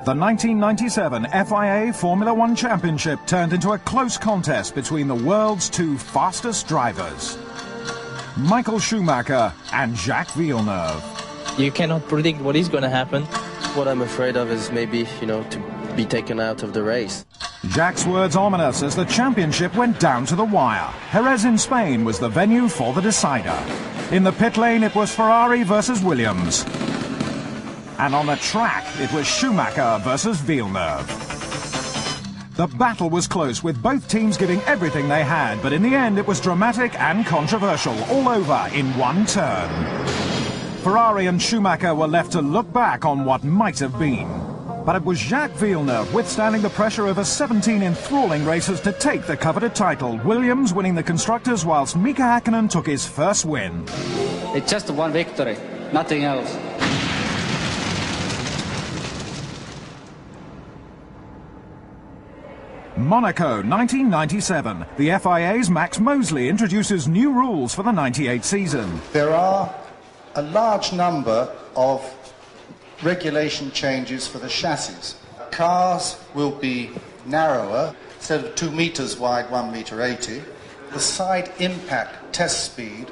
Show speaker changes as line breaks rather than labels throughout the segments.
The 1997 FIA Formula One Championship turned into a close contest between the world's two fastest drivers, Michael Schumacher and Jacques Villeneuve.
You cannot predict what is going to happen.
What I'm afraid of is maybe, to be taken out of the race.
Jacques' words ominous as the championship went down to the wire. Jerez in Spain was the venue for the decider. In the pit lane it was Ferrari versus Williams. And on the track, it was Schumacher versus Villeneuve. The battle was close, with both teams giving everything they had, but in the end it was dramatic and controversial, all over in one turn. Ferrari and Schumacher were left to look back on what might have been. But it was Jacques Villeneuve withstanding the pressure over 17 enthralling races to take the coveted title, Williams winning the Constructors whilst Mika Häkkinen took his first win.
It's just one victory, nothing else.
Monaco, 1997. The FIA's Max Mosley introduces new rules for the 98 season.
There are a large number of regulation changes for the chassis. Cars will be narrower, instead of 2 meters wide, 1 meter 80. The side impact test speed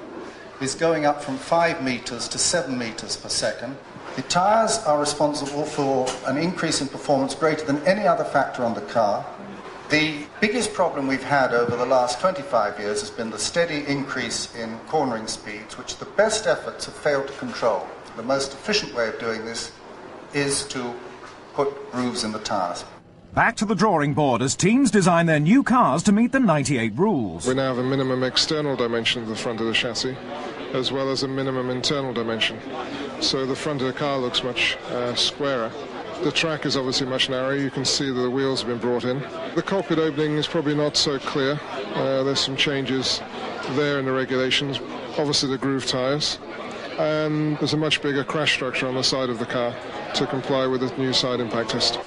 is going up from 5 meters to 7 meters per second. The tyres are responsible for an increase in performance greater than any other factor on the car. The biggest problem we've had over the last 25 years has been the steady increase in cornering speeds, which the best efforts have failed to control. The most efficient way of doing this is to put grooves in the tyres.
Back to the drawing board as teams design their new cars to meet the 98 rules.
We now have a minimum external dimension of the front of the chassis, as well as a minimum internal dimension. So the front of the car looks much squarer. The track is obviously much narrower. You can see that the wheels have been brought in. The cockpit opening is probably not so clear. There's some changes there in the regulations. Obviously the groove tyres. And there's a much bigger crash structure on the side of the car to comply with the new side impact test.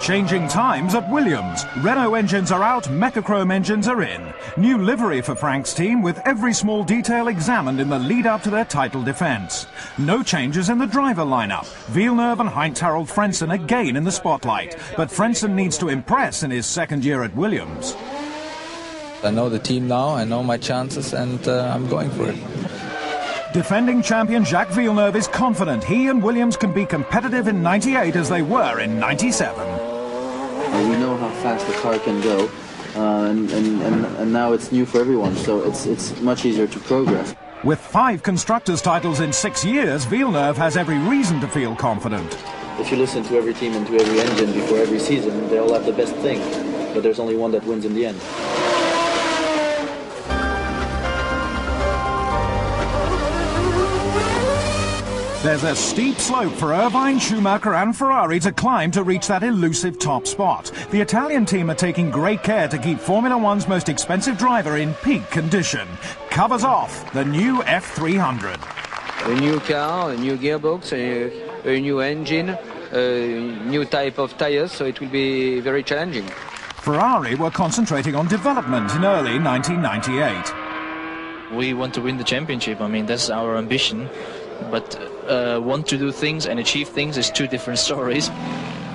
Changing times at Williams. Renault engines are out, Mechachrome engines are in. New livery for Frank's team with every small detail examined in the lead-up to their title defence. No changes in the driver lineup. Villeneuve and Heinz-Harald Frentzen again in the spotlight. But Frentzen needs to impress in his second year at Williams.
I know the team now, I know my chances, and I'm going for it.
Defending champion Jacques Villeneuve is confident he and Williams can be competitive in 98 as they were in 97.
We know how fast the car can go, and now it's new for everyone, so it's much easier to progress.
With 5 constructors' titles in 6 years, Villeneuve has every reason to feel confident.
If you listen to every team and to every engine before every season, they all have the best thing, but there's only one that wins in the end.
There's a steep slope for Irvine, Schumacher and Ferrari to climb to reach that elusive top spot. The Italian team are taking great care to keep Formula One's most expensive driver in peak condition. Covers off the new F300.
A new car, a new gearbox, a new engine, a new type of tires, so it will be very challenging.
Ferrari were concentrating on development in early 1998.
We want to win the championship. I mean, that's our ambition. But want to do things and achieve things is 2 different stories.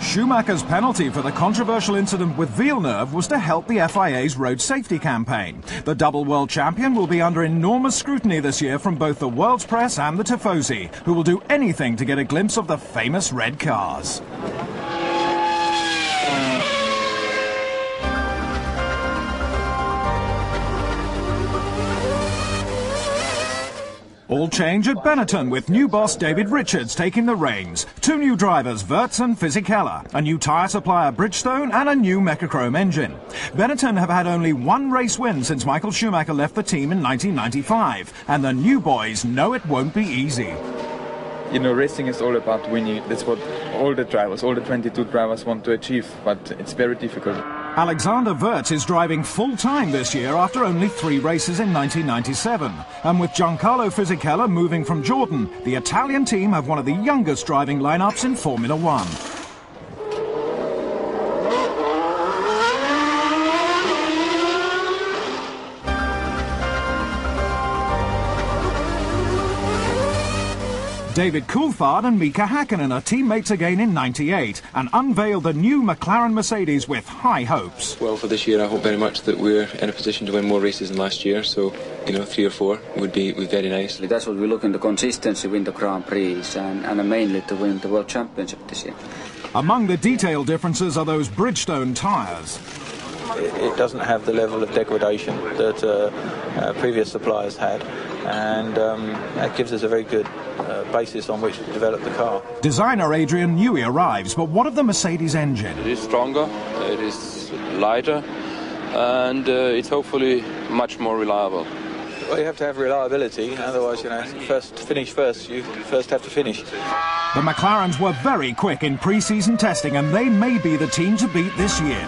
Schumacher's penalty for the controversial incident with Villeneuve was to help the FIA's road safety campaign. The double world champion will be under enormous scrutiny this year from both the world's press and the Tifosi, who will do anything to get a glimpse of the famous red cars. All change at Benetton, with new boss David Richards taking the reins. 2 new drivers, Wirtz and Fisichella, a new tyre supplier Bridgestone and a new Mechachrome engine. Benetton have had only 1 race win since Michael Schumacher left the team in 1995, and the new boys know it won't be easy.
You know, racing is all about winning. That's what all the 22 drivers want to achieve, but it's very difficult.
Alexander Wirtz is driving full-time this year after only 3 races in 1997. And with Giancarlo Fisichella moving from Jordan, the Italian team have one of the youngest driving lineups in Formula One. David Coulthard and Mika Häkkinen are teammates again in '98 and unveiled the new McLaren Mercedes with high hopes.
Well, for this year I hope very much that we're in a position to win more races than last year, so 3 or 4 would be very nice.
That's what we look in the consistency, win the Grand Prix and mainly to win the World Championship this year.
Among the detailed differences are those Bridgestone tyres.
It doesn't have the level of degradation that previous suppliers had, and that gives us a very good basis on which to develop the car.
Designer Adrian Newey arrives, but what of the Mercedes engine?
It is stronger, it is lighter, and it's hopefully much more reliable.
Well, you have to have reliability, otherwise, finish first. You first have to finish.
The McLarens were very quick in pre-season testing, and they may be the team to beat this year.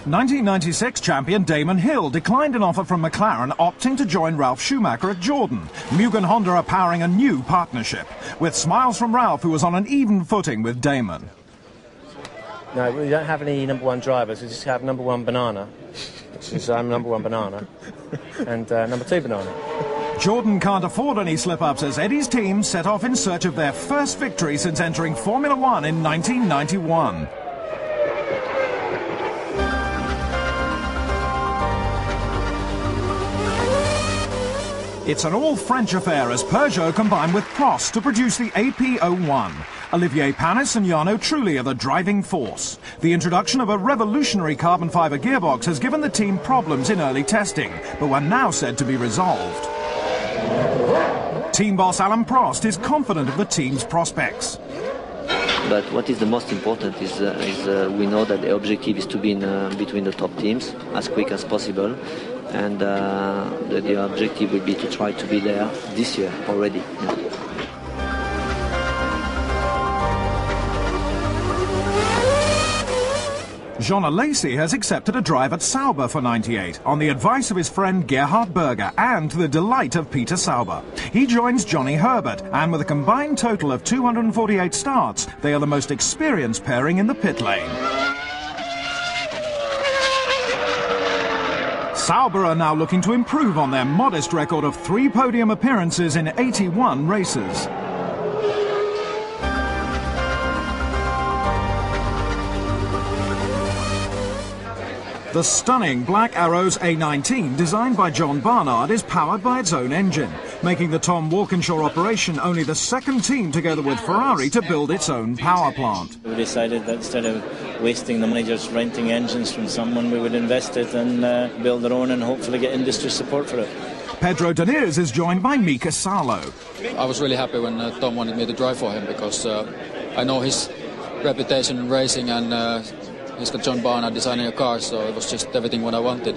1996 champion Damon Hill declined an offer from McLaren, opting to join Ralf Schumacher at Jordan. Mugen Honda are powering a new partnership, with smiles from Ralf, who was on an even footing with Damon.
No, we don't have any number one drivers. We just have number one banana, which is I'm number one banana, and number two banana.
Jordan can't afford any slip-ups as Eddie's team set off in search of their first victory since entering Formula One in 1991. It's an all-French affair as Peugeot combine with Prost to produce the AP01. Olivier Panis and Jarno Trulli are the driving force. The introduction of a revolutionary carbon fibre gearbox has given the team problems in early testing, but were now said to be resolved. Team boss Alain Prost is confident of the team's prospects.
But what is the most important is we know that the objective is to be in between the top teams as quick as possible, and the objective will be to try to be there this year already. Yeah.
Jean Alesi has accepted a drive at Sauber for '98 on the advice of his friend Gerhard Berger and to the delight of Peter Sauber. He joins Johnny Herbert, and with a combined total of 248 starts, they are the most experienced pairing in the pit lane. Sauber are now looking to improve on their modest record of 3 podium appearances in 81 races. The stunning Black Arrows A19, designed by John Barnard, is powered by its own engine, making the Tom Walkinshaw operation only the second team together with Ferrari to build its own power plant.
We decided that instead of wasting the money just renting engines from someone, we would invest it and build our own and hopefully get industry support for it.
Pedro Diniz is joined by Mika Salo.
I was really happy when Tom wanted me to drive for him because I know his reputation in racing, and he's got John Barnard designing a car, so it was just everything what I wanted.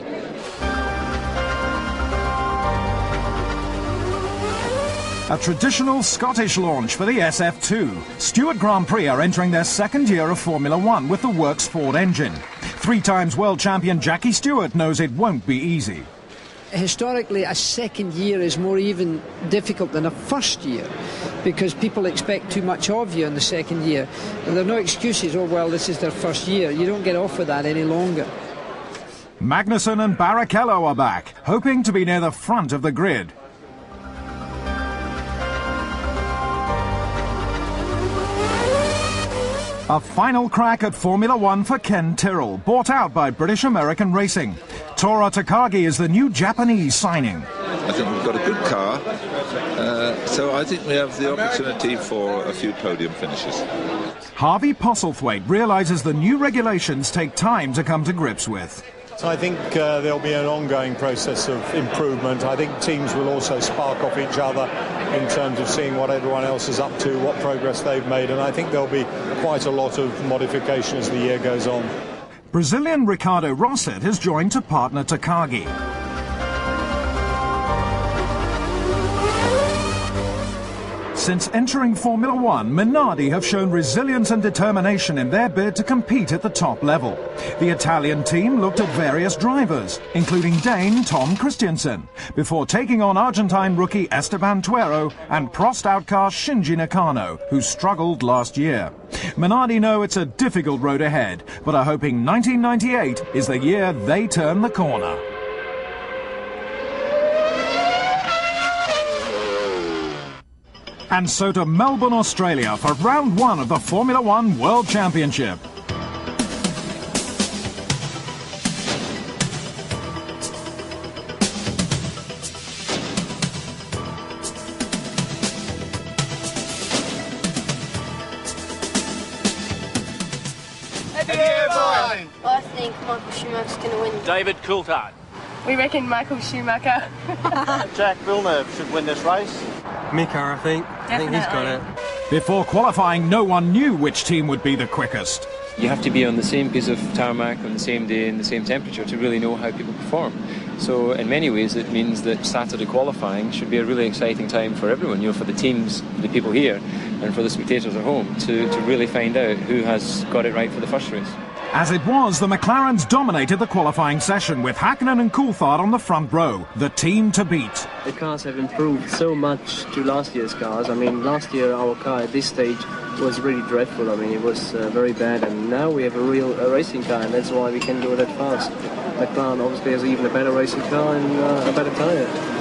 A traditional Scottish launch for the SF2. Stewart-grand-prix are entering their second year of Formula One with the Works Ford engine. 3 times world champion Jackie Stewart knows it won't be easy.
Historically, a second year is more even difficult than a first year because people expect too much of you in the second year. And there are no excuses, oh well, this is their first year. You don't get off with that any longer.
Magnussen and Barrichello are back, hoping to be near the front of the grid. A final crack at Formula One for Ken Tyrrell, bought out by British-American Racing. Tora Takagi is the new Japanese signing.
I think we've got a good car, so I think we have the opportunity for a few podium finishes.
Harvey Postlethwaite realises the new regulations take time to come to grips with.
So I think there'll be an ongoing process of improvement. I think teams will also spark off each other in terms of seeing what everyone else is up to, what progress they've made, and I think there'll be quite a lot of modification as the year goes on.
Brazilian Ricardo Rosset has joined to partner Takagi. Since entering Formula One, Minardi have shown resilience and determination in their bid to compete at the top level. The Italian team looked at various drivers, including Dane Tom Christiansen, before taking on Argentine rookie Esteban Tuero and Prost outcast Shinji Nakano, who struggled last year. Minardi know it's a difficult road ahead, but are hoping 1998 is the year they turn the corner. And so to Melbourne, Australia for round one of the Formula One World Championship.
I think Michael Schumacher's going to win.
David Coulthard.
We reckon Michael Schumacher.
Jack Villeneuve should win this race.
Mika, I think.
Definitely.
I think he's got it.
Before qualifying, no one knew which team would be the quickest.
You have to be on the same piece of tarmac on the same day in the same temperature to really know how people perform. So in many ways it means that Saturday qualifying should be a really exciting time for everyone, for the teams, the people here, and for the spectators at home to really find out who has got it right for the first race.
As it was, the McLarens dominated the qualifying session with Häkkinen and Coulthard on the front row, the team to beat.
The cars have improved so much to last year's cars. I mean, last year our car at this stage was really dreadful. I mean, it was very bad, and now we have a real racing car, and that's why we can go that fast. McLaren obviously has even a better racing car and a better tyre.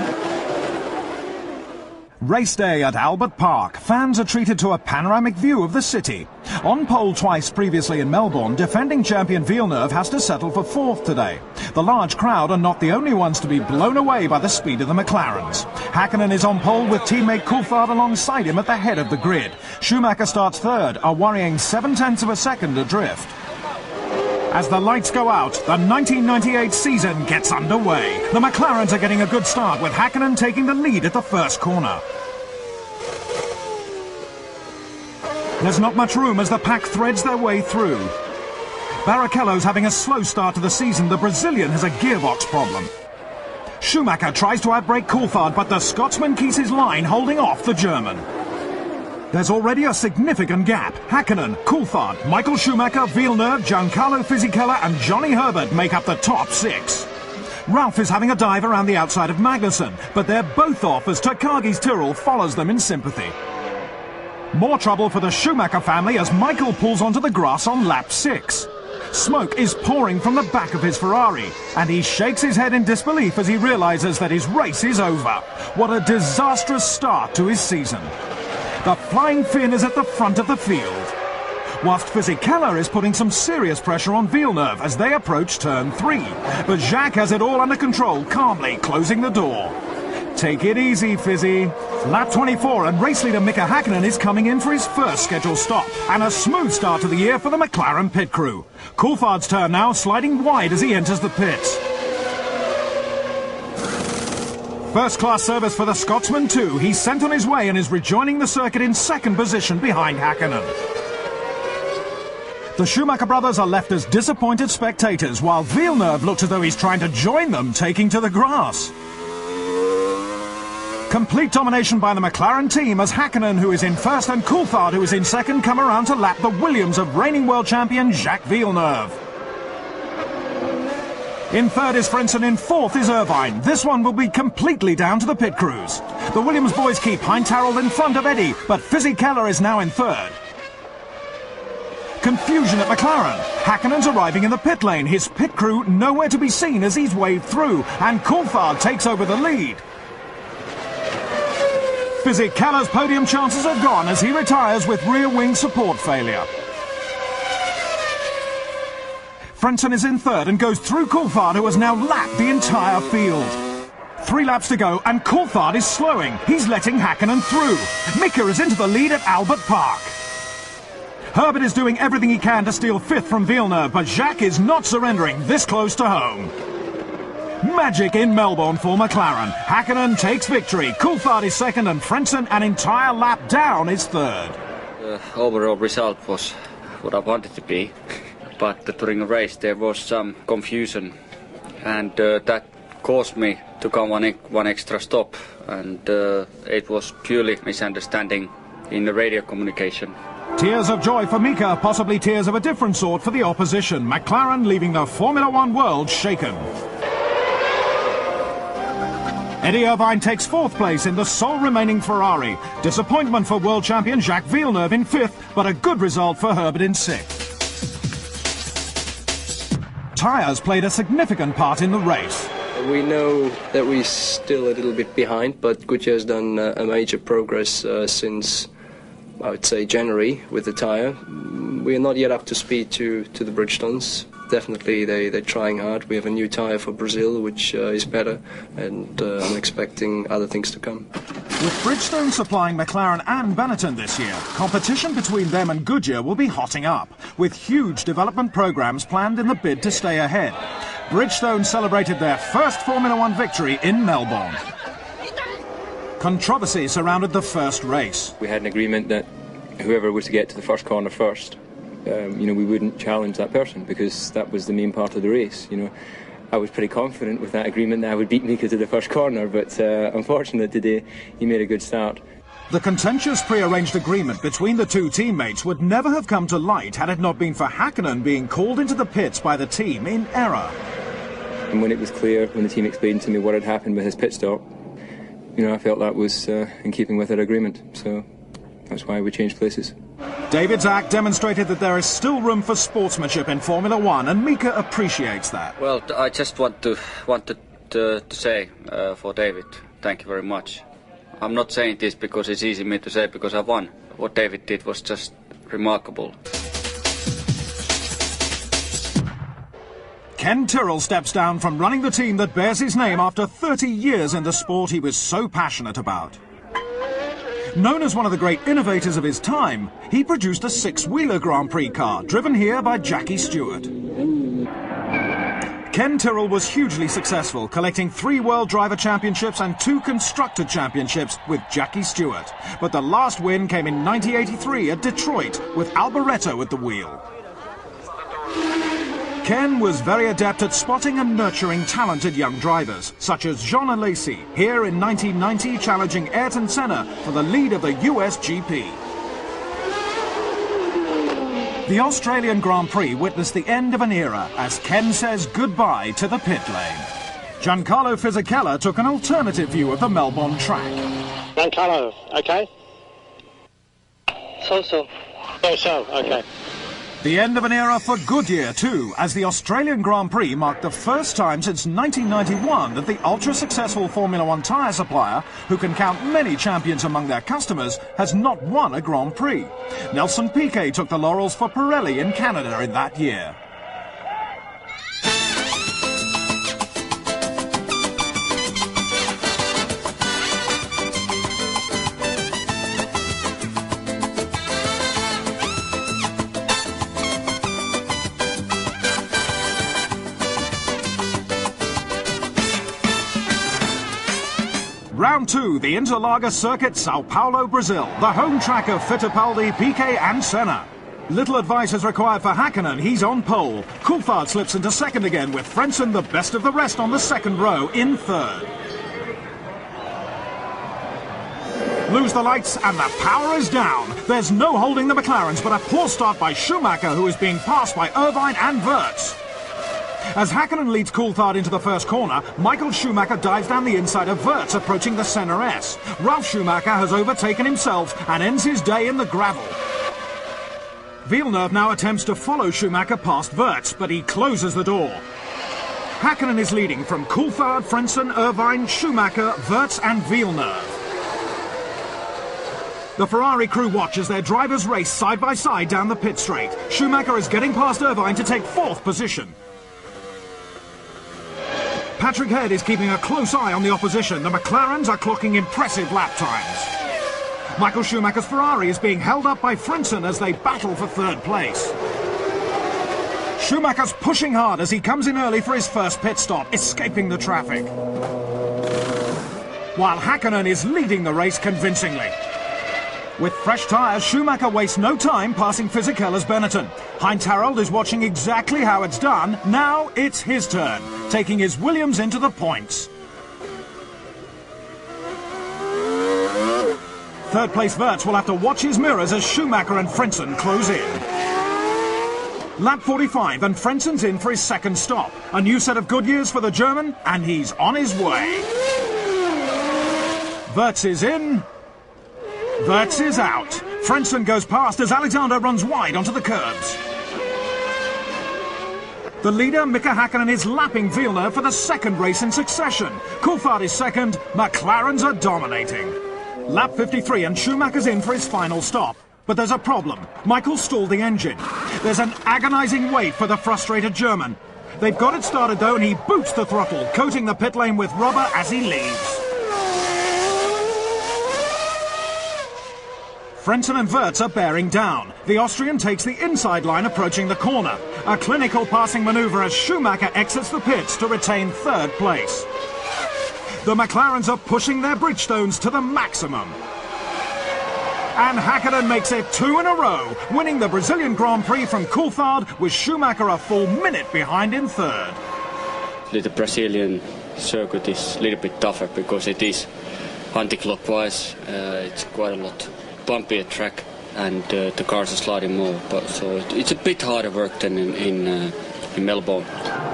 Race day at Albert Park. Fans are treated to a panoramic view of the city. On pole twice previously in Melbourne, defending champion Villeneuve has to settle for fourth today. The large crowd are not the only ones to be blown away by the speed of the McLarens. Häkkinen is on pole with teammate Coulthard alongside him at the head of the grid. Schumacher starts third, a worrying 0.7 of a second adrift. As the lights go out, the 1998 season gets underway. The McLarens are getting a good start with Häkkinen taking the lead at the first corner. There's not much room as the pack threads their way through. Barrichello's having a slow start to the season. The Brazilian has a gearbox problem. Schumacher tries to outbrake Coulthard, but the Scotsman keeps his line, holding off the German. There's already a significant gap. Häkkinen, Coulthard, Michael Schumacher, Villeneuve, Giancarlo Fisichella and Johnny Herbert make up the top six. Ralph is having a dive around the outside of Magnussen, but they're both off as Takagi's Tyrrell follows them in sympathy. More trouble for the Schumacher family as Michael pulls onto the grass on lap 6. Smoke is pouring from the back of his Ferrari, and he shakes his head in disbelief as he realizes that his race is over. What a disastrous start to his season. The Flying Finn is at the front of the field, whilst Fisichella is putting some serious pressure on Villeneuve as they approach turn 3. But Jacques has it all under control, calmly closing the door. Take it easy, Fizzy. Lap 24 and race leader Mika Häkkinen is coming in for his first scheduled stop. And a smooth start to the year for the McLaren pit crew. Coulthard's turn now, sliding wide as he enters the pits. First-class service for the Scotsman too. He's sent on his way and is rejoining the circuit in second position behind Häkkinen. The Schumacher brothers are left as disappointed spectators, while Villeneuve looks as though he's trying to join them, taking to the grass. Complete domination by the McLaren team as Häkkinen, who is in first, and Coulthard, who is in second, come around to lap the Williams of reigning world champion Jacques Villeneuve. In third is Frentzen, in fourth is Irvine. This one will be completely down to the pit crews. The Williams boys keep Heinz Harald in front of Eddie, but Fisichella is now in third. Confusion at McLaren. Häkkinen's arriving in the pit lane, his pit crew nowhere to be seen as he's waved through, and Coulthard takes over the lead. Fisichella's podium chances are gone as he retires with rear wing support failure. Frentzen is in third and goes through Coulthard, who has now lapped the entire field. 3 laps to go and Coulthard is slowing. He's letting Häkkinen through. Mika is into the lead at Albert Park. Herbert is doing everything he can to steal fifth from Villeneuve, but Jacques is not surrendering this close to home. Magic in Melbourne for McLaren. Häkkinen takes victory. Coulthard is second and Frentzen, an entire lap down, is third.
The overall result was what I wanted to be, but during the race there was some confusion, and that caused me to come one extra stop, and it was purely misunderstanding in the radio communication.
Tears of joy for Mika, possibly tears of a different sort for the opposition. McLaren leaving the Formula One world shaken. Eddie Irvine takes fourth place in the sole remaining Ferrari. Disappointment for world champion Jacques Villeneuve in fifth, but a good result for Herbert in sixth. Tyres played a significant part in the race.
We know that we're still a little bit behind, but Goodyear has done a major progress since, I would say, January with the tyre. We are not yet up to speed to the Bridgestones. Definitely they're trying hard. We have a new tyre for Brazil, which is better, and I'm expecting other things to come.
With Bridgestone supplying McLaren and Benetton this year, competition between them and Goodyear will be hotting up, with huge development programs planned in the bid to stay ahead. Bridgestone celebrated their first Formula One victory in Melbourne. Controversy surrounded the first race.
We had an agreement that whoever was to get to the first corner first, we wouldn't challenge that person, because that was the main part of the race. I was pretty confident with that agreement that I would beat Mika to the first corner, but unfortunately today he made a good start.
The contentious pre-arranged agreement between the two teammates would never have come to light had it not been for Häkkinen being called into the pits by the team in error.
And when it was clear, when the team explained to me what had happened with his pit stop, I felt that was in keeping with their agreement, so that's why we changed places.
David's act demonstrated that there is still room for sportsmanship in Formula One, and Mika appreciates that.
Well, I just wanted to say for David, thank you very much. I'm not saying this because it's easy for me to say because I won. What David did was just remarkable.
Ken Tyrrell steps down from running the team that bears his name after 30 years in the sport he was so passionate about. Known as one of the great innovators of his time, he produced a six-wheeler Grand Prix car, driven here by Jackie Stewart. Ken Tyrrell was hugely successful, collecting 3 World Driver Championships and 2 Constructor Championships with Jackie Stewart. But the last win came in 1983 at Detroit, with Alboreto at the wheel. Ken was very adept at spotting and nurturing talented young drivers, such as Jean Alesi, here in 1990 challenging Ayrton Senna for the lead of the US GP. The Australian-grand-prix witnessed the end of an era as Ken says goodbye to the pit lane. Giancarlo Fisichella took an alternative view of the Melbourne track.
Giancarlo, okay? So-so. So-so, okay.
The end of an era for Goodyear too, as the Australian Grand Prix marked the first time since 1991 that the ultra-successful Formula One tyre supplier, who can count many champions among their customers, has not won a Grand Prix. Nelson Piquet took the laurels for Pirelli in Canada in that year. Round 2, the Interlagos circuit, Sao Paulo, Brazil, the home track of Fittipaldi, Piquet and Senna. Little advice is required for Häkkinen, he's on pole. Coulthard slips into second again, with Frentzen the best of the rest on the second row in third. Lose the lights and the power is down. There's no holding the McLarens, but a poor start by Schumacher, who is being passed by Irvine and Wirtz. As Häkkinen leads Coulthard into the first corner, Michael Schumacher dives down the inside of Wirtz, approaching the Senna S. Ralf Schumacher has overtaken himself and ends his day in the gravel. Villeneuve now attempts to follow Schumacher past Wirtz, but he closes the door. Häkkinen is leading from Coulthard, Frentzen, Irvine, Schumacher, Wirtz and Villeneuve. The Ferrari crew watch as their drivers race side by side down the pit straight. Schumacher is getting past Irvine to take 4th position. Patrick Head is keeping a close eye on the opposition. The McLarens are clocking impressive lap times. Michael Schumacher's Ferrari is being held up by Frentzen as they battle for 3rd place. Schumacher's pushing hard as he comes in early for his first pit stop, escaping the traffic. While Häkkinen is leading the race convincingly. With fresh tyres, Schumacher wastes no time passing Fisichella's Benetton. Heinz Harald is watching exactly how it's done. Now it's his turn, taking his Williams into the points. 3rd place Wirtz will have to watch his mirrors as Schumacher and Frentzen close in. Lap 45 and Frentzen's in for his 2nd stop. A new set of Goodyears for the German, and he's on his way. Wirtz is in. Wirtz is out. Frentzen goes past as Alexander runs wide onto the curbs. The leader, Mika Häkkinen, is lapping Villeneuve for the second race in succession. Coulthard is second, McLarens are dominating. Lap 53 and Schumacher's in for his final stop. But there's a problem. Michael stalled the engine. There's an agonising wait for the frustrated German. They've got it started though, and he boots the throttle, coating the pit lane with rubber as he leaves. Frentzen and Wirtz are bearing down. The Austrian takes the inside line approaching the corner. A clinical passing manoeuvre as Schumacher exits the pits to retain third place. The McLarens are pushing their Bridgestones to the maximum. And Häkkinen makes it 2 in a row, winning the Brazilian Grand Prix from Coulthard, with Schumacher a full minute behind in third.
The Brazilian circuit is a little bit tougher because it is anti-clockwise. It's quite a lot bumpier track, and the cars are sliding more. But so it's a bit harder work than in Melbourne.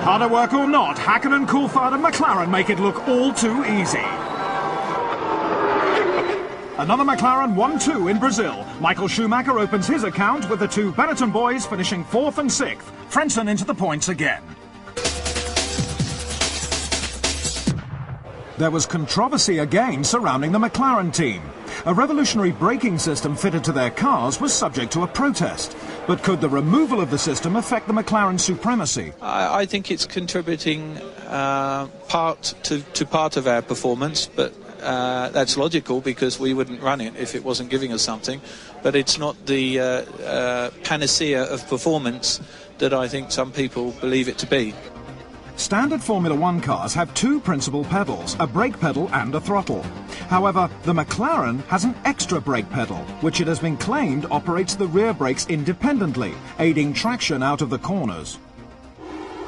Harder work or not, Häkkinen, Coulthard and McLaren make it look all too easy. Another McLaren 1-2 in Brazil. Michael Schumacher opens his account with the two Benetton boys finishing 4th and 6th. Frentzen into the points again. There was controversy again surrounding the McLaren team. A revolutionary braking system fitted to their cars was subject to a protest. But could the removal of the system affect the McLaren supremacy?
I think it's contributing part of our performance, but that's logical because we wouldn't run it if it wasn't giving us something. But it's not the panacea of performance that I think some people believe it to be.
Standard Formula One cars have two principal pedals, a brake pedal and a throttle. However, the McLaren has an extra brake pedal, which it has been claimed operates the rear brakes independently, aiding traction out of the corners.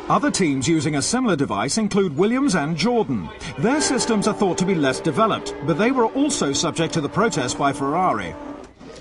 Other teams using a similar device include Williams and Jordan. Their systems are thought to be less developed, but they were also subject to the protest by Ferrari.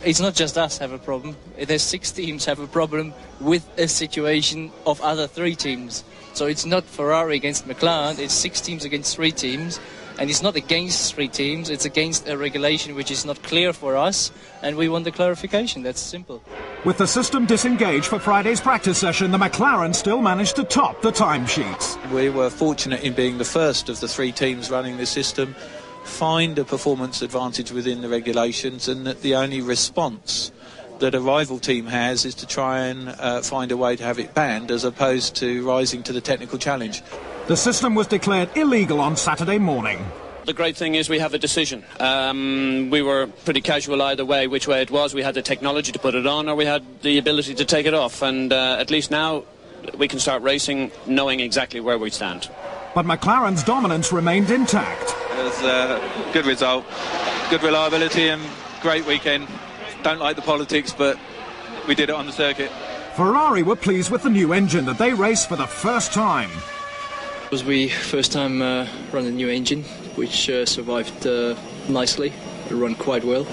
It's not just us have a problem. There's 6 teams have a problem with a situation of other 3 teams. So it's not Ferrari against McLaren, it's 6 teams against 3 teams. And it's not against 3 teams, it's against a regulation which is not clear for us. And we want the clarification, that's simple.
With the system disengaged for Friday's practice session, the McLaren still managed to top the timesheets.
We were fortunate in being the first of the 3 teams running the system, find a performance advantage within the regulations, and that the only response that a rival team has is to try and find a way to have it banned as opposed to rising to the technical challenge.
The system was declared illegal on Saturday morning.
The great thing is we have a decision. We were pretty casual either way, which way it was. We had the technology to put it on or we had the ability to take it off, and at least now we can start racing knowing exactly where we stand.
But McLaren's dominance remained intact.
It was a good result, good reliability and great weekend. Don't like the politics, but we did it on the circuit.
Ferrari were pleased with the new engine that they raced for the first time.
It was we first time run a new engine, which survived nicely. It ran quite well.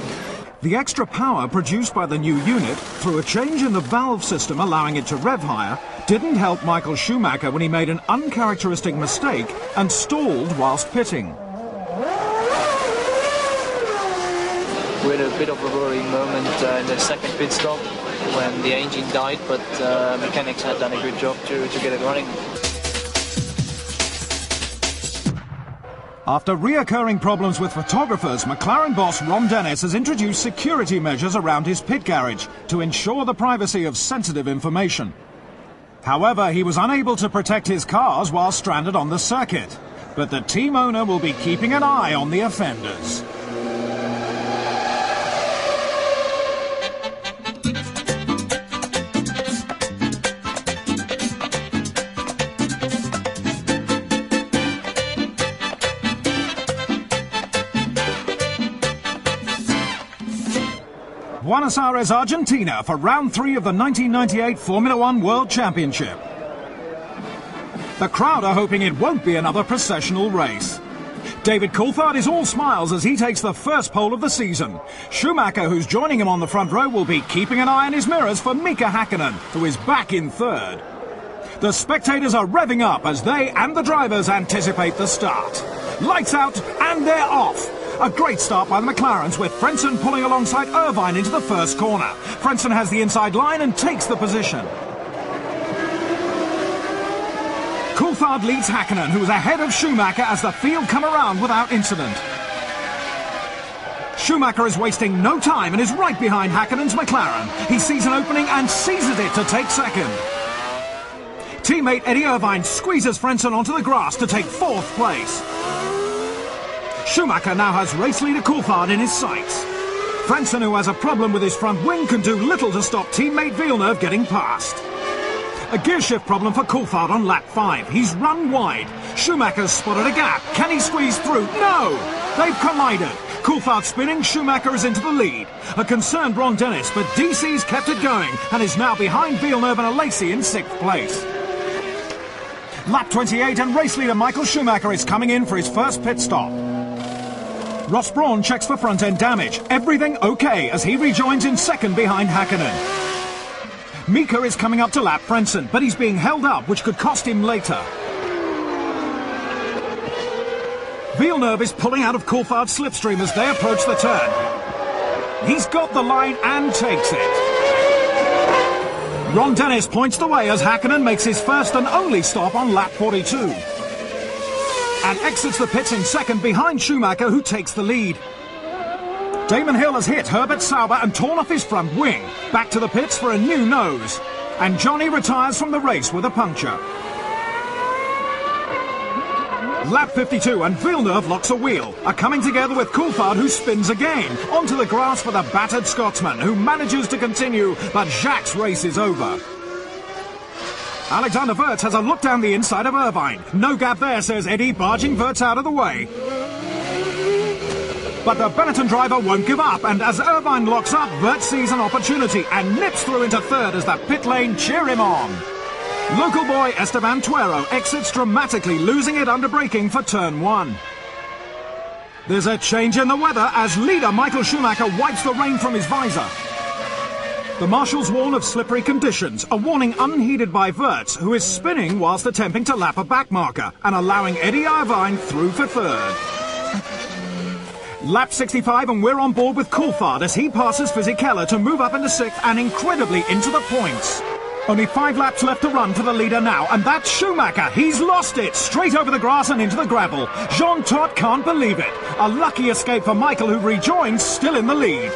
The extra power produced by the new unit, through a change in the valve system allowing it to rev higher, didn't help Michael Schumacher when he made an uncharacteristic mistake and stalled whilst pitting.
We had a bit of a worrying moment in the second pit stop when the engine died, but mechanics had done a good job to get it running.
After reoccurring problems with photographers, McLaren boss Ron Dennis has introduced security measures around his pit garage to ensure the privacy of sensitive information. However, he was unable to protect his cars while stranded on the circuit. But the team owner will be keeping an eye on the offenders. Buenos Aires, Argentina for round 3 of the 1998 Formula One World Championship. The crowd are hoping it won't be another processional race. David Coulthard is all smiles as he takes the first pole of the season. Schumacher, who's joining him on the front row, will be keeping an eye on his mirrors for Mika Häkkinen, who is back in third. The spectators are revving up as they and the drivers anticipate the start. Lights out and they're off. A great start by the McLarens, with Frentzen pulling alongside Irvine into the first corner. Frentzen has the inside line and takes the position. Coulthard leads Häkkinen, who is ahead of Schumacher as the field come around without incident. Schumacher is wasting no time and is right behind Häkkinen's McLaren. He sees an opening and seizes it to take second. Teammate Eddie Irvine squeezes Frentzen onto the grass to take 4th place. Schumacher now has race leader Coulthard in his sights. Frentzen, who has a problem with his front wing, can do little to stop teammate Villeneuve getting past. A gear shift problem for Coulthard on lap 5. He's run wide. Schumacher's spotted a gap. Can he squeeze through? No! They've collided. Coulthard spinning, Schumacher is into the lead. A concerned Ron Dennis, but DC's kept it going and is now behind Villeneuve and Alesi in 6th place. Lap 28 and race leader Michael Schumacher is coming in for his first pit stop. Ross Brawn checks for front-end damage. Everything okay as he rejoins in 2nd behind Häkkinen. Mika is coming up to lap Frentzen, but he's being held up, which could cost him later. Villeneuve is pulling out of Coulthard's slipstream as they approach the turn. He's got the line and takes it. Ron Dennis points the way as Häkkinen makes his first and only stop on lap 42. And exits the pits in 2nd behind Schumacher, who takes the lead. Damon Hill has hit Herbert Sauber and torn off his front wing. Back to the pits for a new nose. And Johnny retires from the race with a puncture. Lap 52 and Villeneuve locks a wheel. Are coming together with Coulthard, who spins again. Onto the grass for the battered Scotsman, who manages to continue, but Jacques' race is over. Alexander Wirtz has a look down the inside of Irvine. No gap there, says Eddie, barging Wirtz out of the way. But the Benetton driver won't give up, and as Irvine locks up, Wirtz sees an opportunity and nips through into 3rd as the pit lane cheer him on. Local boy Esteban Tuero exits dramatically, losing it under braking for turn 1. There's a change in the weather as leader Michael Schumacher wipes the rain from his visor. The marshals warn of slippery conditions, a warning unheeded by Wirtz, who is spinning whilst attempting to lap a backmarker and allowing Eddie Irvine through for 3rd. Lap 65 and we're on board with Coulthard as he passes Fisichella to move up into 6th and incredibly into the points. Only 5 laps left to run for the leader now, and that's Schumacher. He's lost it, straight over the grass and into the gravel. Jean Todt can't believe it. A lucky escape for Michael, who rejoins, still in the lead.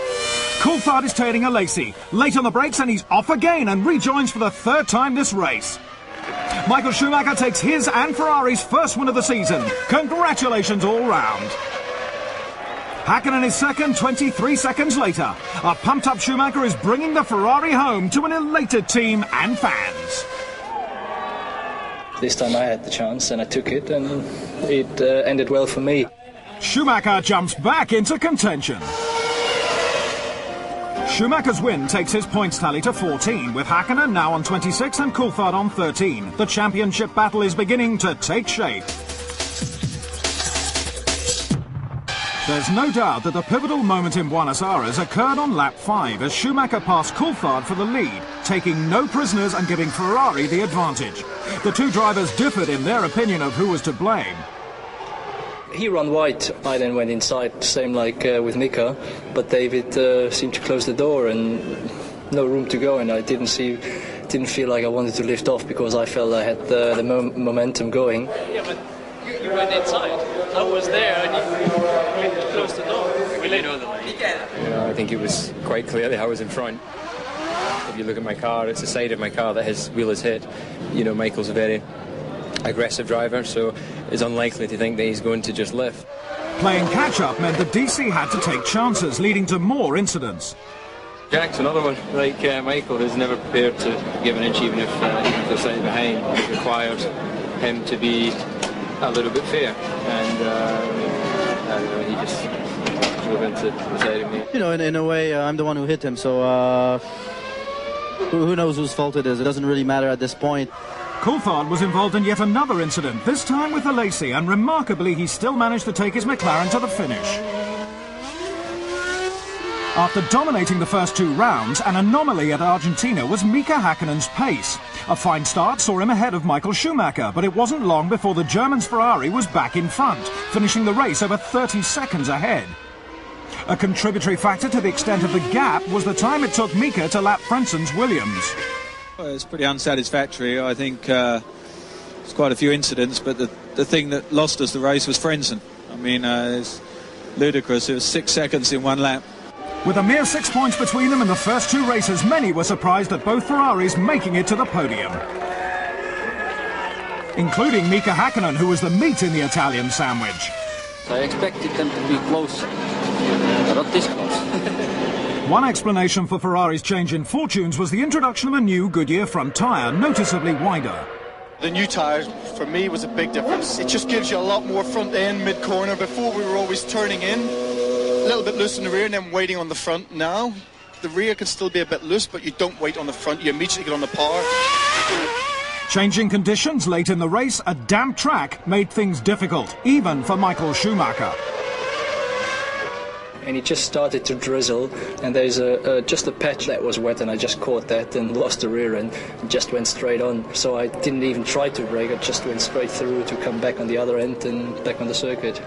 Coulthard is tailing Alesi. Late on the brakes and he's off again and rejoins for the 3rd time this race. Michael Schumacher takes his and Ferrari's first win of the season. Congratulations all round. Häkkinen is 2nd, 23 seconds later. A pumped-up Schumacher is bringing the Ferrari home to an elated team and fans.
This time I had the chance and I took it, and it ended well for me.
Schumacher jumps back into contention. Schumacher's win takes his points tally to 14, with Häkkinen now on 26 and Coulthard on 13. The championship battle is beginning to take shape. There's no doubt that the pivotal moment in Buenos Aires occurred on lap 5 as Schumacher passed Coulthard for the lead, taking no prisoners and giving Ferrari the advantage. The two drivers differed in their opinion of who was to blame.
He ran wide, I then went inside, same like with Mika, but David seemed to close the door and no room to go, and I didn't feel like I wanted to lift off because I felt I had the momentum going.
Yeah, but you went inside. I was there and you closed the door. We laid on the line.
I think it was quite clear that I was in front. If you look at my car, it's the side of my car that his wheel has hit. Michael's a very aggressive driver, so it's unlikely to think that he's going to just lift.
Playing catch-up meant that DC had to take chances, leading to more incidents.
Jack's another one, like Michael, who's never prepared to give an inch, even if they're sitting behind. It requires him to be a little bit fair, and he just drove into the side of me.
In a way, I'm the one who hit him, so who knows whose fault it is? It doesn't really matter at this point.
Coulthard was involved in yet another incident, this time with Alesi, and remarkably he still managed to take his McLaren to the finish. After dominating the first 2 rounds, an anomaly at Argentina was Mika Häkkinen's pace. A fine start saw him ahead of Michael Schumacher, but it wasn't long before the German's Ferrari was back in front, finishing the race over 30 seconds ahead. A contributory factor to the extent of the gap was the time it took Mika to lap Frentzen's Williams.
Well, it's pretty unsatisfactory. I think There's quite a few incidents, but the thing that lost us the race was Frenzen. I mean, it's ludicrous. It was 6 seconds in one lap.
With a mere 6 points between them in the first two races, many were surprised at both Ferraris making it to the podium, including Mika Häkkinen, who was the meat in the Italian sandwich.
I expected them to be close, but not this close.
One explanation for Ferrari's change in fortunes was the introduction of a new Goodyear front tyre, noticeably wider.
The new tyres, for me, was a big difference. It just gives you a lot more front end, mid-corner. Before, we were always turning in, a little bit loose in the rear and then waiting on the front. Now, the rear can still be a bit loose, but you don't wait on the front. You immediately get on the power.
Changing conditions late in the race, a damp track made things difficult, even for Michael Schumacher.
And it just started to drizzle, and there's just a patch that was wet, and I just caught that and lost the rear end and just went straight on. So I didn't even try to brake, I just went straight through to come back on the other end and back on the circuit.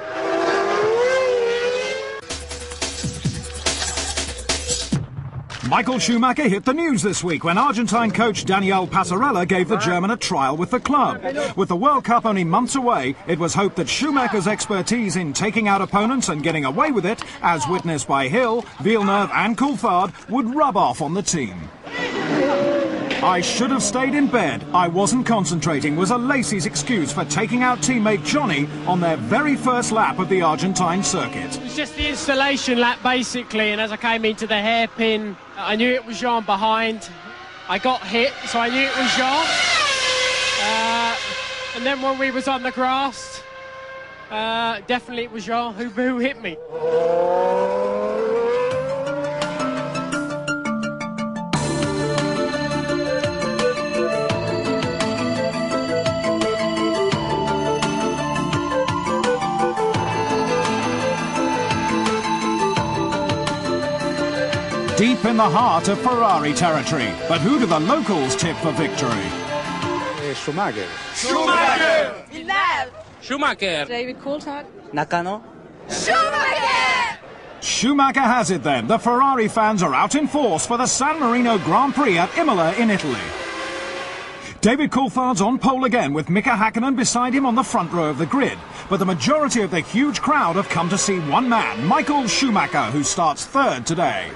Michael Schumacher hit the news this week when Argentine coach Daniel Passarella gave the German a trial with the club. With the World Cup only months away, it was hoped that Schumacher's expertise in taking out opponents and getting away with it, as witnessed by Hill, Villeneuve and Coulthard, would rub off on the team. I should have stayed in bed. I wasn't concentrating was a Lacey's excuse for taking out teammate Johnny on their very first lap of the Argentine circuit.
It was just the installation lap basically, and as I came into the hairpin, I knew it was Jean behind. I got hit, so I knew it was Jean. And then when we was on the grass, definitely it was Jean who hit me.
Deep in the heart of Ferrari territory. But who do the locals tip for victory?
Schumacher.
Schumacher! Villeneuve!
Schumacher!
David Coulthard.
Nakano.
Schumacher!
Schumacher has it then. The Ferrari fans are out in force for the San Marino Grand Prix at Imola in Italy. David Coulthard's on pole again with Mika Häkkinen beside him on the front row of the grid. But the majority of the huge crowd have come to see one man, Michael Schumacher, who starts third today.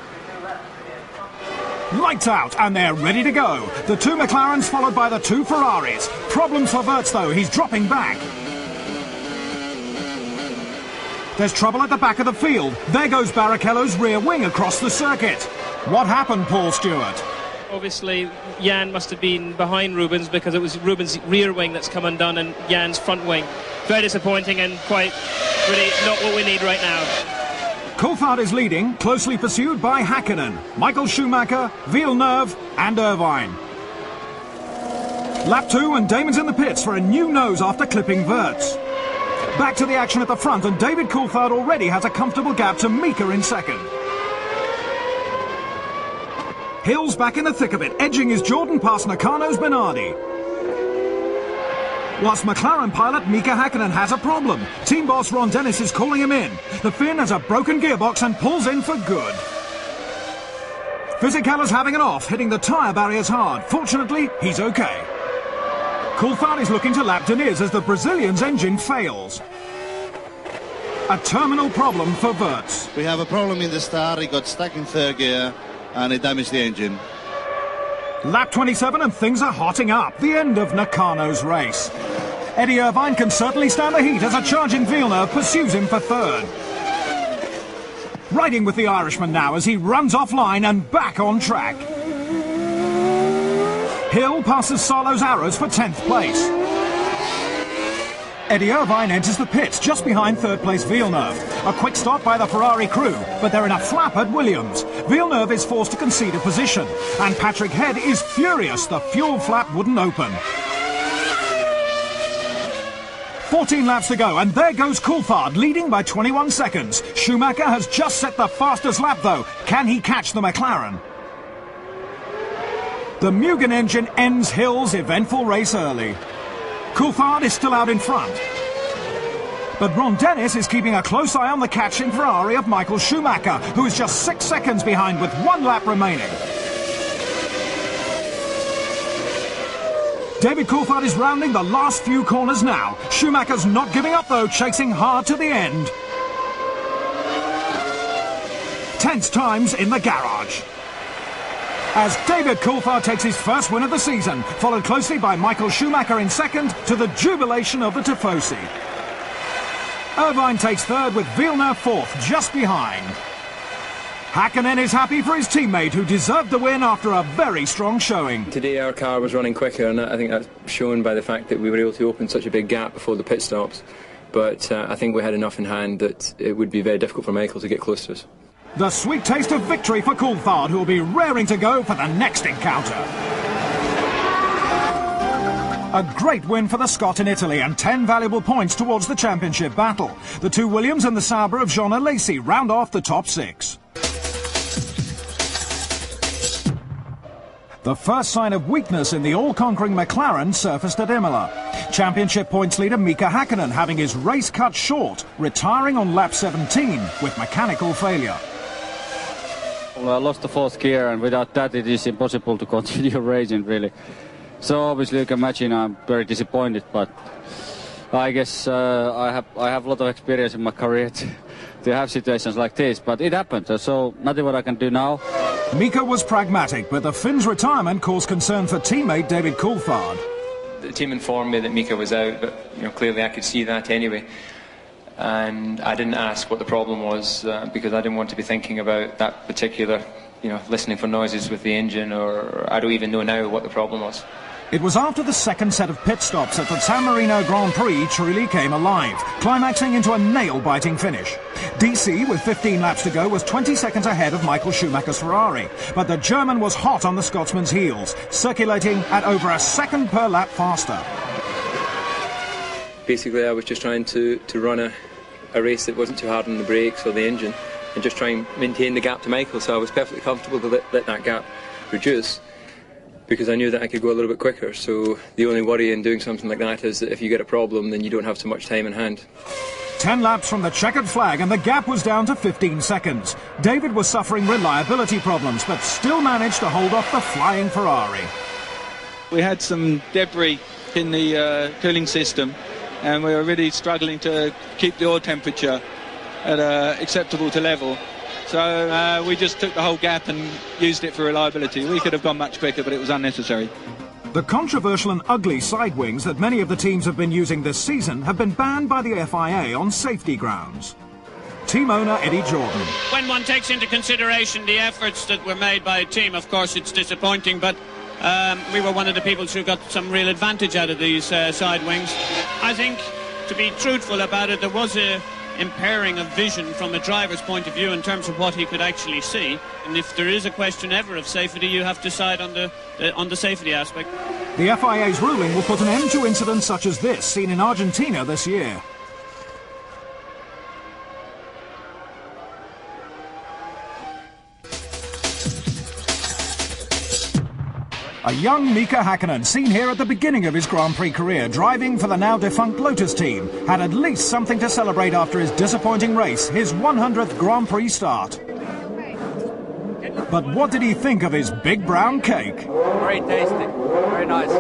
Lights out, and they're ready to go. The two McLarens followed by the two Ferraris. Problems for Wirtz, though. He's dropping back. There's trouble at the back of the field. There goes Barrichello's rear wing across the circuit. What happened, Paul Stewart?
Obviously, Jan must have been behind Rubens because it was Rubens' rear wing that's come undone and Jan's front wing. Very disappointing and quite really not what we need right now.
Coulthard is leading, closely pursued by Häkkinen, Michael Schumacher, Villeneuve and Irvine. Lap 2 and Damon's in the pits for a new nose after clipping Wirtz. Back to the action at the front, and David Coulthard already has a comfortable gap to Mika in second. Hill's back in the thick of it, edging his Jordan past Nakano's Bernardi. Whilst McLaren pilot Mika Häkkinen has a problem. Team boss Ron Dennis is calling him in. The Finn has a broken gearbox and pulls in for good. Fisichella's having an off, hitting the tyre barriers hard. Fortunately, he's okay. Coulthard is looking to lap Deniz as the Brazilian's engine fails. A terminal problem for Wirtz.
We have a problem in the start. He got stuck in third gear and it damaged the engine.
Lap 27 and things are hotting up. The end of Nakano's race. Eddie Irvine can certainly stand the heat as a charging Villeneuve pursues him for third. Riding with the Irishman now as he runs offline and back on track. Hill passes Solo's Arrows for 10th place. Eddie Irvine enters the pits just behind third place Villeneuve. A quick stop by the Ferrari crew, but they're in a flap at Williams. Villeneuve is forced to concede a position, and Patrick Head is furious the fuel flap wouldn't open. 14 laps to go, and there goes Coulthard, leading by 21 seconds. Schumacher has just set the fastest lap, though. Can he catch the McLaren? The Mugen engine ends Hill's eventful race early. Coulthard is still out in front. But Ron Dennis is keeping a close eye on the catching Ferrari of Michael Schumacher, who is just 6 seconds behind with 1 lap remaining. David Coulthard is rounding the last few corners now. Schumacher's not giving up though, chasing hard to the end. Tense times in the garage. As David Coulthard takes his first win of the season, followed closely by Michael Schumacher in second, to the jubilation of the Tifosi. Irvine takes third with Villeneuve fourth, just behind. Hakkinen is happy for his teammate, who deserved the win after a very strong showing.
Today our car was running quicker, and I think that's shown by the fact that we were able to open such a big gap before the pit stops. But I think we had enough in hand that it would be very difficult for Michael to get close to us.
The sweet taste of victory for Coulthard, who will be raring to go for the next encounter. A great win for the Scot in Italy and 10 valuable points towards the championship battle. The two Williams and the Sauber of Jean Alesi round off the top six. The first sign of weakness in the all-conquering McLaren surfaced at Imola. Championship points leader Mika Hakkinen having his race cut short, retiring on lap 17 with mechanical failure.
Well, I lost the fourth gear, and without that it is impossible to continue racing, really. So obviously you can imagine I'm very disappointed, but I guess I have a lot of experience in my career to have situations like this, but it happened, so nothing what I can do now.
Mika was pragmatic, but the Finn's retirement caused concern for teammate David Coulthard.
The team informed me that Mika was out, but clearly I could see that anyway. And I didn't ask what the problem was because I didn't want to be thinking about that particular, listening for noises with the engine, or I don't even know now what the problem was.
It was after the second set of pit stops that the San Marino Grand Prix truly came alive, climaxing into a nail-biting finish. DC, with 15 laps to go, was 20 seconds ahead of Michael Schumacher's Ferrari, but the German was hot on the Scotsman's heels, circulating at over a second per lap faster.
Basically, I was just trying to run a race that wasn't too hard on the brakes or the engine, and just try and maintain the gap to Michael, so I was perfectly comfortable to let that gap reduce, because I knew that I could go a little bit quicker. So the only worry in doing something like that is that if you get a problem, then you don't have so much time in hand.
10 laps from the checkered flag and the gap was down to 15 seconds. David was suffering reliability problems, but still managed to hold off the flying Ferrari.
We had some debris in the cooling system, and we were really struggling to keep the oil temperature at acceptable to level. So we just took the whole gap and used it for reliability. We could have gone much quicker, but it was unnecessary.
The controversial and ugly side wings that many of the teams have been using this season have been banned by the FIA on safety grounds. Team owner Eddie Jordan.
When one takes into consideration the efforts that were made by a team, of course it's disappointing, but we were one of the people who got some real advantage out of these side wings. I think, to be truthful about it, there was a impairing of vision from a driver's point of view in terms of what he could actually see, and if there is a question ever of safety, you have to side on the safety aspect.
The FIA's ruling will put an end to incidents such as this seen in Argentina this year. A young Mika Hakkinen, seen here at the beginning of his Grand Prix career, driving for the now defunct Lotus team, had at least something to celebrate after his disappointing race, his 100th Grand Prix start. But what did he think of his big brown cake?
Very tasty, very nice.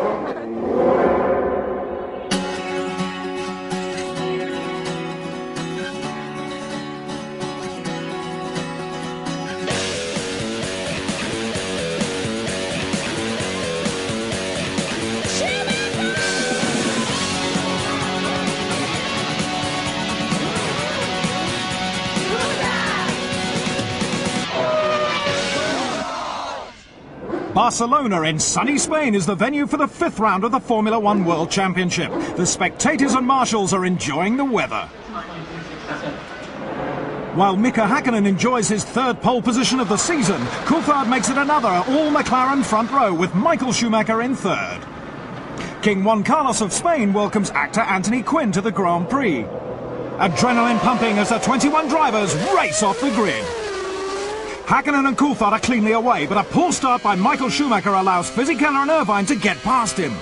Barcelona in sunny Spain is the venue for the 5th round of the Formula One World Championship. The spectators and marshals are enjoying the weather. While Mika Hakkinen enjoys his 3rd pole position of the season, Coulthard makes it another all-McLaren front row with Michael Schumacher in 3rd. King Juan Carlos of Spain welcomes actor Anthony Quinn to the Grand Prix. Adrenaline pumping as the 21 drivers race off the grid. Hakkinen and Coulthard are cleanly away, but a poor start by Michael Schumacher allows Fisichella and Irvine to get past him.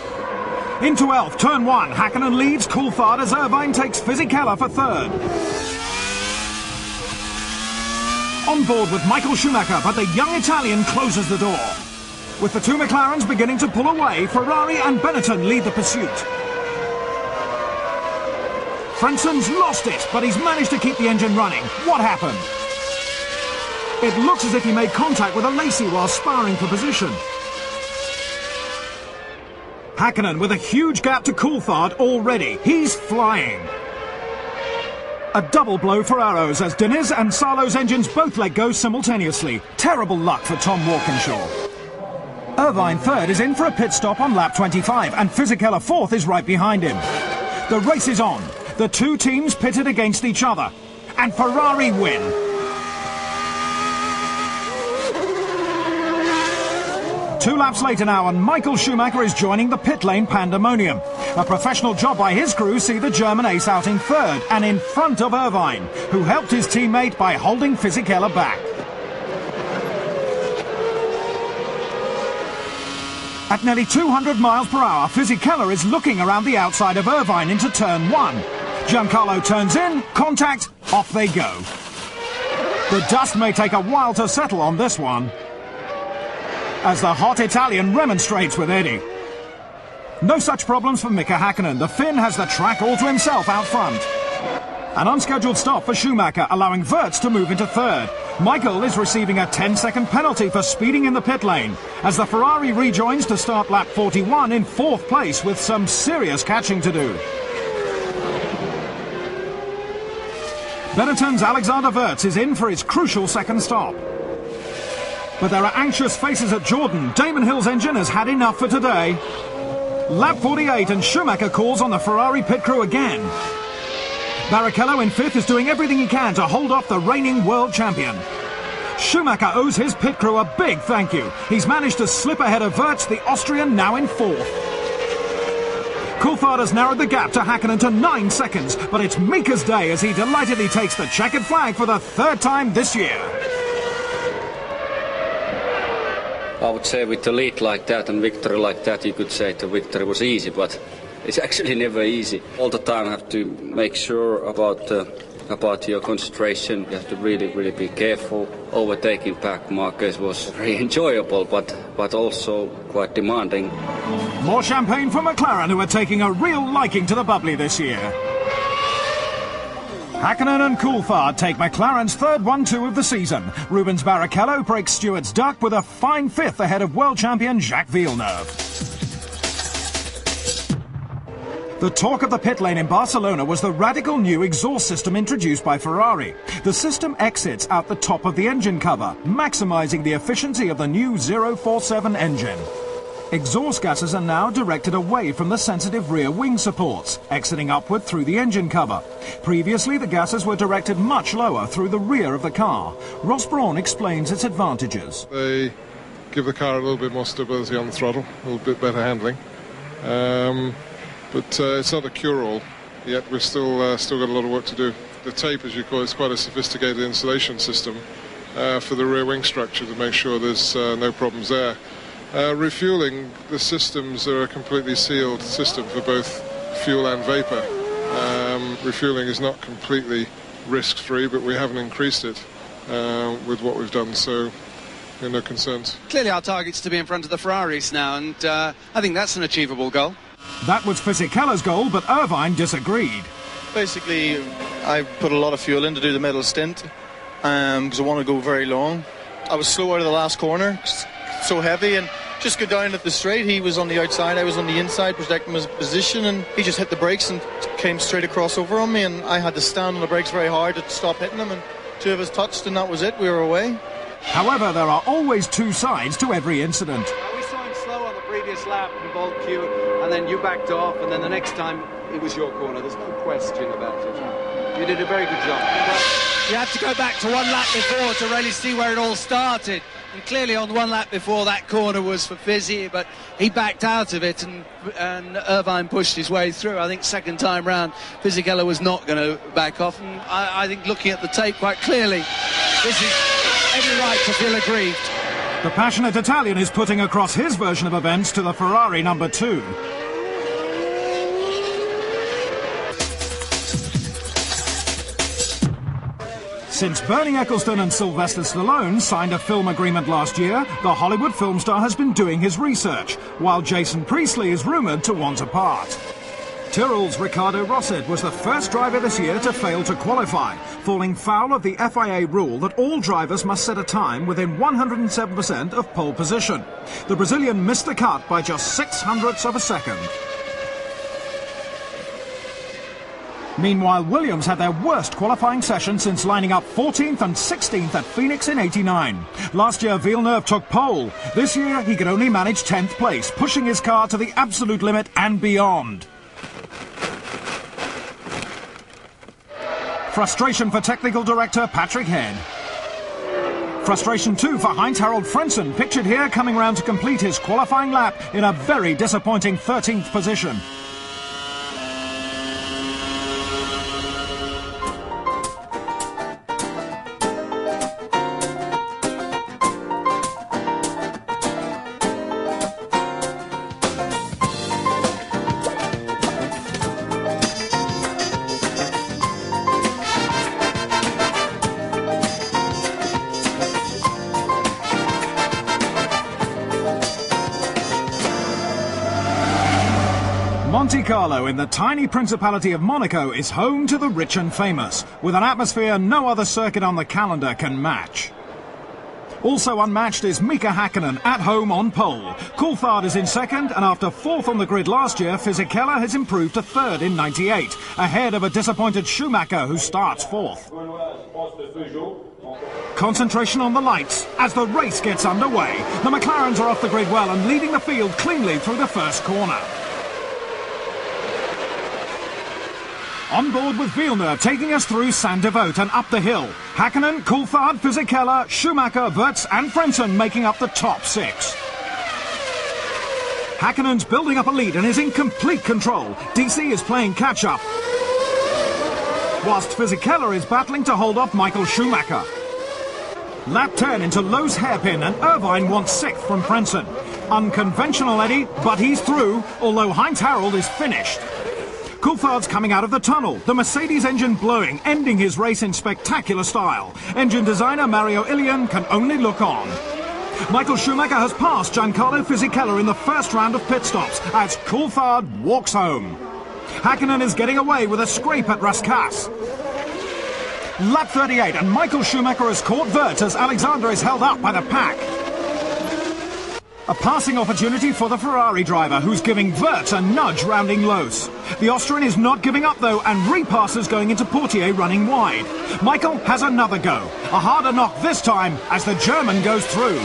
Into Elf, turn 1, Hakkinen leads Coulthard as Irvine takes Fisichella for 3rd. On board with Michael Schumacher, but the young Italian closes the door. With the two McLarens beginning to pull away, Ferrari and Benetton lead the pursuit. Frenson's lost it, but he's managed to keep the engine running. What happened? It looks as if he made contact with a Lacey while sparring for position. Häkkinen with a huge gap to Coulthard already. He's flying. A double blow for Arrows as Diniz and Salo's engines both let go simultaneously. Terrible luck for Tom Walkinshaw. Irvine third is in for a pit stop on lap 25 and Fisichella fourth is right behind him. The race is on. The two teams pitted against each other. And Ferrari win. Two laps later now, and Michael Schumacher is joining the pit lane pandemonium. A professional job by his crew see the German ace out in third and in front of Irvine, who helped his teammate by holding Fisichella back. At nearly 200 miles per hour, Fisichella is looking around the outside of Irvine into turn one. Giancarlo turns in, contact, off they go. The dust may take a while to settle on this one, as the hot Italian remonstrates with Eddie. No such problems for Mika Häkkinen. The Finn has the track all to himself out front. An unscheduled stop for Schumacher, allowing Wirtz to move into third. Michael is receiving a 10-second penalty for speeding in the pit lane, as the Ferrari rejoins to start lap 41 in fourth place with some serious catching to do. Benetton's Alexander Wirtz is in for his crucial second stop. But there are anxious faces at Jordan. Damon Hill's engine has had enough for today. Lap 48 and Schumacher calls on the Ferrari pit crew again. Barrichello in fifth is doing everything he can to hold off the reigning world champion. Schumacher owes his pit crew a big thank you. He's managed to slip ahead of Wirtz, the Austrian, now in fourth. Coulthard has narrowed the gap to Häkkinen to 9 seconds, but it's Mika's day as he delightedly takes the checkered flag for the third time this year.
I would say with the lead like that and victory like that, you could say the victory was easy, but it's actually never easy. All the time you have to make sure about your concentration. You have to really be careful. Overtaking back Marquez was very enjoyable, but also quite demanding.
More champagne for McLaren, who are taking a real liking to the bubbly this year. Häkkinen and Coulthard take McLaren's third 1-2 of the season. Rubens Barrichello breaks Stewart's duck with a fine fifth ahead of world champion Jacques Villeneuve. The talk of the pit lane in Barcelona was the radical new exhaust system introduced by Ferrari. The system exits out the top of the engine cover, maximising the efficiency of the new 047 engine. Exhaust gases are now directed away from the sensitive rear wing supports, exiting upward through the engine cover. Previously, the gases were directed much lower through the rear of the car. Ross Brawn explains its advantages.
They give the car a little bit more stability on the throttle, a little bit better handling. But it's not a cure-all yet. We've still got a lot of work to do. The tape, as you call it, is quite a sophisticated insulation system for the rear wing structure to make sure there's no problems there. Refueling, the systems are a completely sealed system for both fuel and vapor. Refueling is not completely risk-free, but we haven't increased it with what we've done, so there are no concerns.
Clearly our target's to be in front of the Ferraris now, and I think that's an achievable goal.
That was Fisichella's goal, but Irvine disagreed.
Basically, I put a lot of fuel in to do the middle stint because I want to go very long. I was slow out of the last corner, so heavy, and just go down at the straight. He was on the outside, I was on the inside, protecting his position, and he just hit the brakes and came straight across over on me, and I had to stand on the brakes very hard to stop hitting him, and two of us touched, and that was it. We were away.
However, there are always two sides to every incident.
We saw him slow on the previous lap in ball queue, and then you backed off, and then the next time it was your corner. There's no question about it. You did a very good job.
You have to go back to one lap before to really see where it all started. And clearly on one lap before, that corner was for Fizzy, but he backed out of it, and Irvine pushed his way through. I think second time round, Fisichella was not going to back off. And I think looking at the tape quite clearly, this is every right to feel aggrieved.
The passionate Italian is putting across his version of events to the Ferrari number 2. Since Bernie Ecclestone and Sylvester Stallone signed a film agreement last year, the Hollywood film star has been doing his research, while Jason Priestley is rumoured to want a part. Tyrrell's Ricardo Rosset was the first driver this year to fail to qualify, falling foul of the FIA rule that all drivers must set a time within 107% of pole position. The Brazilian missed the cut by just 0.06 of a second. Meanwhile, Williams had their worst qualifying session since lining up 14th and 16th at Phoenix in '89. Last year, Villeneuve took pole. This year, he could only manage 10th place, pushing his car to the absolute limit and beyond. Frustration for technical director Patrick Head. Frustration too for Heinz-Harald Frentzen, pictured here coming round to complete his qualifying lap in a very disappointing 13th position. Monte Carlo in the tiny Principality of Monaco is home to the rich and famous, with an atmosphere no other circuit on the calendar can match. Also unmatched is Mika Häkkinen at home on pole. Coulthard is in second, and after fourth on the grid last year, Fisichella has improved to third in '98, ahead of a disappointed Schumacher who starts fourth. Concentration on the lights as the race gets underway. The McLarens are off the grid well and leading the field cleanly through the first corner. On board with Villeneuve, taking us through Saint-Devote and up the hill. Häkkinen, Coulthard, Fisichella, Schumacher, Wirtz and Frentzen making up the top six. Häkkinen's building up a lead and is in complete control. DC is playing catch-up, whilst Fisichella is battling to hold off Michael Schumacher. Lap 10 into Lowe's hairpin, and Irvine wants sixth from Frentzen. Unconventional, Eddie, but he's through, although Heinz-Harald is finished. Coulthard's coming out of the tunnel, the Mercedes engine blowing, ending his race in spectacular style. Engine designer Mario Ilian can only look on. Michael Schumacher has passed Giancarlo Fisichella in the first round of pit stops as Coulthard walks home. Häkkinen is getting away with a scrape at Rascasse. Lap 38 and Michael Schumacher has caught Wirtz as Alexander is held up by the pack. A passing opportunity for the Ferrari driver, who's giving Wirtz a nudge rounding Lowe's. The Austrian is not giving up though, and repasses going into Portier running wide. Michael has another go. A harder knock this time as the German goes through.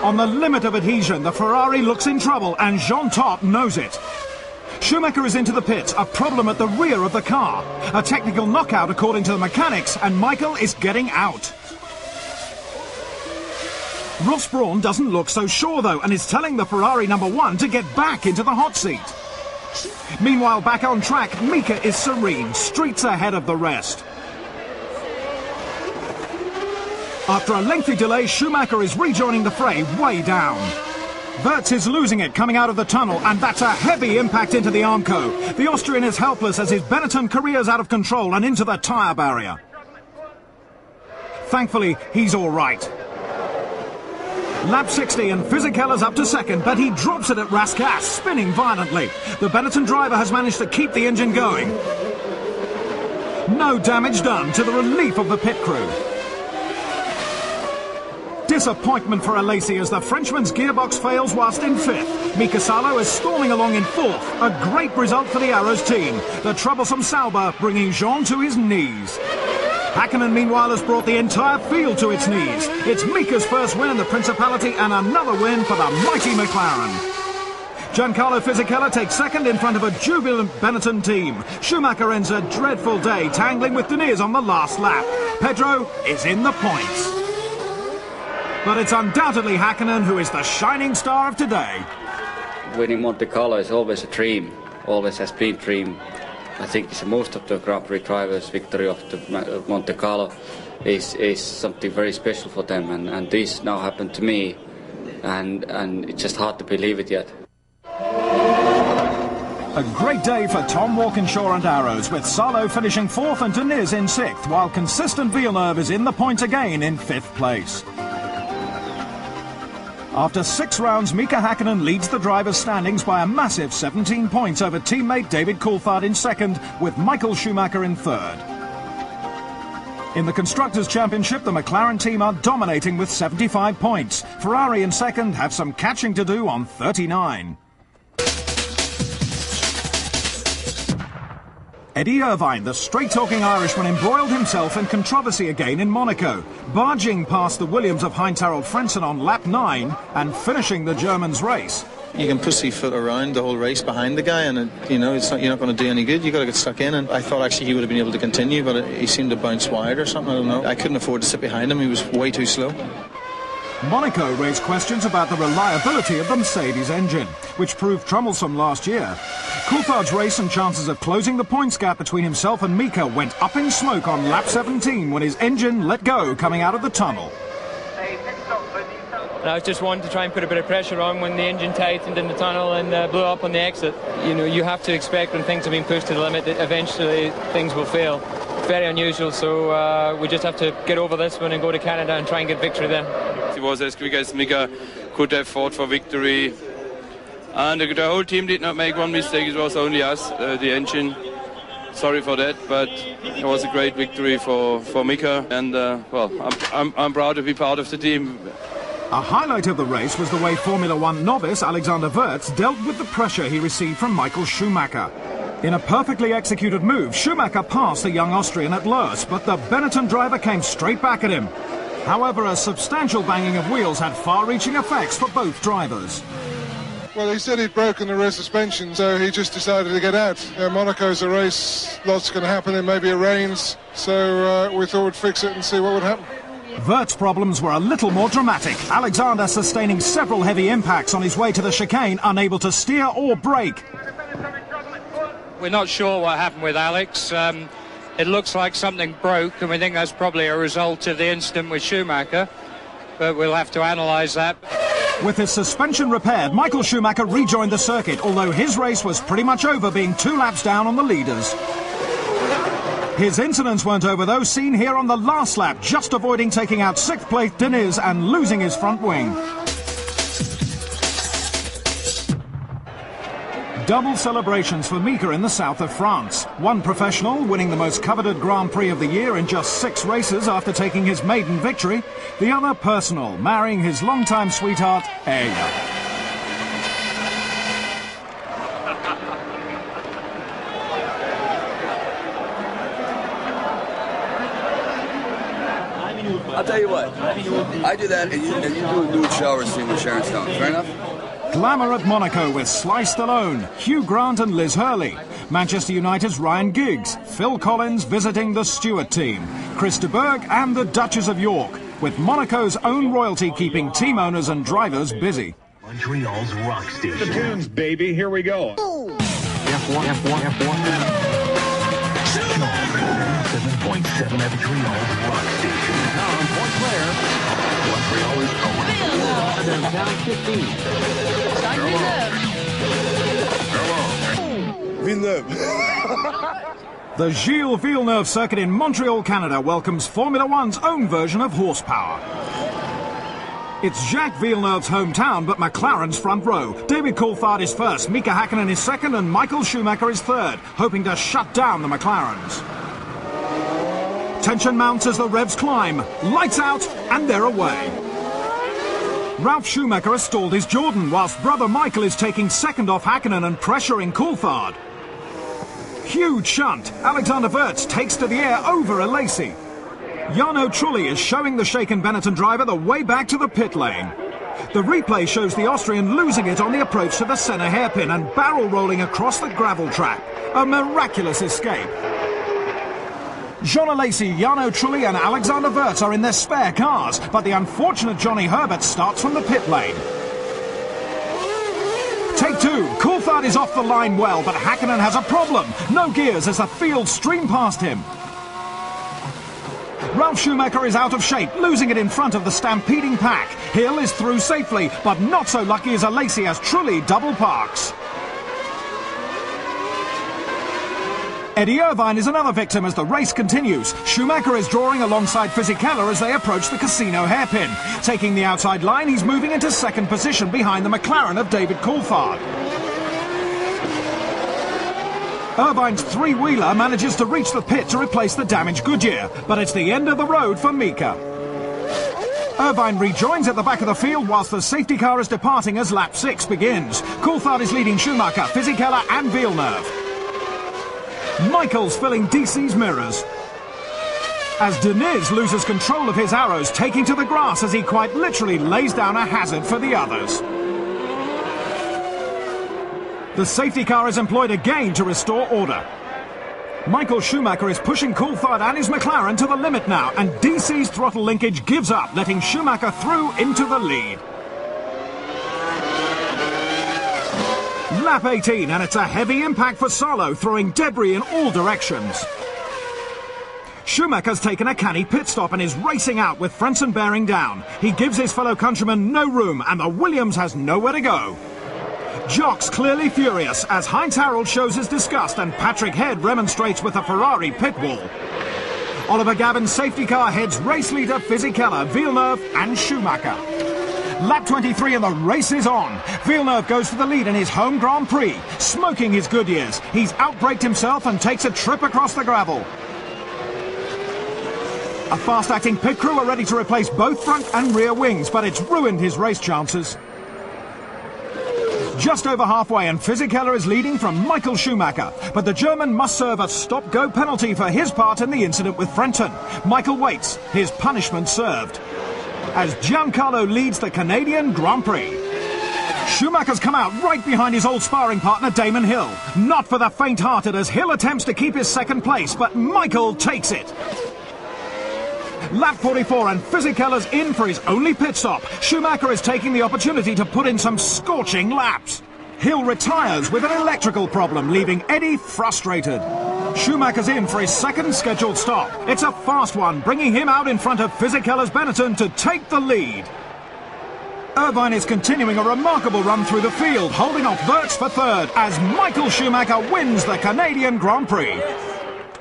On the limit of adhesion, the Ferrari looks in trouble, and Jean Todt knows it. Schumacher is into the pits, a problem at the rear of the car. A technical knockout according to the mechanics, and Michael is getting out. Ross Brawn doesn't look so sure though, and is telling the Ferrari #1 to get back into the hot seat. Meanwhile, back on track, Mika is serene, streets ahead of the rest. After a lengthy delay, Schumacher is rejoining the fray way down. Wirtz is losing it coming out of the tunnel, and that's a heavy impact into the Armco. The Austrian is helpless as his Benetton career's out of control and into the tyre barrier. Thankfully, he's all right. Lap 60 and Fisichella's up to second, but he drops it at Rascasse, spinning violently. The Benetton driver has managed to keep the engine going. No damage done, to the relief of the pit crew. Disappointment for Alesi as the Frenchman's gearbox fails whilst in fifth. Mika Salo is storming along in fourth. A great result for the Arrows team. The troublesome Sauber bringing Jean to his knees. Häkkinen, meanwhile, has brought the entire field to its knees. It's Mika's first win in the Principality and another win for the mighty McLaren. Giancarlo Fisichella takes second in front of a jubilant Benetton team. Schumacher ends a dreadful day, tangling with Deniz on the last lap. Pedro is in the points. But it's undoubtedly Häkkinen who is the shining star of today.
Winning Monte Carlo is always a dream, always has been a dream. I think most of the Grand Prix drivers' victory of the Monte Carlo is something very special for them, and this now happened to me, and it's just hard to believe it yet.
A great day for Tom Walkinshaw and Arrows, with Salo finishing 4th and Deniz in 6th, while consistent Villeneuve is in the point again in 5th place. After 6 rounds, Mika Häkkinen leads the drivers' standings by a massive 17 points over teammate David Coulthard in 2nd, with Michael Schumacher in 3rd. In the Constructors' Championship, the McLaren team are dominating with 75 points. Ferrari in 2nd have some catching to do on 39. Eddie Irvine, the straight-talking Irishman, embroiled himself in controversy again in Monaco, barging past the Williams of Heinz-Harald Frentzen on lap 9 and finishing the German's race.
You can pussyfoot around the whole race behind the guy, and you're not going to do any good. You've got to get stuck in, and I thought actually he would have been able to continue, but he seemed to bounce wide or something. I don't know. I couldn't afford to sit behind him. He was way too slow.
Monaco raised questions about the reliability of the Mercedes engine, which proved troublesome last year. Coulthard's race and chances of closing the points gap between himself and Mika went up in smoke on lap 17 when his engine let go coming out of the tunnel.
And I was just wanting to try and put a bit of pressure on when the engine tightened in the tunnel and blew up on the exit. You know, you have to expect when things are being pushed to the limit that eventually things will fail. Very unusual, so we just have to get over this one and go to Canada and try and get victory there.
He was as quick as Mika could have fought for victory. And the whole team did not make one mistake, it was only us, the engine. Sorry for that, but it was a great victory for Mika, and well, I'm proud to be part of the team.
A highlight of the race was the way Formula One novice Alexander Wurz dealt with the pressure he received from Michael Schumacher. In a perfectly executed move, Schumacher passed the young Austrian at Loos, but the Benetton driver came straight back at him. However, a substantial banging of wheels had far-reaching effects for both drivers.
Well, he said he'd broken the rear suspension, so he just decided to get out. Monaco's a race, lots going to happen, and maybe it rains, so we thought we'd fix it and see what would happen.
Wurz's problems were a little more dramatic. Alexander sustaining several heavy impacts on his way to the chicane, unable to steer or brake.
We're not sure what happened with Alex. It looks like something broke, and we think that's probably a result of the incident with Schumacher, but we'll have to analyse that.
With his suspension repaired, Michael Schumacher rejoined the circuit, although his race was pretty much over, being 2 laps down on the leaders. His incidents weren't over, though, seen here on the last lap, just avoiding taking out 6th place Deniz and losing his front wing. Double celebrations for Mika in the south of France. One professional winning the most coveted Grand Prix of the year in just 6 races after taking his maiden victory. The other personal, marrying his longtime sweetheart, Aya.
I'll tell you what, I do that and you do a nude shower scene with Sharon Stone. Fair enough?
Glamour at Monaco with Sly Stallone, Hugh Grant and Liz Hurley. Manchester United's Ryan Giggs, Phil Collins visiting the Stewart team, Chris de Burgh and the Duchess of York, with Monaco's own royalty keeping team owners and drivers busy.
Montreal's rock station. The tunes, baby, here we go. F1. 7.7 Montreal's rock station. Now on Point Claire, Montreal is going. Down 15. Villeneuve.
The Gilles Villeneuve circuit in Montreal, Canada welcomes Formula One's own version of horsepower. It's Jacques Villeneuve's hometown, but McLaren's front row. David Coulthard is first, Mika Häkkinen is second, and Michael Schumacher is third, hoping to shut down the McLarens. Tension mounts as the revs climb. Lights out, and they're away. Ralf Schumacher has stalled his Jordan, whilst brother Michael is taking second off Häkkinen and pressuring Coulthard. Huge shunt. Alexander Wurz takes to the air over Alesi. Jarno Trulli is showing the shaken Benetton driver the way back to the pit lane. The replay shows the Austrian losing it on the approach to the centre hairpin and barrel rolling across the gravel track. A miraculous escape. Jean Alesi, Jarno Trulli and Alexander Wurz are in their spare cars, but the unfortunate Johnny Herbert starts from the pit lane. Take 2. Coulthard is off the line well, but Häkkinen has a problem. No gears as the field stream past him. Ralf Schumacher is out of shape, losing it in front of the stampeding pack. Hill is through safely, but not so lucky as Alesi as Trulli double parks. Eddie Irvine is another victim as the race continues. Schumacher is drawing alongside Fisichella as they approach the casino hairpin. Taking the outside line, he's moving into second position behind the McLaren of David Coulthard. Irvine's three-wheeler manages to reach the pit to replace the damaged Goodyear, but it's the end of the road for Mika. Irvine rejoins at the back of the field whilst the safety car is departing as lap 6 begins. Coulthard is leading Schumacher, Fisichella and Villeneuve. Michael's filling DC's mirrors as Deniz loses control of his arrows, taking to the grass as he quite literally lays down a hazard for the others. The safety car is employed again to restore order. Michael Schumacher is pushing Coulthard and his McLaren to the limit now, and DC's throttle linkage gives up, letting Schumacher through into the lead. Lap 18, and it's a heavy impact for Salo, throwing debris in all directions. Schumacher's taken a canny pit stop and is racing out with Frentzen bearing down. He gives his fellow countryman no room, and the Williams has nowhere to go. Jock's clearly furious as Heinz Harald shows his disgust and Patrick Head remonstrates with a Ferrari pit wall. Oliver Gavin's safety car heads race leader Fisichella, Villeneuve and Schumacher. Lap 23 and the race is on. Villeneuve goes for the lead in his home Grand Prix, smoking his Goodyears. He's outbraked himself and takes a trip across the gravel. A fast-acting pit crew are ready to replace both front and rear wings, but it's ruined his race chances. Just over halfway and Fisichella is leading from Michael Schumacher, but the German must serve a stop-go penalty for his part in the incident with Frentzen. Michael waits, his punishment served, as Giancarlo leads the Canadian Grand Prix. Schumacher's come out right behind his old sparring partner Damon Hill. Not for the faint-hearted as Hill attempts to keep his second place, but Michael takes it. Lap 44 and Fisichella's in for his only pit stop. Schumacher is taking the opportunity to put in some scorching laps. Hill retires with an electrical problem, leaving Eddie frustrated. Schumacher's in for his second scheduled stop. It's a fast one, bringing him out in front of Fisichella's Benetton to take the lead. Irvine is continuing a remarkable run through the field, holding off Wirtz for third as Michael Schumacher wins the Canadian Grand Prix.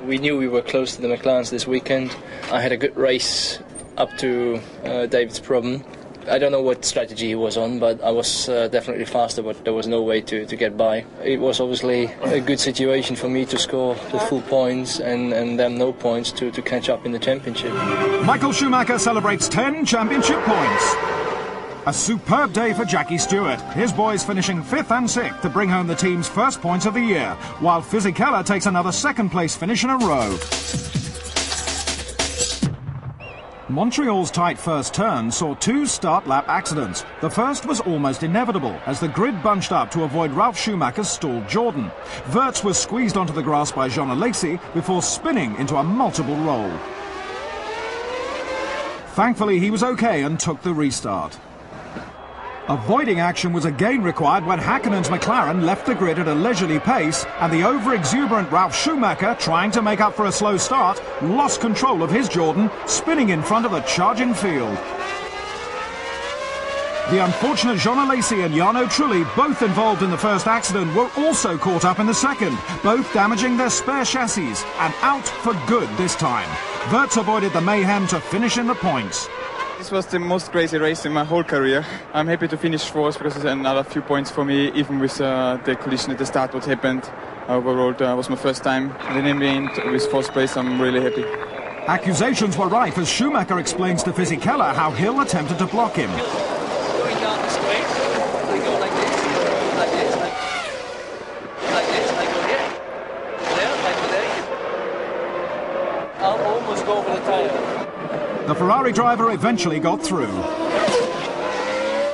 We knew we were close to the McLarens this weekend. I had a good race up to David's problem. I don't know what strategy he was on, but I was definitely faster, but there was no way to get by. It was obviously a good situation for me to score the full points and them no points to catch up in the championship.
Michael Schumacher celebrates 10 championship points. A superb day for Jackie Stewart. His boys finishing 5th and 6th to bring home the team's first points of the year, while Fisichella takes another second-place finish in a row. Montreal's tight first turn saw 2 start-lap accidents. The first was almost inevitable, as the grid bunched up to avoid Ralf Schumacher's stalled Jordan. Wirtz was squeezed onto the grass by Jean Alesi before spinning into a multiple roll. Thankfully, he was okay and took the restart. Avoiding action was again required when Häkkinen's McLaren left the grid at a leisurely pace, and the over-exuberant Ralf Schumacher, trying to make up for a slow start, lost control of his Jordan, spinning in front of the charging field. The unfortunate Jean Alesi and Jarno Trulli, both involved in the first accident, were also caught up in the second, both damaging their spare chassis, and out for good this time. Wirtz avoided the mayhem to finish in the points.
This was the most crazy race in my whole career. I'm happy to finish 4th because it's another few points for me, even with the collision at the start, what happened. Overall, it was my first time. And then in the end, with 4th place, I'm really happy.
Accusations were rife as Schumacher explains to Fisichella how Hill attempted to block him.
Going down the straight, I go like this, like this, like this, I go here, there. I'll almost go over the tire.
The Ferrari driver eventually got through.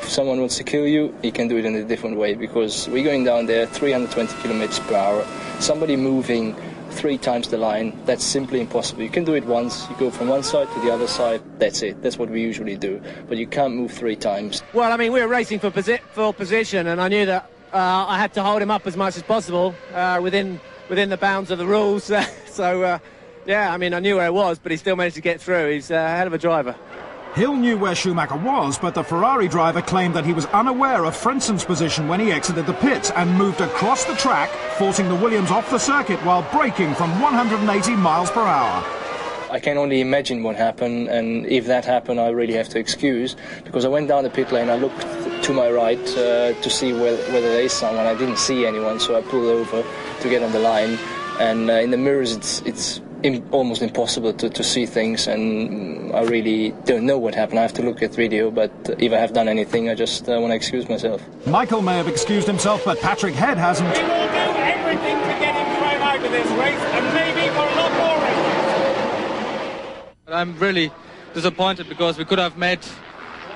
If someone wants to kill you, he can do it in a different way, because we're going down there 320 kilometers per hour. Somebody moving 3 times the line, that's simply impossible. You can do it once, you go from one side to the other side, that's it. That's what we usually do. But you can't move 3 times.
Well, I mean, we were racing for position, and I knew that I had to hold him up as much as possible within the bounds of the rules. Yeah, I mean, I knew where it was, but he still managed to get through. He's a hell of a driver.
Hill knew where Schumacher was, but the Ferrari driver claimed that he was unaware of Frenson's position when he exited the pits and moved across the track, forcing the Williams off the circuit while braking from 180 miles per hour.
I can only imagine what happened, and if that happened, I really have to excuse, because I went down the pit lane, I looked to my right to see whether there is someone. I didn't see anyone, so I pulled over to get on the line, and in the mirrors it's almost impossible to see things, and I really don't know what happened. I have to look at video, but if I have done anything, I just want to excuse myself.
Michael may have excused himself, but Patrick Head hasn't.
We will do everything to get him thrown out of this race, and maybe for a lot more races.
I'm really disappointed because we could have made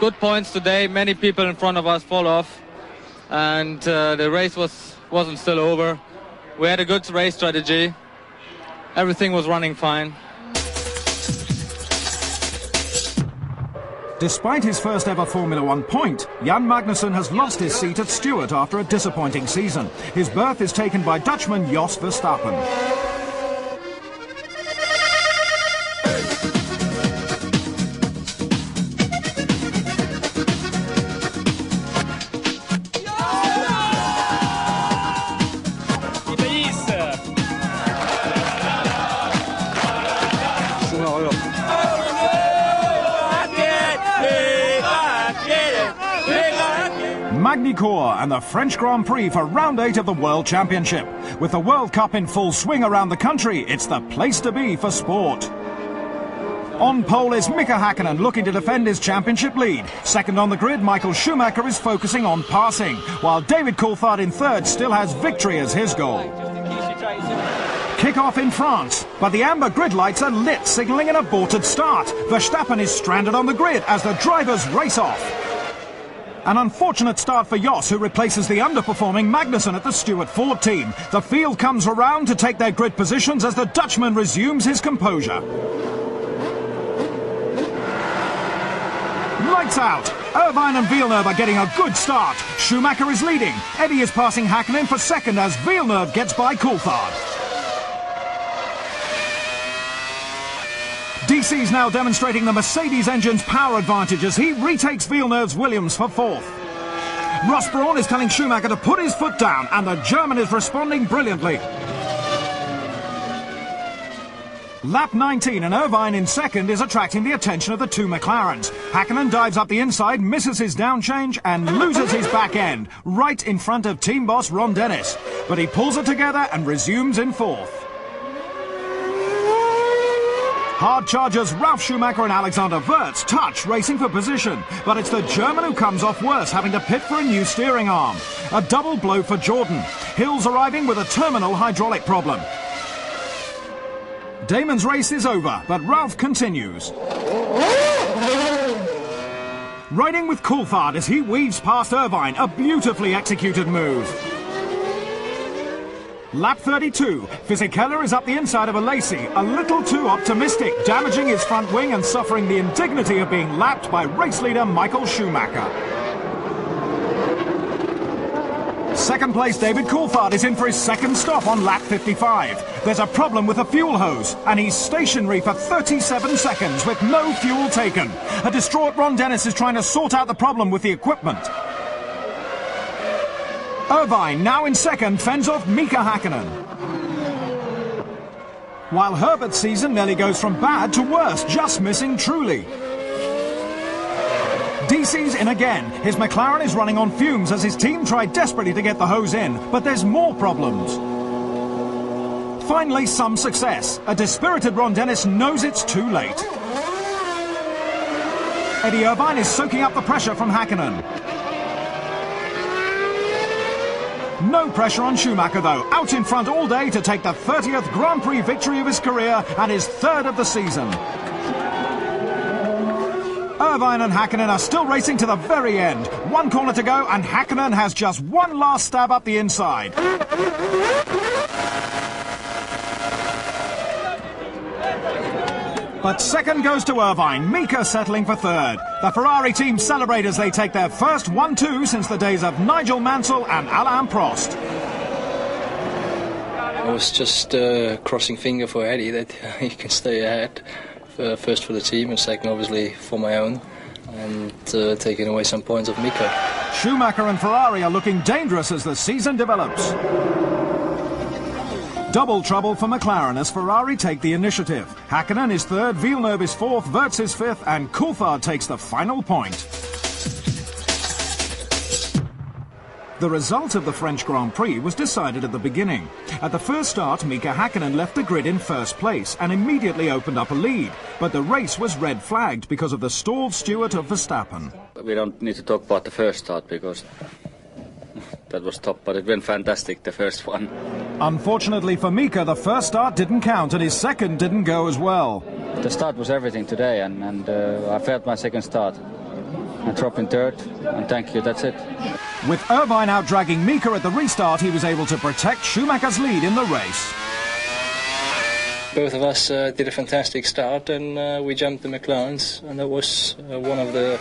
good points today. Many people in front of us fall off, and the race wasn't still over. We had a good race strategy. Everything was running fine.
Despite his first ever Formula One point, Jan Magnussen has lost his seat at Stewart after a disappointing season. His berth is taken by Dutchman Jos Verstappen. Magny-Cours and the French Grand Prix for round 8 of the World Championship. With the World Cup in full swing around the country, it's the place to be for sport. On pole is Mika Häkkinen looking to defend his championship lead. Second on the grid, Michael Schumacher is focusing on passing, while David Coulthard in third still has victory as his goal. Kick-off in France, but the amber grid lights are lit, signalling an aborted start. Verstappen is stranded on the grid as the drivers race off. An unfortunate start for Jos, who replaces the underperforming Magnussen at the Stewart Ford team. The field comes around to take their grid positions as the Dutchman resumes his composure. Lights out! Irvine and Villeneuve are getting a good start. Schumacher is leading. Eddie is passing Häkkinen for second as Villeneuve gets by Coulthard. DC's now demonstrating the Mercedes engine's power advantage as he retakes Villeneuve's Williams for fourth. Ross Brawn is telling Schumacher to put his foot down, and the German is responding brilliantly. Lap 19 and Irvine in second is attracting the attention of the two McLarens. Häkkinen dives up the inside, misses his down change and loses his back end, right in front of team boss Ron Dennis. But he pulls it together and resumes in fourth. Hard chargers Ralf Schumacher and Alexander Wurz touch, racing for position. But it's the German who comes off worse, having to pit for a new steering arm. A double blow for Jordan. Hill's arriving with a terminal hydraulic problem. Damon's race is over, but Ralf continues. Riding with Coulthard as he weaves past Irvine, a beautifully executed move. Lap 32, Fisichella is up the inside of Alesi, a little too optimistic, damaging his front wing and suffering the indignity of being lapped by race leader Michael Schumacher. Second place David Coulthard is in for his second stop on lap 55. There's a problem with the fuel hose, and he's stationary for 37 seconds with no fuel taken. A distraught Ron Dennis is trying to sort out the problem with the equipment. Irvine, now in second, fends off Mika Häkkinen. While Herbert's season nearly goes from bad to worse, just missing Trulli. DC's in again. His McLaren is running on fumes as his team tried desperately to get the hose in, but there's more problems. Finally, some success. A dispirited Ron Dennis knows it's too late. Eddie Irvine is soaking up the pressure from Häkkinen. No pressure on Schumacher though, out in front all day to take the 30th Grand Prix victory of his career and his third of the season. Irvine and Häkkinen are still racing to the very end. One corner to go and Häkkinen has just one last stab up the inside. But second goes to Irvine, Mika settling for third. The Ferrari team celebrate as they take their first 1-2 since the days of Nigel Mansell and Alain Prost.
I was just crossing finger for Eddie that he can stay ahead. first for the team and second obviously for my own, and taking away some points of Mika.
Schumacher and Ferrari are looking dangerous as the season develops. Double trouble for McLaren as Ferrari take the initiative. Häkkinen is third, Villeneuve is fourth, Wirtz is fifth, and Coulthard takes the final point. The result of the French Grand Prix was decided at the beginning. At the first start, Mika Häkkinen left the grid in first place and immediately opened up a lead. But the race was red flagged because of the stalled Stewart of Verstappen.
We don't need to talk about the first start because that was top, but it went fantastic, the first one.
Unfortunately for Mika, the first start didn't count and his second didn't go as well.
The start was everything today, and I failed my second start. I dropped in third, and thank you, that's it.
With Irvine out-dragging Mika at the restart, he was able to protect Schumacher's lead in the race.
Both of us did a fantastic start, and we jumped the McLarens, and that was one of the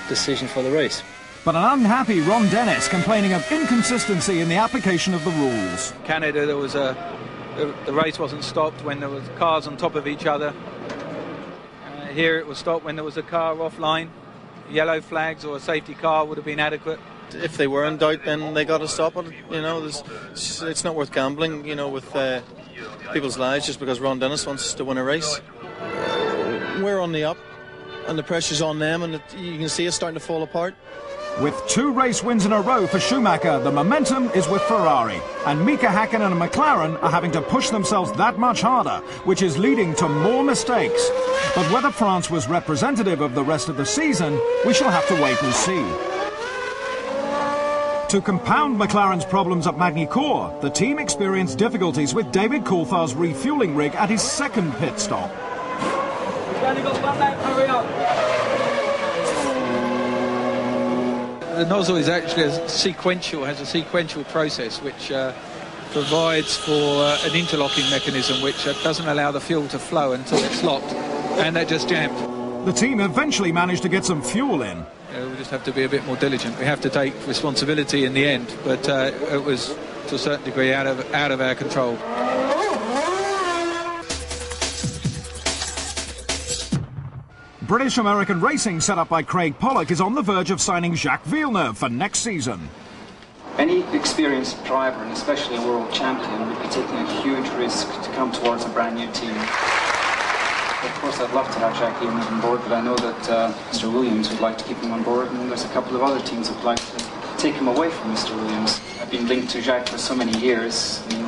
decisions for the race.
But an unhappy Ron Dennis complaining of inconsistency in the application of the rules.
Canada, there was the race wasn't stopped when there was cars on top of each other. Here it was stopped when there was a car offline. Yellow flags or a safety car would have been adequate.
If they were in doubt, then they got to stop it. You know, it's not worth gambling, you know, with people's lives just because Ron Dennis wants to win a race. We're on the up, and the pressure's on them, and you can see it's starting to fall apart.
With 2 race wins in a row for Schumacher, the momentum is with Ferrari. And Mika Häkkinen and McLaren are having to push themselves that much harder, which is leading to more mistakes. But whether France was representative of the rest of the season, we shall have to wait and see. To compound McLaren's problems at Magny-Cours, the team experienced difficulties with David Coulthard's refuelling rig at his second pit stop.
The nozzle is actually has a sequential process which provides for an interlocking mechanism which doesn't allow the fuel to flow until it's locked, and that just jammed.
The team eventually managed to get some fuel in.
We just have to be a bit more diligent. We have to take responsibility in the end, but it was to a certain degree out of our control.
British-American Racing, set up by Craig Pollock, is on the verge of signing Jacques Villeneuve for next season.
Any experienced driver, and especially a world champion, would be taking a huge risk to come towards a brand new team. Of course, I'd love to have Jacques Villeneuve on board, but I know that Mr. Williams would like to keep him on board, and there's a couple of other teams that would like to take him away from Mr. Williams. I've been linked to Jacques for so many years, I mean,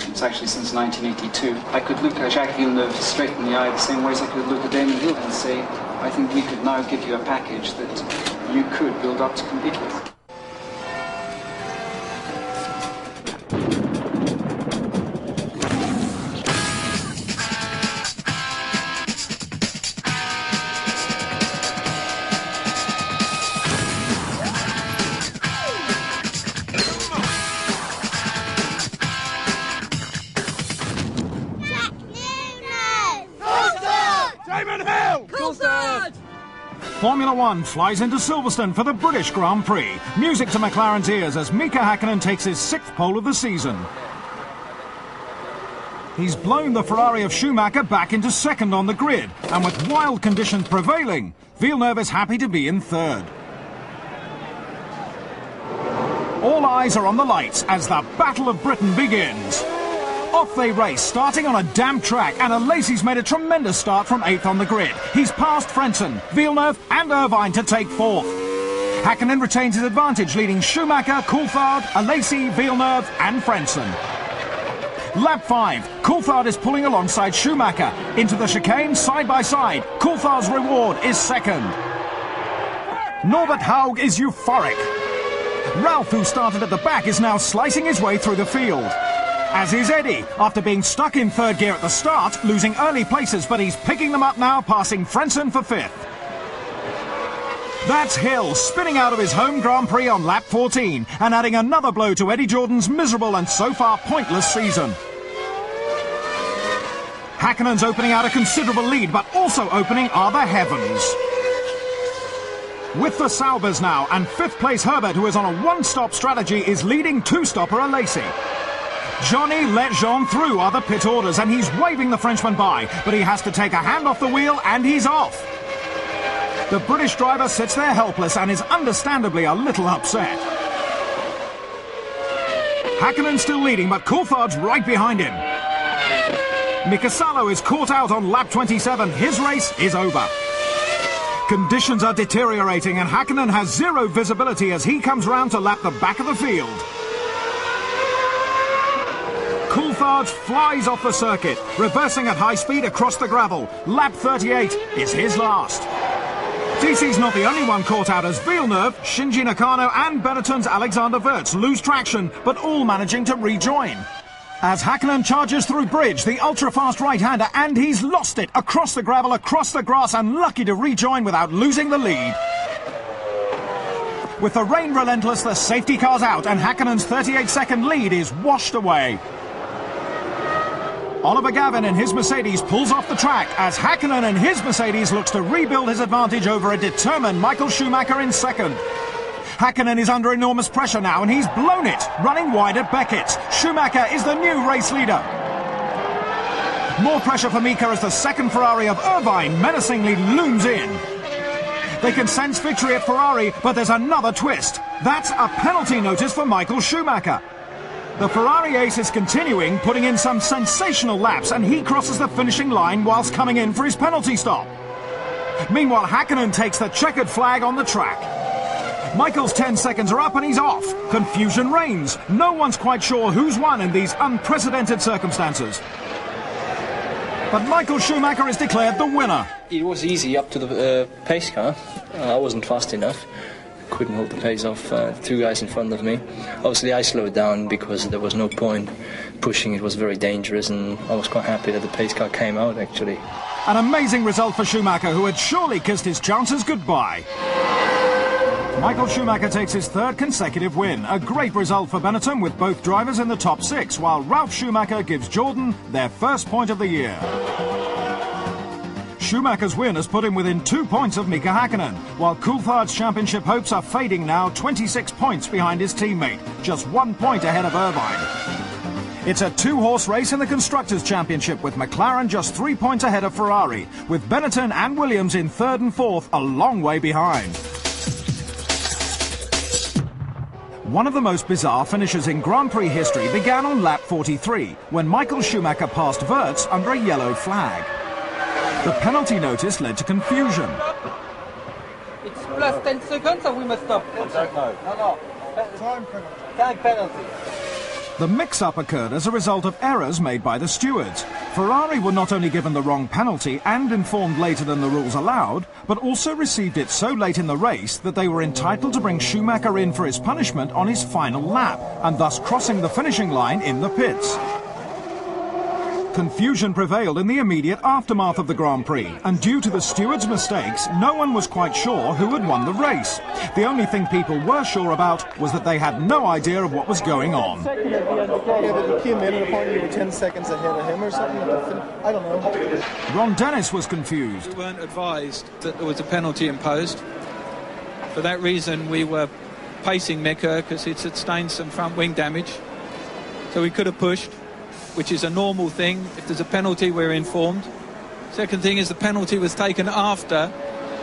it's actually since 1982. I could look at Jacques Villeneuve straight in the eye the same way as I could look at Damon Hill and say, I think we could now give you a package that you could build up to compete with.
Formula One flies into Silverstone for the British Grand Prix. Music to McLaren's ears as Mika Häkkinen takes his 6th pole of the season. He's blown the Ferrari of Schumacher back into second on the grid, and with wild conditions prevailing, Villeneuve is happy to be in third. All eyes are on the lights as the Battle of Britain begins. Off they race, starting on a damp track, and Alesi's made a tremendous start from 8th on the grid. He's passed Frentzen, Villeneuve and Irvine to take 4th. Häkkinen retains his advantage, leading Schumacher, Coulthard, Alesi, Villeneuve and Frentzen. Lap 5, Coulthard is pulling alongside Schumacher. Into the chicane, side by side. Coulthard's reward is second. Norbert Haug is euphoric. Ralph, who started at the back, is now slicing his way through the field. As is Eddie, after being stuck in third gear at the start, losing early places, but he's picking them up now, passing Frentzen for 5th. That's Hill, spinning out of his home Grand Prix on lap 14, and adding another blow to Eddie Jordan's miserable and so far pointless season. Häkkinen's opening out a considerable lead, but also opening are the heavens. With the Saubers now, and 5th place Herbert, who is on a one-stop strategy, is leading 2-stopper Alesi. Johnny let Jean through are the pit orders, and he's waving the Frenchman by, but he has to take a hand off the wheel and he's off. The British driver sits there helpless and is understandably a little upset. Häkkinen still leading, but Coulthard's right behind him. Mika Salo is caught out on lap 27. His race is over. Conditions are deteriorating and Häkkinen has zero visibility as he comes round to lap the back of the field. Coulthard flies off the circuit, reversing at high speed across the gravel. Lap 38 is his last. DC's not the only one caught out as Villeneuve, Shinji Nakano and Benetton's Alexander Wurz lose traction, but all managing to rejoin. As Häkkinen charges through bridge, the ultra-fast right-hander, and he's lost it across the gravel, across the grass, and lucky to rejoin without losing the lead. With the rain relentless, the safety car's out, and Häkkinen's 38-second lead is washed away. Oliver Gavin in his Mercedes pulls off the track as Häkkinen in his Mercedes looks to rebuild his advantage over a determined Michael Schumacher in second. Häkkinen is under enormous pressure now and he's blown it, running wide at Beckett's. Schumacher is the new race leader. More pressure for Mika as the second Ferrari of Irvine menacingly looms in. They can sense victory at Ferrari, but there's another twist. That's a penalty notice for Michael Schumacher. The Ferrari ace is continuing, putting in some sensational laps, and he crosses the finishing line whilst coming in for his penalty stop. Meanwhile, Häkkinen takes the checkered flag on the track. Michael's 10 seconds are up and he's off. Confusion reigns. No one's quite sure who's won in these unprecedented circumstances. But Michael Schumacher is declared the winner.
It was easy up to the pace car. I wasn't fast enough. Couldn't hold the pace off two guys in front of me. Obviously I slowed down because there was no point pushing. It was very dangerous and I was quite happy that the pace car came out actually.
An amazing result for Schumacher, who had surely kissed his chances goodbye. Michael Schumacher takes his third consecutive win. A great result for Benetton with both drivers in the top six, while Ralf Schumacher gives Jordan their first point of the year. Schumacher's win has put him within 2 points of Mika Häkkinen, while Coulthard's championship hopes are fading now, 26 points behind his teammate, just 1 point ahead of Irvine. It's a two-horse race in the Constructors' Championship, with McLaren just 3 points ahead of Ferrari, with Benetton and Williams in third and fourth a long way behind. One of the most bizarre finishes in Grand Prix history began on lap 43, when Michael Schumacher passed Wurz under a yellow flag. The penalty notice led to confusion.
It's plus 10 seconds or we must stop? No. Time penalty.
The mix-up occurred as a result of errors made by the stewards. Ferrari were not only given the wrong penalty and informed later than the rules allowed, but also received it so late in the race that they were entitled to bring Schumacher in for his punishment on his final lap, and thus crossing the finishing line in the pits. Confusion prevailed in the immediate aftermath of the Grand Prix, and due to the stewards' mistakes, no one was quite sure who had won the race. The only thing people were sure about was that they had no idea of what was going on.
Yeah, but you came in and apparently you were 10 seconds ahead of him or something. I don't know.
Ron Dennis was confused.
We weren't advised that there was a penalty imposed. For that reason, we were pacing Mika because he'd sustained some front wing damage. So we could have pushed, which is a normal thing. If there's a penalty, we're informed. Second thing is the penalty was taken after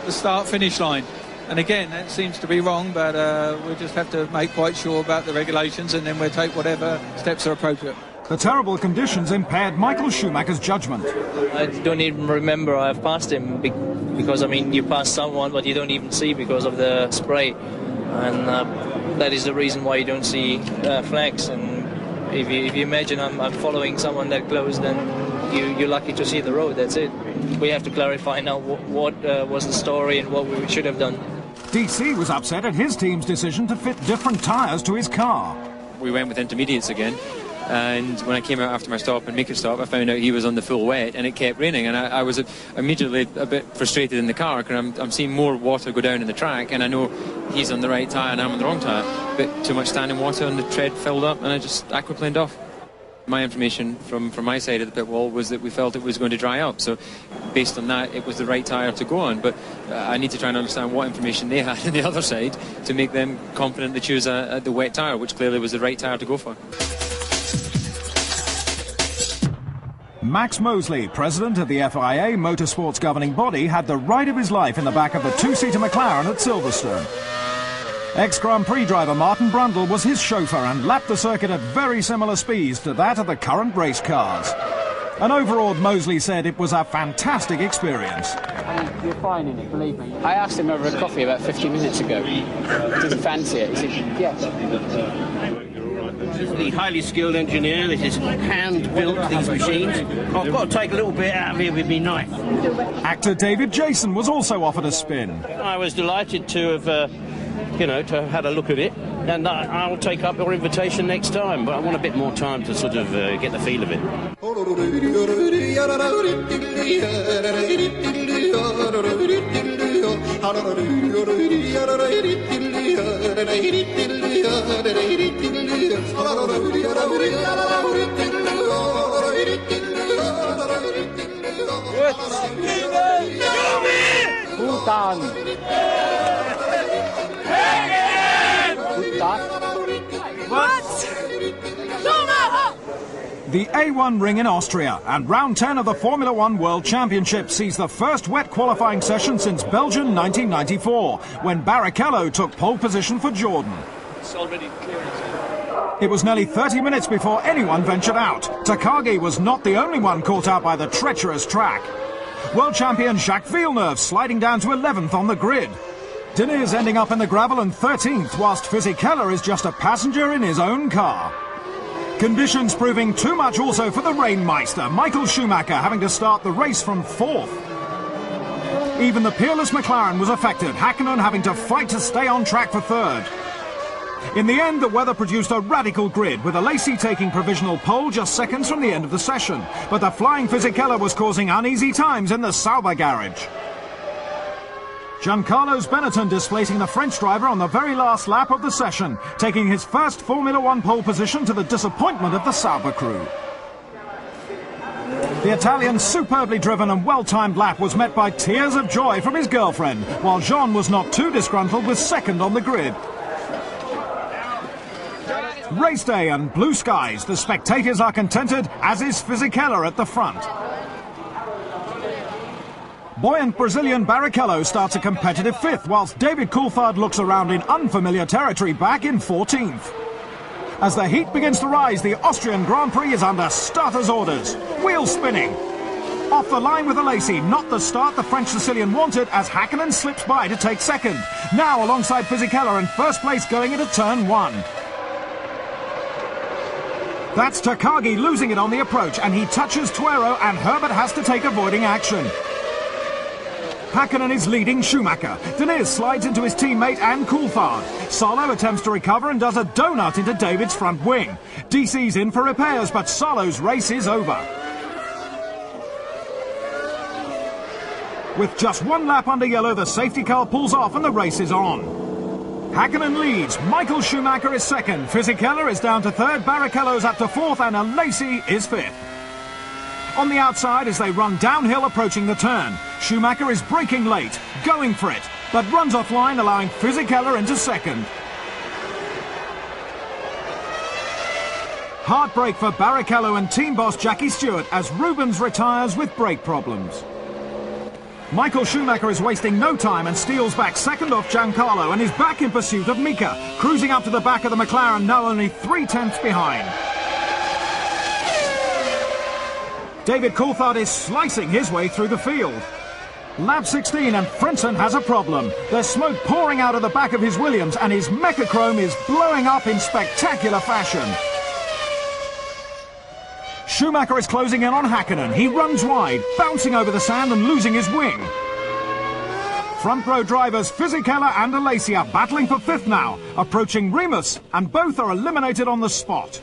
the start-finish line. And again, that seems to be wrong, but we'll just have to make quite sure about the regulations and then we'll take whatever steps are appropriate.
The terrible conditions impaired Michael Schumacher's judgment.
I don't even remember I've passed him because, I mean, you pass someone but you don't even see because of the spray. And that is the reason why you don't see flags. And if you imagine I'm following someone that close, then you're lucky to see the road. That's it. We have to clarify now what was the story and what we should have done.
DC was upset at his team's decision to fit different tyres to his car.
We went with intermediates again, and when I came out after my stop and Mika's stop, I found out he was on the full wet and it kept raining, and I was immediately a bit frustrated in the car because I'm seeing more water go down in the track, and I know he's on the right tyre and I'm on the wrong tyre. A bit too much standing water and the tread filled up and I just aquaplaned off. My information from my side of the pit wall was that we felt it was going to dry up, so based on that it was the right tyre to go on, but I need to try and understand what information they had on the other side to make them confident to choose the wet tyre, which clearly was the right tyre to go for.
Max Mosley, president of the FIA motorsports governing body, had the ride of his life in the back of the two-seater McLaren at Silverstone. Ex-Grand Prix driver Martin Brundle was his chauffeur and lapped the circuit at very similar speeds to that of the current race cars. And overawed, Mosley said it was a fantastic experience.
You're fine in it, believe me. I asked him over a coffee about 15 minutes ago. Does he fancy it? He said, yes.
This is the highly skilled engineer. This is hand-built, these machines. I've got to take a little bit out of here with me knife.
Actor David Jason was also offered a spin.
I was delighted to have, to have had a look at it. And I'll take up your invitation next time, but I want a bit more time to sort of get the feel of it.
The A1 ring in Austria, and round 10 of the Formula 1 World Championship sees the first wet qualifying session since Belgium 1994, when Barrichello took pole position for Jordan.
It's already clear.
It was nearly 30 minutes before anyone ventured out. Takagi was not the only one caught out by the treacherous track. World champion Jacques Villeneuve sliding down to 11th on the grid. Diniz ending up in the gravel and 13th, whilst Fisichella is just a passenger in his own car. Conditions proving too much also for the Rainmeister, Michael Schumacher having to start the race from 4th. Even the peerless McLaren was affected, Häkkinen having to fight to stay on track for 3rd. In the end, the weather produced a radical grid, with Alesi taking provisional pole just seconds from the end of the session. But the flying Fisichella was causing uneasy times in the Sauber garage. Giancarlo's Benetton displacing the French driver on the very last lap of the session, taking his first Formula 1 pole position to the disappointment of the Sauber crew. The Italian's superbly driven and well-timed lap was met by tears of joy from his girlfriend, while Jean was not too disgruntled with 2nd on the grid. Race day and blue skies, the spectators are contented, as is Fisichella at the front. Buoyant Brazilian Barrichello starts a competitive 5th, whilst David Coulthard looks around in unfamiliar territory back in 14th. As the heat begins to rise, the Austrian-grand-prix is under starter's orders. Wheel spinning. Off the line with Alesi, not the start the French Sicilian wanted, as Häkkinen slips by to take 2nd. Now alongside Fisichella in 1st place going into turn 1. That's Takagi losing it on the approach, and he touches Tuero, and Herbert has to take avoiding action. Häkkinen is leading Schumacher. Diniz slides into his teammate and Coulthard. Salo attempts to recover and does a donut into David's front wing. DC's in for repairs, but Salo's race is over. With just 1 lap under yellow, the safety car pulls off and the race is on. Häkkinen leads, Michael Schumacher is 2nd, Fisichella is down to 3rd, Barrichello's up to 4th, and Alesi is 5th. On the outside as they run downhill approaching the turn, Schumacher is braking late, going for it, but runs offline, allowing Fisichella into 2nd. Heartbreak for Barrichello and team boss Jackie Stewart as Rubens retires with brake problems. Michael Schumacher is wasting no time and steals back 2nd off Giancarlo and is back in pursuit of Mika, cruising up to the back of the McLaren, now only 3/10 behind. David Coulthard is slicing his way through the field. Lap 16 and Frentzen has a problem. There's smoke pouring out of the back of his Williams and his Mechachrome is blowing up in spectacular fashion. Schumacher is closing in on Häkkinen. He runs wide, bouncing over the sand and losing his wing. Front row drivers Fisichella and Alesi are battling for 5th now, approaching Remus, and both are eliminated on the spot.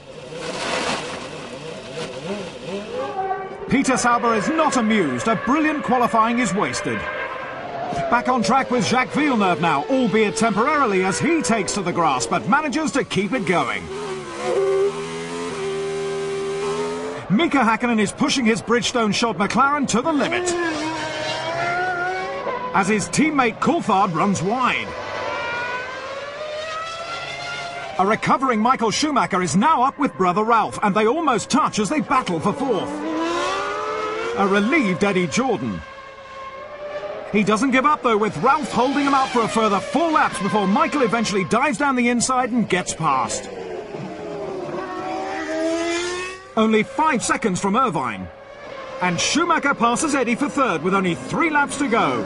Peter Sauber is not amused. A brilliant qualifying is wasted. Back on track with Jacques Villeneuve now, albeit temporarily, as he takes to the grass, but manages to keep it going. Mika Häkkinen is pushing his Bridgestone-shod McLaren to the limit, as his teammate Coulthard runs wide. A recovering Michael Schumacher is now up with brother Ralph, and they almost touch as they battle for 4th. A relieved Eddie Jordan. He doesn't give up though, with Ralph holding him out for a further 4 laps before Michael eventually dives down the inside and gets past. Only 5 seconds from Irvine. And Schumacher passes Eddie for third with only 3 laps to go.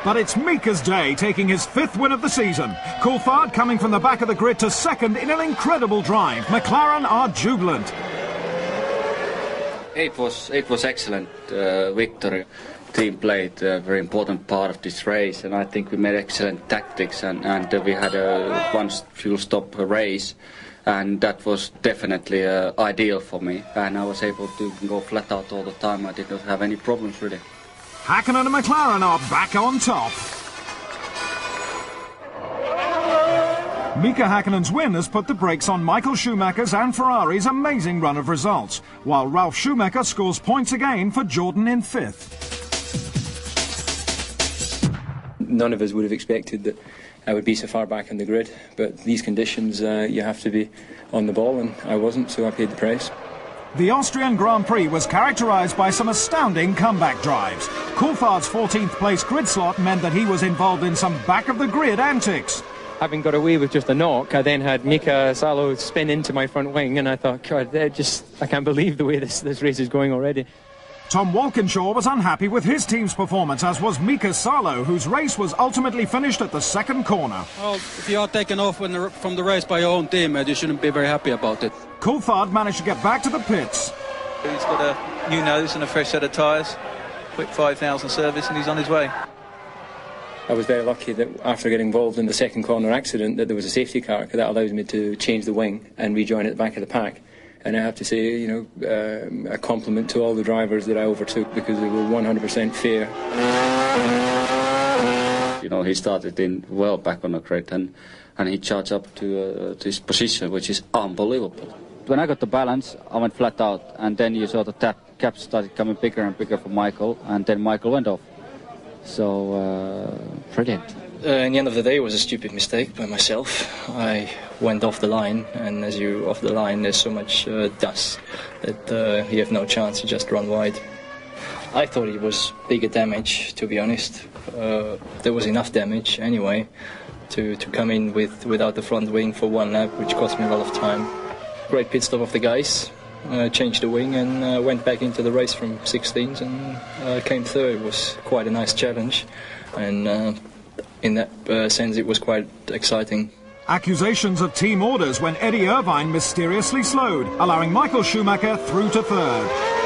But it's Mika's day, taking his 5th win of the season. Coulthard coming from the back of the grid to second in an incredible drive. McLaren are jubilant.
It was excellent victory. Team played a very important part of this race, and I think we made excellent tactics, and we had a one fuel stop race, and that was definitely ideal for me, and I was able to go flat out all the time. I did not have any problems really.
Hakkinen and McLaren are back on top. Mika Häkkinen's win has put the brakes on Michael Schumacher's and Ferrari's amazing run of results, while Ralf Schumacher scores points again for Jordan in 5th.
None of us would have expected that I would be so far back on the grid, but these conditions you have to be on the ball, and I wasn't, so I paid the price.
The Austrian-grand-prix was characterised by some astounding comeback drives. Coulthard's 14th place grid slot meant that he was involved in some back-of-the-grid antics.
Having got away with just a knock, I then had Mika Salo spin into my front wing, and I thought, God, I can't believe the way this race is going already.
Tom Walkinshaw was unhappy with his team's performance, as was Mika Salo, whose race was ultimately finished at the 2nd corner.
Well, if you are taken off from the race by your own team, you shouldn't be very happy about it.
Coulthard managed to get back to the pits.
He's got a new nose and a fresh set of tyres, quick 5,000 service, and he's on his way.
I was very lucky that after getting involved in the 2nd corner accident that there was a safety car, because that allows me to change the wing and rejoin at the back of the pack. And I have to say, you know, a compliment to all the drivers that I overtook, because they were 100% fair.
You know, he started in well back on the grid, and he charged up to his position, which is unbelievable.
When I got the balance, I went flat out, and then you saw the cap started coming bigger and bigger for Michael, and then Michael went off. So, brilliant.
In the end of the day, it was a stupid mistake by myself. I went off the line, and as you off the line, there's so much dust that you have no chance to just run wide. I thought it was bigger damage, to be honest. There was enough damage anyway to come in without the front wing for 1 lap, which cost me a lot of time. Great pit stop of the guys. Changed the wing and went back into the race from 16th and came third. It was quite a nice challenge, and in that sense it was quite exciting.
Accusations of team orders when Eddie Irvine mysteriously slowed, allowing Michael Schumacher through to 3rd.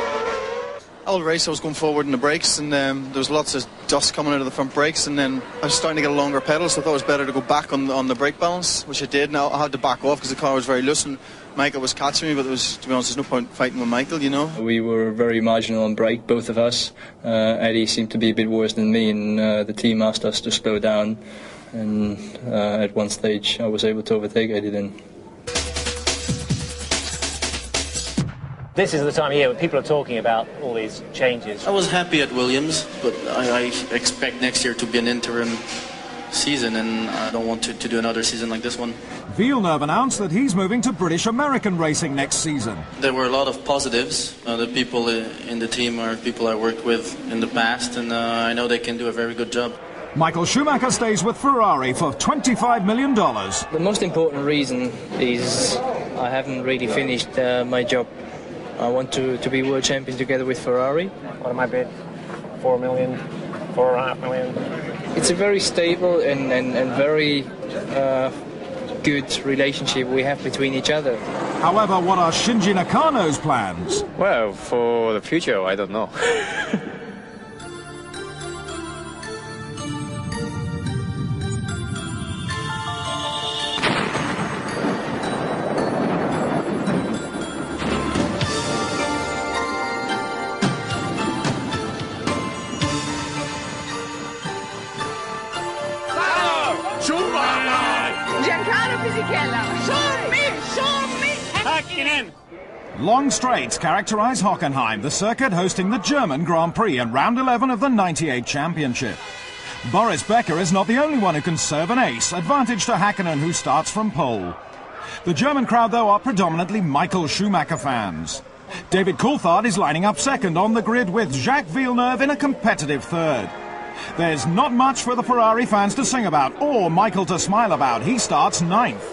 All race I was going forward in the brakes, and there was lots of dust coming out of the front brakes, and then I was starting to get a longer pedal, so I thought it was better to go back on the brake balance, which I did. Now I had to back off because the car was very loose, and Michael was catching me, but to be honest, there's no point fighting with Michael, you know.
We were very marginal on brake, both of us. Eddie seemed to be a bit worse than me, and the team asked us to slow down, and at one stage I was able to overtake Eddie then.
This is the time of year when people are talking about all these changes.
I was happy at Williams, but I expect next year to be an interim season, and I don't want to do another season like this one.
Villeneuve announced that he's moving to British-American racing next season.
There were a lot of positives. The people in the team are people I worked with in the past, and I know they can do a very good job.
Michael Schumacher stays with Ferrari for $25 million.
The most important reason is I haven't really finished my job. I want to be world champion together with Ferrari.
What am I bid? 4 million, 4.5 million.
It's a very stable and very good relationship we have between each other.
However, what are Shinji Nakano's plans?
Well, for the future, I don't know.
Long straights characterise Hockenheim, the circuit hosting the German Grand Prix in round 11 of the 98 championship. Boris Becker is not the only one who can serve an ace, advantage to Häkkinen, who starts from pole. The German crowd, though, are predominantly Michael Schumacher fans. David Coulthard is lining up second on the grid with Jacques Villeneuve in a competitive third. There's not much for the Ferrari fans to sing about or Michael to smile about. He starts ninth.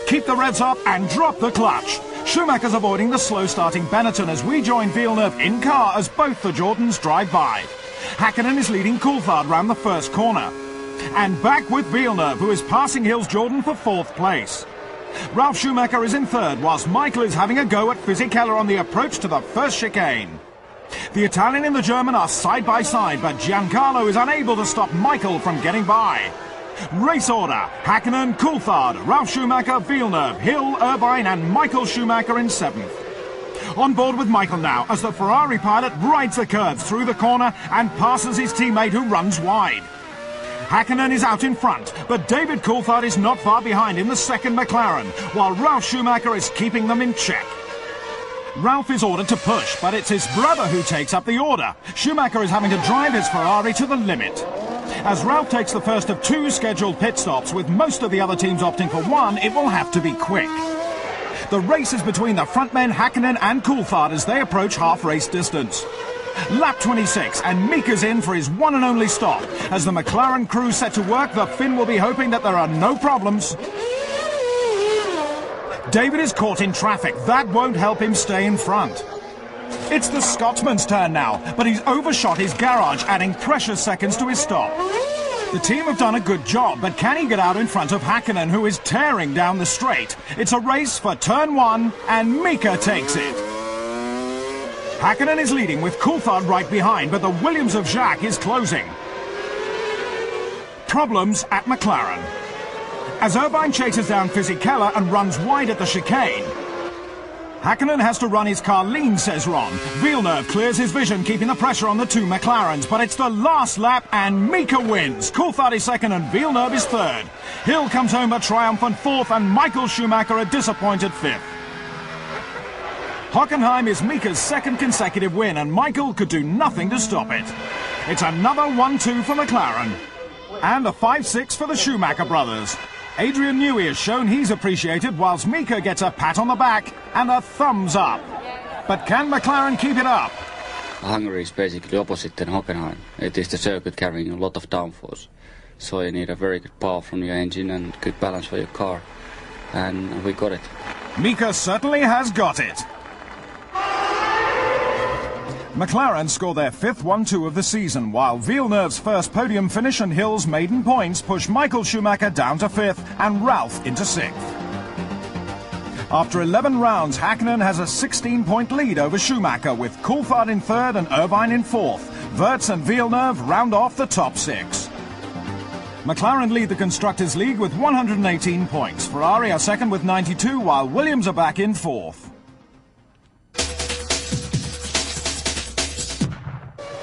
Keep the revs up and drop the clutch. Schumacher's avoiding the slow-starting Benetton as we join Villeneuve in car as both the Jordans drive by. Hakkinen is leading Coulthard round the first corner. And back with Villeneuve, who is passing Hill's Jordan for fourth place. Ralf Schumacher is in third, whilst Michael is having a go at Fisichella on the approach to the first chicane. The Italian and the German are side by side, but Giancarlo is unable to stop Michael from getting by. Race order: Hakkinen, Coulthard, Ralf Schumacher, Villeneuve, Hill, Irvine and Michael Schumacher in seventh. On board with Michael now as the Ferrari pilot rides the curves through the corner and passes his teammate who runs wide. Hakkinen is out in front, but David Coulthard is not far behind in the second McLaren, while Ralf Schumacher is keeping them in check. Ralf is ordered to push, but it's his brother who takes up the order. Schumacher is having to drive his Ferrari to the limit. As Ralf takes the first of two scheduled pit stops, with most of the other teams opting for one, it will have to be quick. The race is between the frontmen Hakkinen and Coulthard as they approach half-race distance. Lap 26, and Mika's in for his one and only stop. As the McLaren crew set to work, the Finn will be hoping that there are no problems. David is caught in traffic. That won't help him stay in front. It's the Scotsman's turn now, but he's overshot his garage, adding precious seconds to his stop. The team have done a good job, but can he get out in front of Hakkinen, who is tearing down the straight? It's a race for turn one, and Mika takes it. Hakkinen is leading with Coulthard right behind, but the Williams of Jacques is closing. Problems at McLaren. As Irvine chases down Fisichella and runs wide at the chicane. Hakkinen has to run his car lean, says Ron. Villeneuve clears his vision, keeping the pressure on the two McLarens, but it's the last lap and Mika wins. Coulthard is second and Villeneuve is third. Hill comes home a triumphant fourth and Michael Schumacher a disappointed fifth. Hockenheim is Mika's second consecutive win, and Michael could do nothing to stop it. It's another 1-2 for McLaren. And a 5-6 for the Schumacher brothers. Adrian Newey has shown he's appreciated, whilst Mika gets a pat on the back and a thumbs up. But can McLaren keep it up?
Hungary is basically opposite than Hockenheim. It is the circuit carrying a lot of downforce. So you need a very good power from your engine and good balance for your car. And we got it.
Mika certainly has got it. McLaren score their fifth 1-2 of the season, while Villeneuve's first podium finish and Hill's maiden points push Michael Schumacher down to fifth and Ralf into sixth. After 11 rounds, Hakkinen has a 16-point lead over Schumacher, with Coulthard in third and Irvine in fourth. Wirtz and Villeneuve round off the top six. McLaren lead the Constructors' League with 118 points. Ferrari are second with 92, while Williams are back in fourth.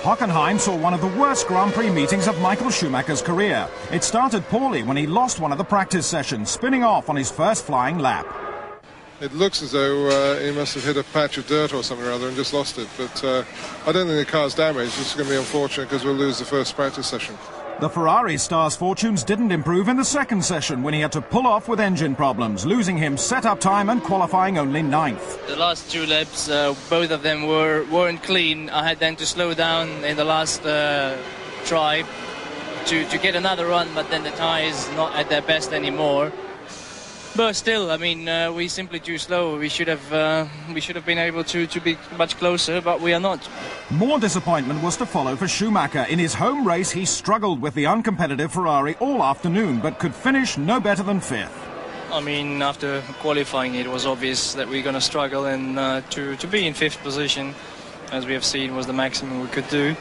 Hockenheim saw one of the worst Grand Prix meetings of Michael Schumacher's career. It started poorly when he lost one of the practice sessions, spinning off on his first flying lap.
It looks as though he must have hit a patch of dirt or something or other and just lost it. But I don't think the car's damaged. It's going to be unfortunate because we'll lose the first practice session.
The Ferrari star's fortunes didn't improve in the second session when he had to pull off with engine problems, losing him set-up time and qualifying only ninth.
The last two laps, both of them weren't clean. I had then to slow down in the last try to get another run, but then the tyre is not at their best anymore. But still, I mean, we're simply too slow. We should have been able to be much closer, but we are not.
More disappointment was to follow for Schumacher. In his home race, he struggled with the uncompetitive Ferrari all afternoon, but could finish no better than fifth.
I mean, after qualifying, it was obvious that we're going to struggle, and to be in fifth position, as we have seen, was the maximum we could do.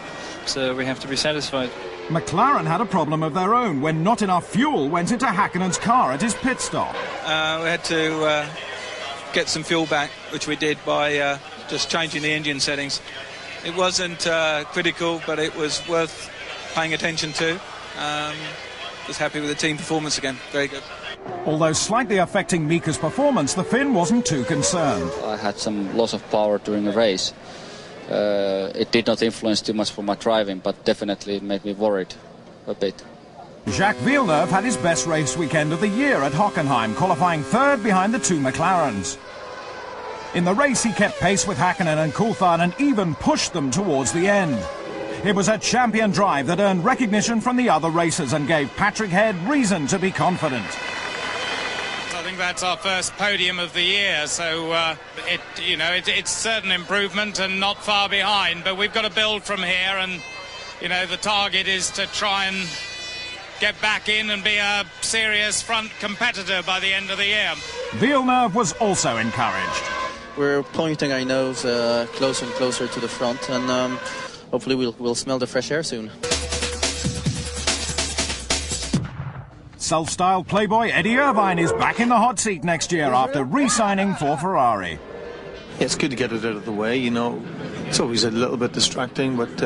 So we have to be satisfied.
McLaren had a problem of their own when not enough fuel went into Hakkinen's car at his pit stop.
We had to get some fuel back, which we did by just changing the engine settings. It wasn't critical, but it was worth paying attention to. Just happy with the team performance again. Very good.
Although slightly affecting Mika's performance, the Finn wasn't too concerned.
I had some loss of power during the race. It did not influence too much for my driving, but definitely it made me worried a bit.
Jacques Villeneuve had his best race weekend of the year at Hockenheim, qualifying third behind the two McLarens. In the race, he kept pace with Hakkinen and Coulthard and even pushed them towards the end. It was a champion drive that earned recognition from the other racers and gave Patrick Head reason to be confident.
I think that's our first podium of the year, so it's certain improvement and not far behind, but we've got to build from here, and the target is to try and get back in and be a serious front competitor by the end of the year.
Villeneuve was also encouraged.
We're pointing our nose closer and closer to the front, and hopefully we'll smell the fresh air soon.
Self-styled playboy Eddie Irvine is back in the hot seat next year after re-signing for Ferrari.
It's good to get it out of the way, It's always a little bit distracting, but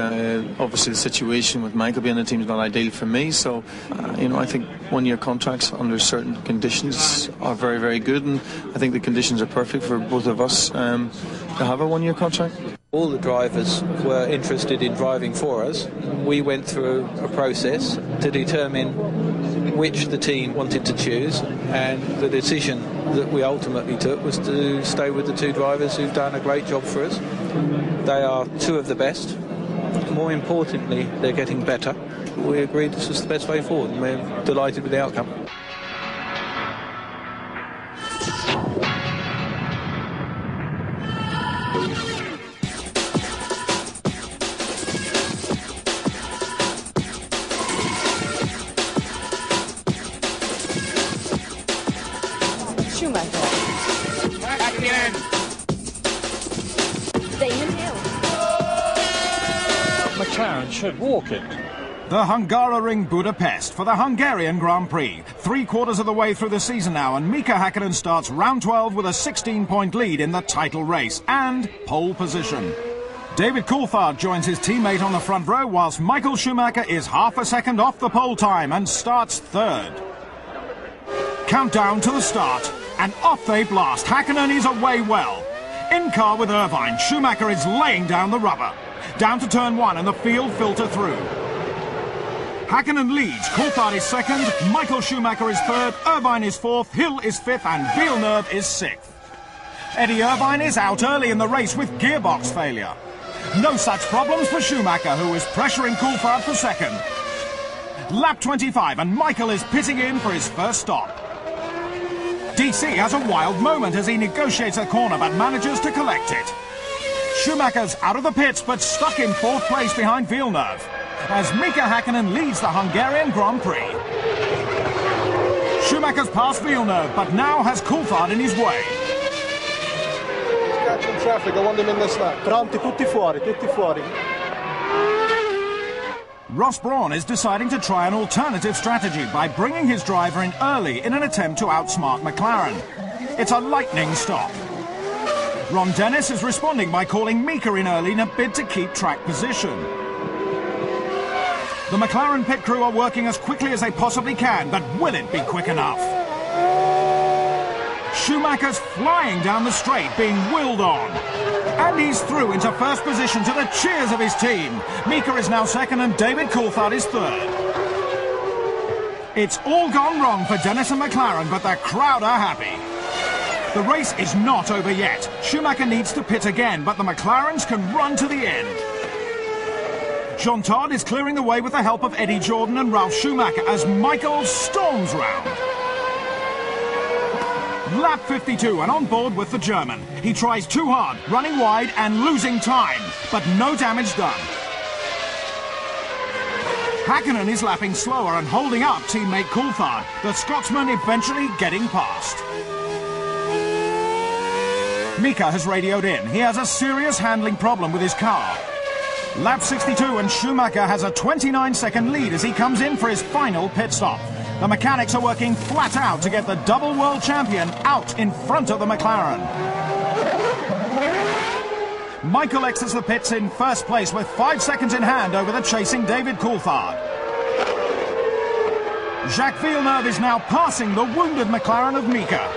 obviously the situation with Michael being in the team is not ideal for me. So, I think one-year contracts under certain conditions are very, very good, and I think the conditions are perfect for both of us to have a one-year contract.
All the drivers were interested in driving for us. We went through a process to determine which the team wanted to choose, and the decision that we ultimately took was to stay with the two drivers who've done a great job for us. They are two of the best. More importantly, they're getting better. We agreed this was the best way forward, and we're delighted with the outcome.
McLaren should walk it. The Hungaroring Budapest for the Hungarian-grand-prix. 3/4 of the way through the season now, and Mika Häkkinen starts round 12 with a 16-point lead in the title race and pole position. David Coulthard joins his teammate on the front row, whilst Michael Schumacher is half a second off the pole time and starts third. Countdown to the start, and off they blast. Häkkinen is away well. In car with Irvine, Schumacher is laying down the rubber. Down to turn one and the field filter through. Häkkinen leads, Coulthard is second, Michael Schumacher is third, Irvine is fourth, Hill is fifth and Villeneuve is sixth. Eddie Irvine is out early in the race with gearbox failure. No such problems for Schumacher, who is pressuring Coulthard for second. Lap 25 and Michael is pitting in for his first stop. DC has a wild moment as he negotiates a corner but manages to collect it. Schumacher's out of the pits but stuck in fourth place behind Villeneuve as Mika Häkkinen leads the Hungarian-grand-prix. Schumacher's past Villeneuve but now has Coulthard in his way.
He's catching traffic, I want him in this lap.
Pronti, tutti fuori, tutti fuori.
Ross Brawn is deciding to try an alternative strategy by bringing his driver in early in an attempt to outsmart McLaren. It's a lightning stop. Ron Dennis is responding by calling Mika in early in a bid to keep track position. The McLaren pit crew are working as quickly as they possibly can, but will it be quick enough? Schumacher's flying down the straight, being willed on. And he's through into first position to the cheers of his team. Mika is now second and David Coulthard is third. It's all gone wrong for Dennis and McLaren, but the crowd are happy. The race is not over yet. Schumacher needs to pit again, but the McLarens can run to the end. Jean Todt is clearing the way with the help of Eddie Jordan and Ralf Schumacher as Michael storms round. Lap 52 and on board with the German. He tries too hard, running wide and losing time, but no damage done. Häkkinen is lapping slower and holding up teammate Coulthard, the Scotsman eventually getting past. Mika has radioed in. He has a serious handling problem with his car. Lap 62 and Schumacher has a 29-second lead as he comes in for his final pit stop. The mechanics are working flat out to get the double world champion out in front of the McLaren. Michael exits the pits in first place with 5 seconds in hand over the chasing David Coulthard. Jacques Villeneuve is now passing the wounded McLaren of Mika.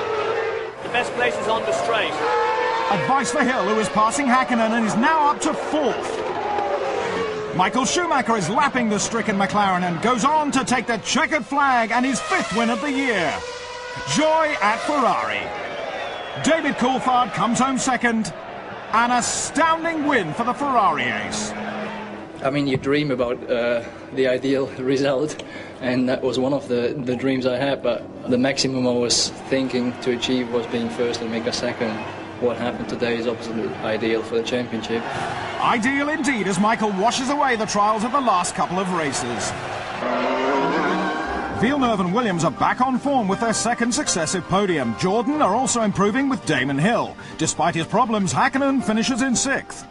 The best place is on the straight.
Advice for Hill, who is passing Häkkinen and is now up to fourth. Michael Schumacher is lapping the stricken McLaren and goes on to take the checkered flag and his 5th win of the year. Joy at Ferrari. David Coulthard comes home second. An astounding win for the Ferrari ace.
I mean, you dream about the ideal result, and that was one of the dreams I had, but the maximum I was thinking to achieve was being first and make a second. What happened today is absolutely ideal for the championship.
Ideal indeed, as Michael washes away the trials of the last couple of races. Villeneuve and Williams are back on form with their second successive podium. Jordan are also improving with Damon Hill. Despite his problems, Häkkinen finishes in 6th.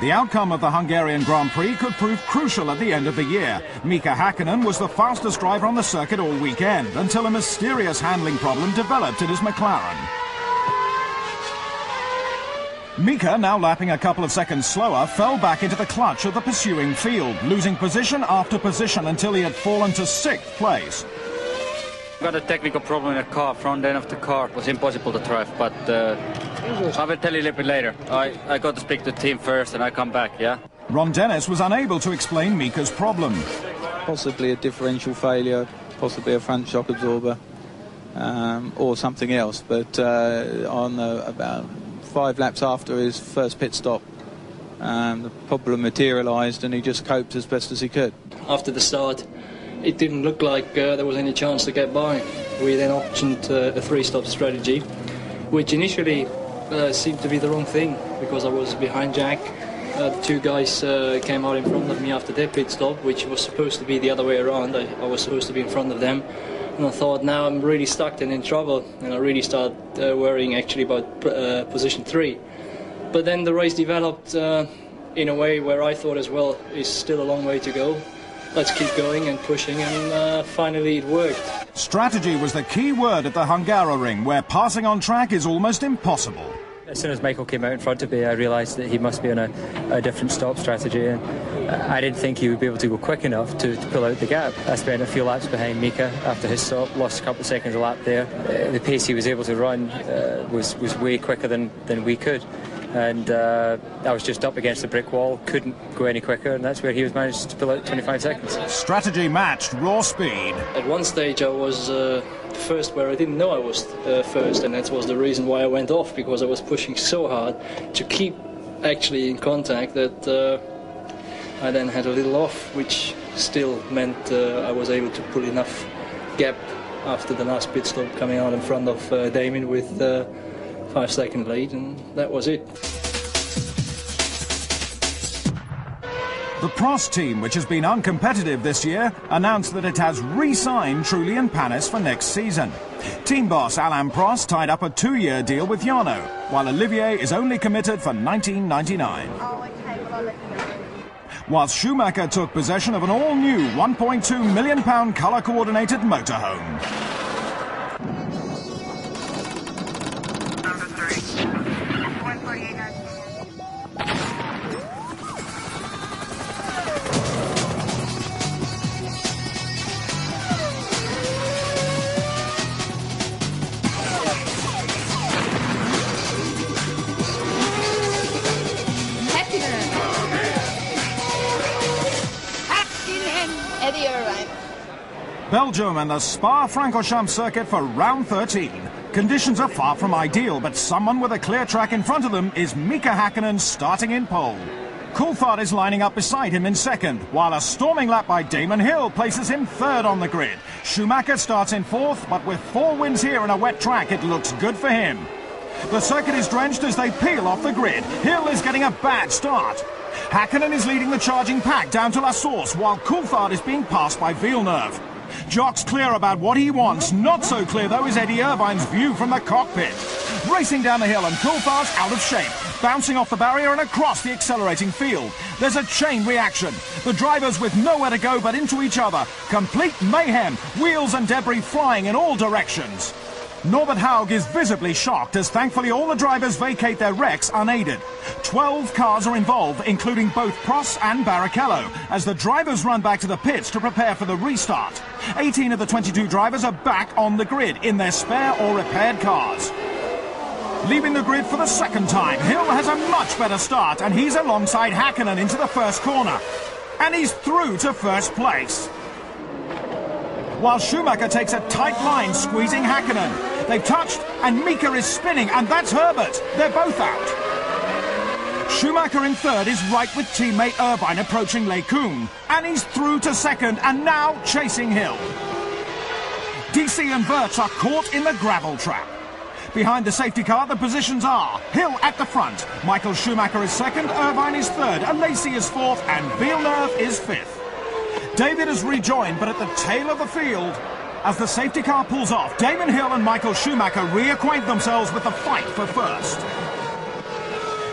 The outcome of the Hungarian Grand Prix could prove crucial at the end of the year. Mika Häkkinen was the fastest driver on the circuit all weekend until a mysterious handling problem developed in his McLaren. Mika, now lapping a couple of seconds slower, fell back into the clutch of the pursuing field, losing position after position until he had fallen to 6th place.
Got a technical problem in the car. Front end of the car was impossible to drive, but I will tell you a little bit later. I got to speak to the team first and I come back, yeah?
Ron Dennis was unable to explain Mika's problem.
Possibly a differential failure, possibly a front shock absorber, or something else. But on about 5 laps after his first pit stop, the problem materialised and he just coped as best as he could.
After the start, it didn't look like there was any chance to get by. We then optioned a 3-stop strategy, which initially seemed to be the wrong thing because I was behind Jack. The 2 guys came out in front of me after their pit stop, which was supposed to be the other way around. I was supposed to be in front of them. And I thought, now I'm really stuck and in trouble. And I really started worrying actually about position 3. But then the race developed in a way where I thought as well, it's still a long way to go. Let's keep going and pushing, and finally it worked.
Strategy was the key word at the Hungaroring, where passing on track is almost impossible.
As soon as Michael came out in front of me, I realised that he must be on a different stop strategy, and I didn't think he would be able to go quick enough to pull out the gap. I spent a few laps behind Mika after his stop, lost a couple of seconds a lap there. The pace he was able to run was way quicker than we could. And I was just up against the brick wall, couldn't go any quicker, and that's where he was managed to pull out 25 seconds.
Strategy matched raw speed.
At one stage I was first where I didn't know I was first, and that was the reason why I went off, because I was pushing so hard to keep actually in contact that I then had a little off, which still meant I was able to pull enough gap after the last pit stop coming out in front of Damon with 5 second lead, and that was it.
The Prost team, which has been uncompetitive this year, announced that it has re-signed Trulli and Panis for next season. Team boss Alain Prost tied up a 2-year deal with Jarno, while Olivier is only committed for 1999. Whilst Schumacher took possession of an all-new £1.2 million colour-coordinated motorhome. Belgium and the Spa-Francorchamps circuit for round 13. Conditions are far from ideal, but someone with a clear track in front of them is Mika Häkkinen starting in pole. Coulthard is lining up beside him in second, while a storming lap by Damon Hill places him third on the grid. Schumacher starts in fourth, but with 4 wins here and a wet track, it looks good for him. The circuit is drenched as they peel off the grid. Hill is getting a bad start. Häkkinen is leading the charging pack down to La Source, while Coulthard is being passed by Villeneuve. Jock's clear about what he wants. Not so clear, though, is Eddie Irvine's view from the cockpit. Racing down the hill, and Coulthard's out of shape, bouncing off the barrier and across the accelerating field. There's a chain reaction. The drivers with nowhere to go but into each other. Complete mayhem, wheels and debris flying in all directions. Norbert Haug is visibly shocked as thankfully all the drivers vacate their wrecks unaided. 12 cars are involved, including both Prost and Barrichello, as the drivers run back to the pits to prepare for the restart. 18 of the 22 drivers are back on the grid in their spare or repaired cars. Leaving the grid for the second time, Hill has a much better start, and he's alongside Häkkinen into the first corner. And he's through to first place. While Schumacher takes a tight line, squeezing Häkkinen. They've touched, and Mika is spinning, and that's Herbert. They're both out. Schumacher in third is right with teammate Irvine approaching Lecombe. And he's through to second, and now chasing Hill. DC and Wirtz are caught in the gravel trap. Behind the safety car, the positions are Hill at the front, Michael Schumacher is second, Irvine is third, Alesi is fourth, and Villeneuve is fifth. David has rejoined, but at the tail of the field. As the safety car pulls off, Damon Hill and Michael Schumacher reacquaint themselves with the fight for first.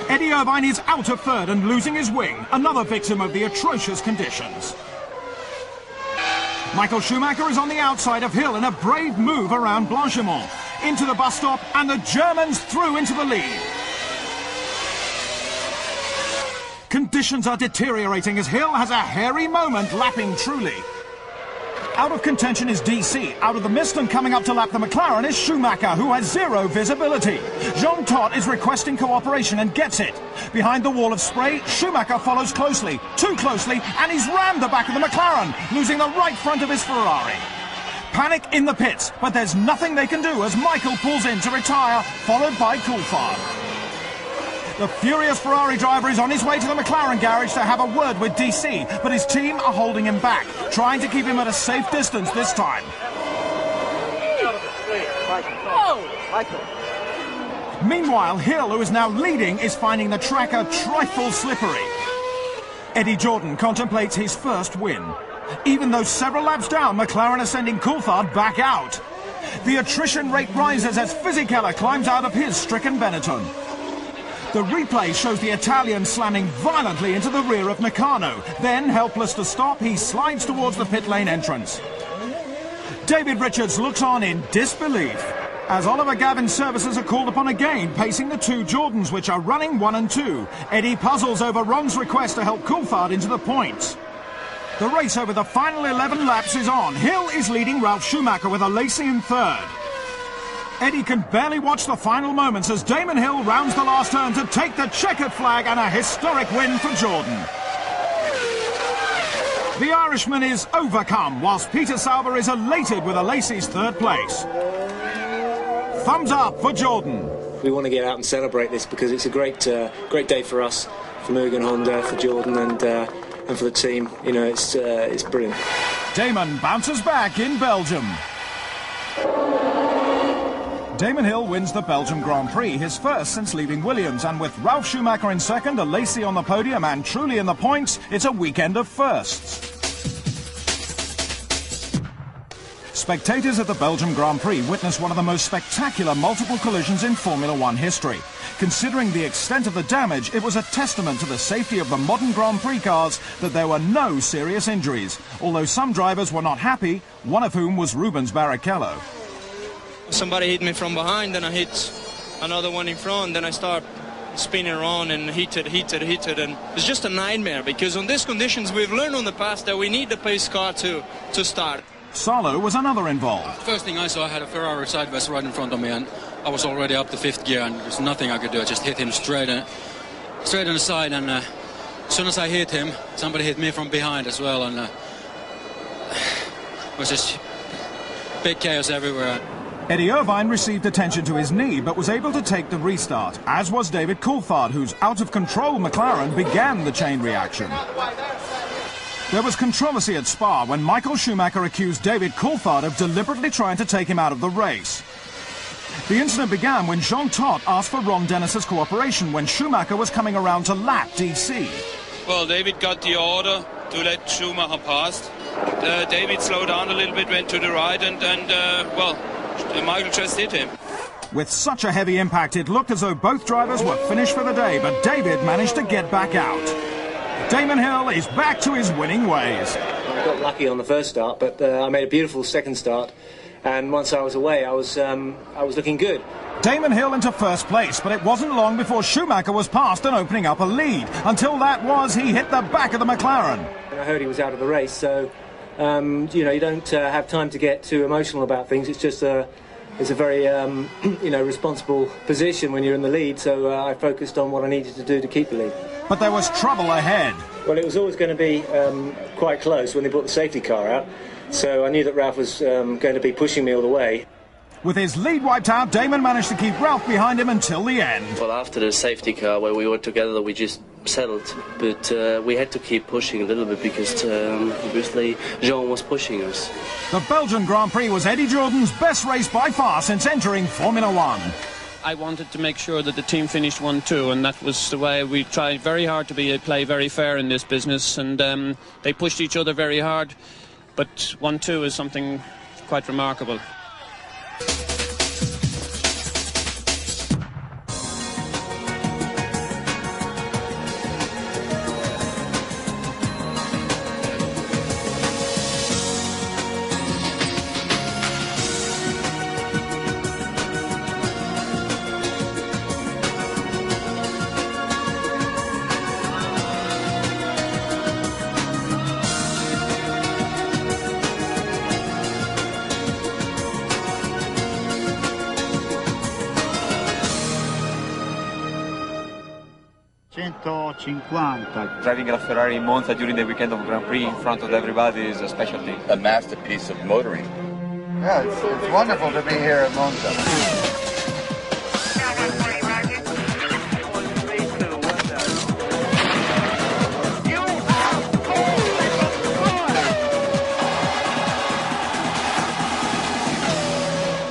Eddie Irvine is out of third and losing his wing, another victim of the atrocious conditions. Michael Schumacher is on the outside of Hill in a brave move around Blanchimont. Into the bus stop, and the Germans through into the lead. Conditions are deteriorating as Hill has a hairy moment lapping Trulli. Out of contention is DC. Out of the mist and coming up to lap the McLaren is Schumacher, who has zero visibility. Jean Todt is requesting cooperation and gets it. Behind the wall of spray, Schumacher follows closely, too closely, and he's rammed the back of the McLaren, losing the right front of his Ferrari. Panic in the pits, but there's nothing they can do as Michael pulls in to retire, followed by Coulthard. The furious Ferrari driver is on his way to the McLaren garage to have a word with DC, but his team are holding him back, trying to keep him at a safe distance this time. Meanwhile, Hill, who is now leading, is finding the track a trifle slippery. Eddie Jordan contemplates his first win. Even though several laps down, McLaren are sending Coulthard back out. The attrition rate rises as Fisichella climbs out of his stricken Benetton. The replay shows the Italian slamming violently into the rear of Nakano. Then, helpless to stop, he slides towards the pit lane entrance. David Richards looks on in disbelief as Oliver Gavin's services are called upon again, pacing the two Jordans, which are running 1 and 2. Eddie puzzles over Ron's request to help Coulthard into the points. The race over the final 11 laps is on. Hill is leading Ralf Schumacher with Alesi in third. Eddie can barely watch the final moments as Damon Hill rounds the last turn to take the checkered flag, and a historic win for Jordan. The Irishman is overcome, whilst Peter Sauber is elated with Alesi's third place. Thumbs up for Jordan.
We want to get out and celebrate this because it's a great day for us, for Mugen Honda, for Jordan, and for the team. You know, it's brilliant.
Damon bounces back in Belgium. Damon Hill wins the Belgium Grand Prix, his first since leaving Williams, and with Ralf Schumacher in second, Alesi on the podium and Trulli in the points, it's a weekend of firsts. Spectators at the Belgium Grand Prix witnessed one of the most spectacular multiple collisions in Formula One history. Considering the extent of the damage, it was a testament to the safety of the modern Grand Prix cars that there were no serious injuries, although some drivers were not happy, one of whom was Rubens Barrichello.
Somebody hit me from behind, then I hit another one in front, then I start spinning around and hit it, and it's just a nightmare because on these conditions we've learned in the past that we need the pace car to start.
Salo was another involved.
First thing I saw, I had a Ferrari sideways right in front of me, and I was already up to fifth gear, and there's nothing I could do. I just hit him straight on the side, and as soon as I hit him, somebody hit me from behind as well, and it was just big chaos everywhere.
Eddie Irvine received attention to his knee, but was able to take the restart, as was David Coulthard, whose out-of-control McLaren began the chain reaction. There was controversy at Spa when Michael Schumacher accused David Coulthard of deliberately trying to take him out of the race. The incident began when Jean Todt asked for Ron Dennis's cooperation when Schumacher was coming around to lap DC.
Well, David got the order to let Schumacher pass. David slowed down a little bit, went to the right, and Michael just hit him.
With such a heavy impact, it looked as though both drivers were finished for the day, but David managed to get back out. Damon Hill is back to his winning ways.
I got lucky on the first start, but I made a beautiful second start, and once I was away, I was looking good.
Damon Hill into first place, but it wasn't long before Schumacher was passed and opening up a lead. Until that was, he hit the back of the McLaren.
I heard he was out of the race, so you don't have time to get too emotional about things. It's just a it's a very responsible position when you're in the lead, so I focused on what I needed to do to keep the lead.
But there was trouble ahead.
Well, it was always going to be quite close when they brought the safety car out, so I knew that Ralph was going to be pushing me all the way.
With his lead wiped out, Damon managed to keep Ralph behind him until the end.
Well, after the safety car where we were together, we just settled, but we had to keep pushing a little bit because obviously Jean was pushing us.
The Belgian Grand Prix was Eddie Jordan's best race by far since entering Formula 1.
I wanted to make sure that the team finished 1-2, and that was the way we tried very hard to play very fair in this business, and they pushed each other very hard, but 1-2 is something quite remarkable.
Driving a Ferrari in Monza during the weekend of Grand Prix in front of everybody is a special thing.
A masterpiece of motoring.
Yeah, it's wonderful to be here at Monza.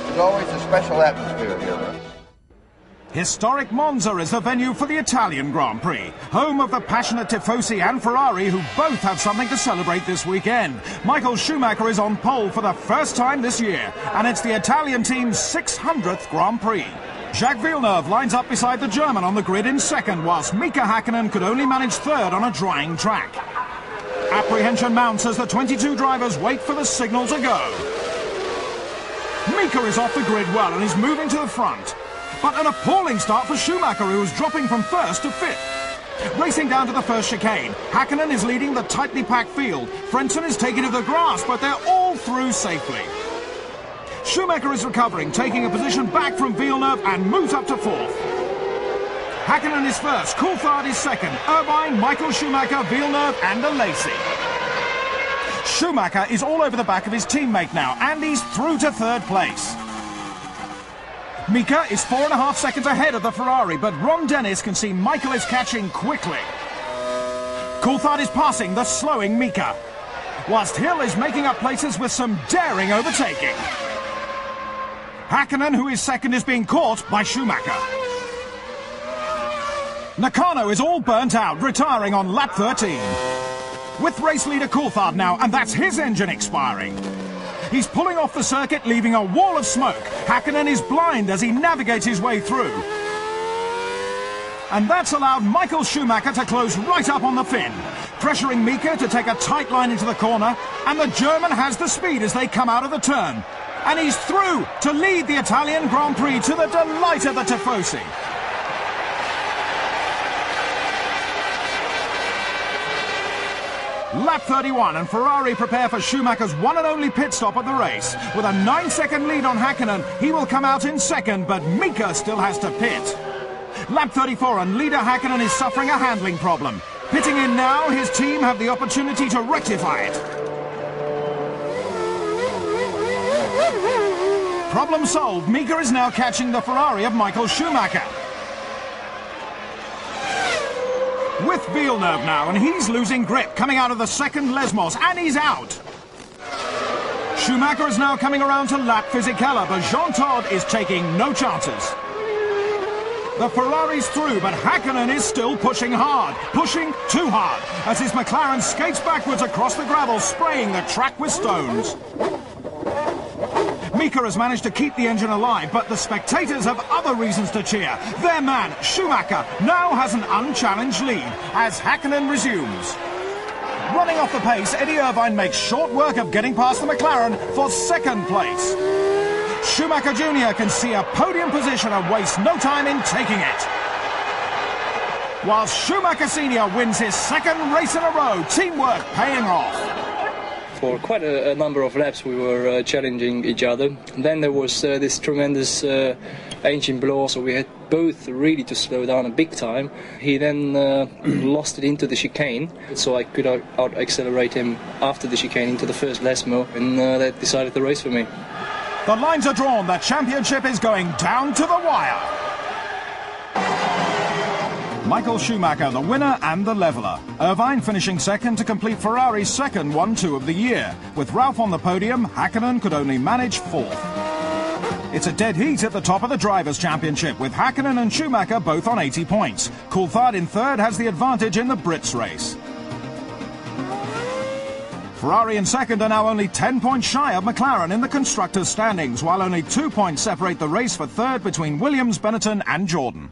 There's always a special atmosphere here.
Historic Monza is the venue for the Italian Grand Prix, home of the passionate Tifosi and Ferrari, who both have something to celebrate this weekend. Michael Schumacher is on pole for the first time this year, and it's the Italian team's 600th Grand Prix. Jacques Villeneuve lines up beside the German on the grid in second, whilst Mika Hakkinen could only manage third on a drying track. Apprehension mounts as the 22 drivers wait for the signal to go. Mika is off the grid well and is moving to the front. But an appalling start for Schumacher, who is dropping from first to fifth. Racing down to the first chicane, Hakkinen is leading the tightly packed field. Frentzen is taking to the grass, but they're all through safely. Schumacher is recovering, taking a position back from Villeneuve and moves up to fourth. Hakkinen is first, Coulthard is second, Irvine, Michael Schumacher, Villeneuve and Alesi. Schumacher is all over the back of his teammate now, and he's through to third place. Mika is 4.5 seconds ahead of the Ferrari, but Ron Dennis can see Michael is catching quickly. Coulthard is passing the slowing Mika, whilst Hill is making up places with some daring overtaking. Hakkinen, who is second, is being caught by Schumacher. Nakano is all burnt out, retiring on lap 13. With race leader Coulthard now, and that's his engine expiring. He's pulling off the circuit, leaving a wall of smoke. Hakkinen is blind as he navigates his way through. And that's allowed Michael Schumacher to close right up on the fin, pressuring Mika to take a tight line into the corner, and the German has the speed as they come out of the turn. And he's through to lead the Italian Grand Prix to the delight of the Tifosi. Lap 31, and Ferrari prepare for Schumacher's one and only pit stop of the race. With a 9-second lead on Hakkinen, he will come out in second, but Mika still has to pit. Lap 34, and leader Hakkinen is suffering a handling problem. Pitting in now, his team have the opportunity to rectify it. Problem solved. Mika is now catching the Ferrari of Michael Schumacher. With Villeneuve now, and he's losing grip, coming out of the second Lesmos, and he's out. Schumacher is now coming around to lap Fisichella, but Jean Todt is taking no chances. The Ferrari's through, but Hakkinen is still pushing hard, pushing too hard, as his McLaren skates backwards across the gravel, spraying the track with stones. Mika has managed to keep the engine alive, but the spectators have other reasons to cheer. Their man, Schumacher, now has an unchallenged lead as Hakkinen resumes. Running off the pace, Eddie Irvine makes short work of getting past the McLaren for second place. Schumacher Jr. can see a podium position and wastes no time in taking it. While Schumacher Sr. wins his second race in a row, teamwork paying off.
For quite a number of laps we were challenging each other. And then there was this tremendous engine blow, so we had both really to slow down a big time. He then lost it into the chicane, so I could out-accelerate him after the chicane into the first Lesmo, and that decided the race for me.
The lines are drawn, the championship is going down to the wire. Michael Schumacher, the winner and the leveller. Irvine finishing second to complete Ferrari's second 1-2 of the year. With Ralph on the podium, Häkkinen could only manage fourth. It's a dead heat at the top of the Drivers' Championship, with Häkkinen and Schumacher both on 80 points. Coulthard in third has the advantage in the Brits race. Ferrari in second are now only 10 points shy of McLaren in the constructors' standings, while only 2 points separate the race for third between Williams, Benetton and Jordan.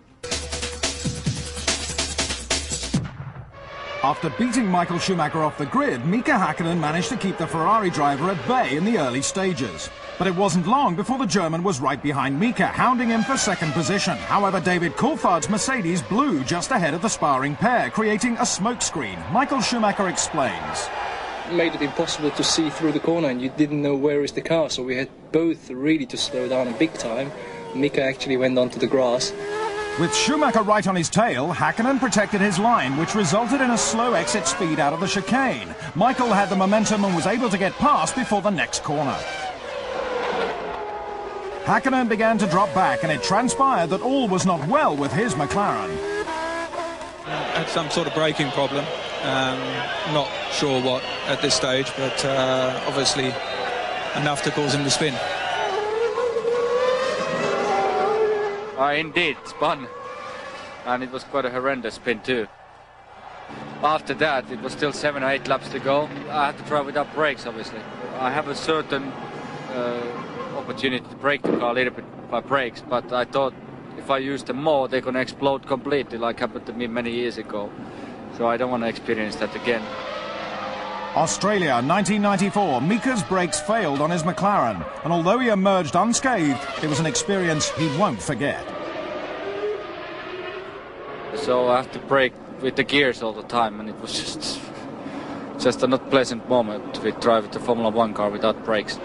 After beating Michael Schumacher off the grid, Mika Häkkinen managed to keep the Ferrari driver at bay in the early stages. But it wasn't long before the German was right behind Mika, hounding him for second position. However, David Coulthard's Mercedes blew just ahead of the sparring pair, creating a smokescreen. Michael Schumacher explains.
It made it impossible to see through the corner, and you didn't know where is the car, so we had both really to slow down a big time. Mika actually went onto the grass.
With Schumacher right on his tail, Häkkinen protected his line, which resulted in a slow exit speed out of the chicane. Michael had the momentum and was able to get past before the next corner. Häkkinen began to drop back, and it transpired that all was not well with his McLaren.
Had some sort of braking problem. Not sure what at this stage, but obviously enough to cause him to spin.
Indeed, spun, and it was quite a horrendous spin too. After that, it was still 7 or 8 laps to go. I had to try without brakes, obviously. I have a certain opportunity to brake the car a little bit by brakes, but I thought if I use them more, they're going to explode completely, like happened to me many years ago. So I don't want to experience that again.
Australia, 1994. Mika's brakes failed on his McLaren, and although he emerged unscathed, it was an experience he won't forget.
So I have to brake with the gears all the time, and it was just a not pleasant moment to drive the Formula 1 car without brakes.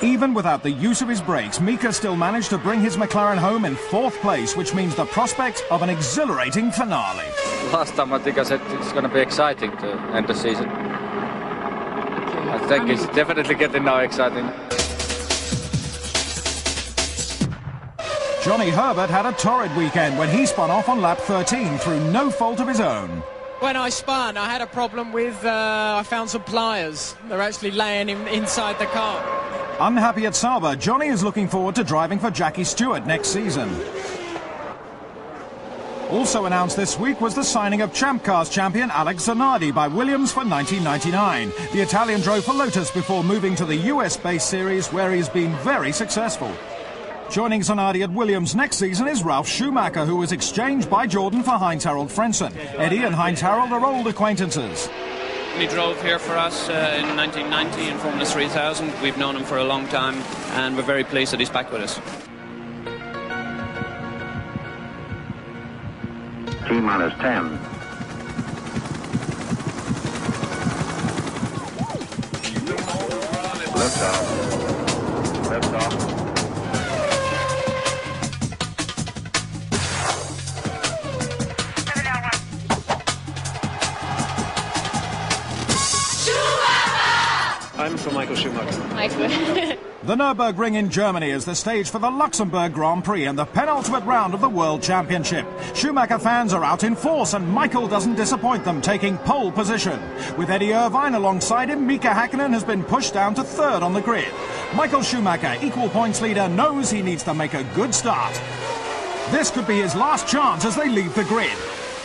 Even without the use of his brakes, Mika still managed to bring his McLaren home in 4th place, which means the prospect of an exhilarating finale.
Last time I think I said it's going to be exciting to end the season. I think it's definitely getting now exciting.
Johnny Herbert had a torrid weekend when he spun off on lap 13 through no fault of his own.
When I spun, I had a problem with, I found some pliers. They're actually laying inside the car.
Unhappy at Sauber, Johnny is looking forward to driving for Jackie Stewart next season. Also announced this week was the signing of Champ Cars champion Alex Zanardi by Williams for 1999. The Italian drove for Lotus before moving to the US-based series, where he's been very successful. Joining Zanardi at Williams next season is Ralf Schumacher, who was exchanged by Jordan for Heinz-Harald Frentzen. Eddie and Heinz-Harald are old acquaintances.
He drove here for us in 1990 in Formula 3000. We've known him for a long time, and we're very pleased that he's back with us.
T-minus 10. Lift off. Lift off.
I'm from Michael Schumacher.
Michael.
The Nürburgring in Germany is the stage for the Luxembourg-grand-prix and the penultimate round of the World Championship. Schumacher fans are out in force, and Michael doesn't disappoint them, taking pole position. With Eddie Irvine alongside him, Mika Häkkinen has been pushed down to third on the grid. Michael Schumacher, equal points leader, knows he needs to make a good start. This could be his last chance as they leave the grid.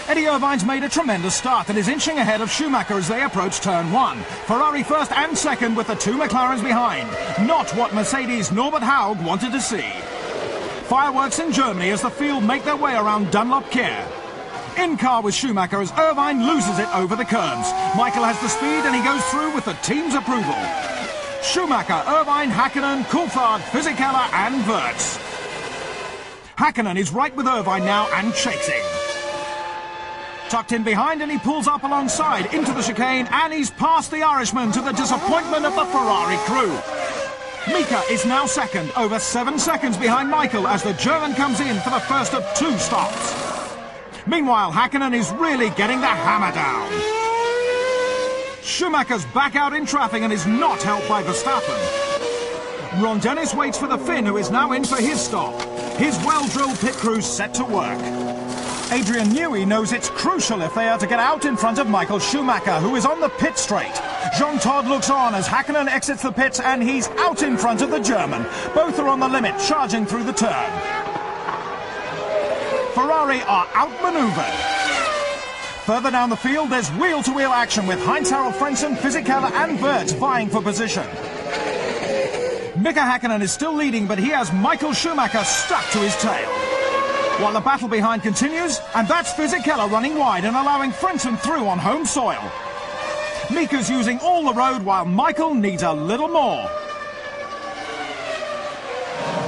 Eddie Irvine's made a tremendous start and is inching ahead of Schumacher as they approach turn 1. Ferrari first and second with the 2 McLarens behind. Not what Mercedes' Norbert Haug wanted to see. Fireworks in Germany as the field make their way around Dunlop Kier. In car with Schumacher as Irvine loses it over the curbs. Michael has the speed and he goes through with the team's approval. Schumacher, Irvine, Häkkinen, Coulthard, Fisichella and Wirtz. Häkkinen is right with Irvine now and chasing. Tucked in behind, and he pulls up alongside into the chicane, and he's past the Irishman to the disappointment of the Ferrari crew. Mika is now second, over 7 seconds behind Michael as the German comes in for the first of 2 stops. Meanwhile, Häkkinen is really getting the hammer down. Schumacher's back out in traffic and is not helped by Verstappen. Ron Dennis waits for the Finn, who is now in for his stop. His well-drilled pit crew's set to work. Adrian Newey knows it's crucial if they are to get out in front of Michael Schumacher, who is on the pit straight. Jean Todt looks on as Häkkinen exits the pits, and he's out in front of the German. Both are on the limit, charging through the turn. Ferrari are outmaneuvered. Further down the field, there's wheel-to-wheel action with Heinz-Harald Frentzen, Fisichella and Wirtz vying for position. Mika Häkkinen is still leading, but he has Michael Schumacher stuck to his tail. While the battle behind continues, and that's Fisichella running wide and allowing Frentzen through on home soil. Mika's using all the road while Michael needs a little more.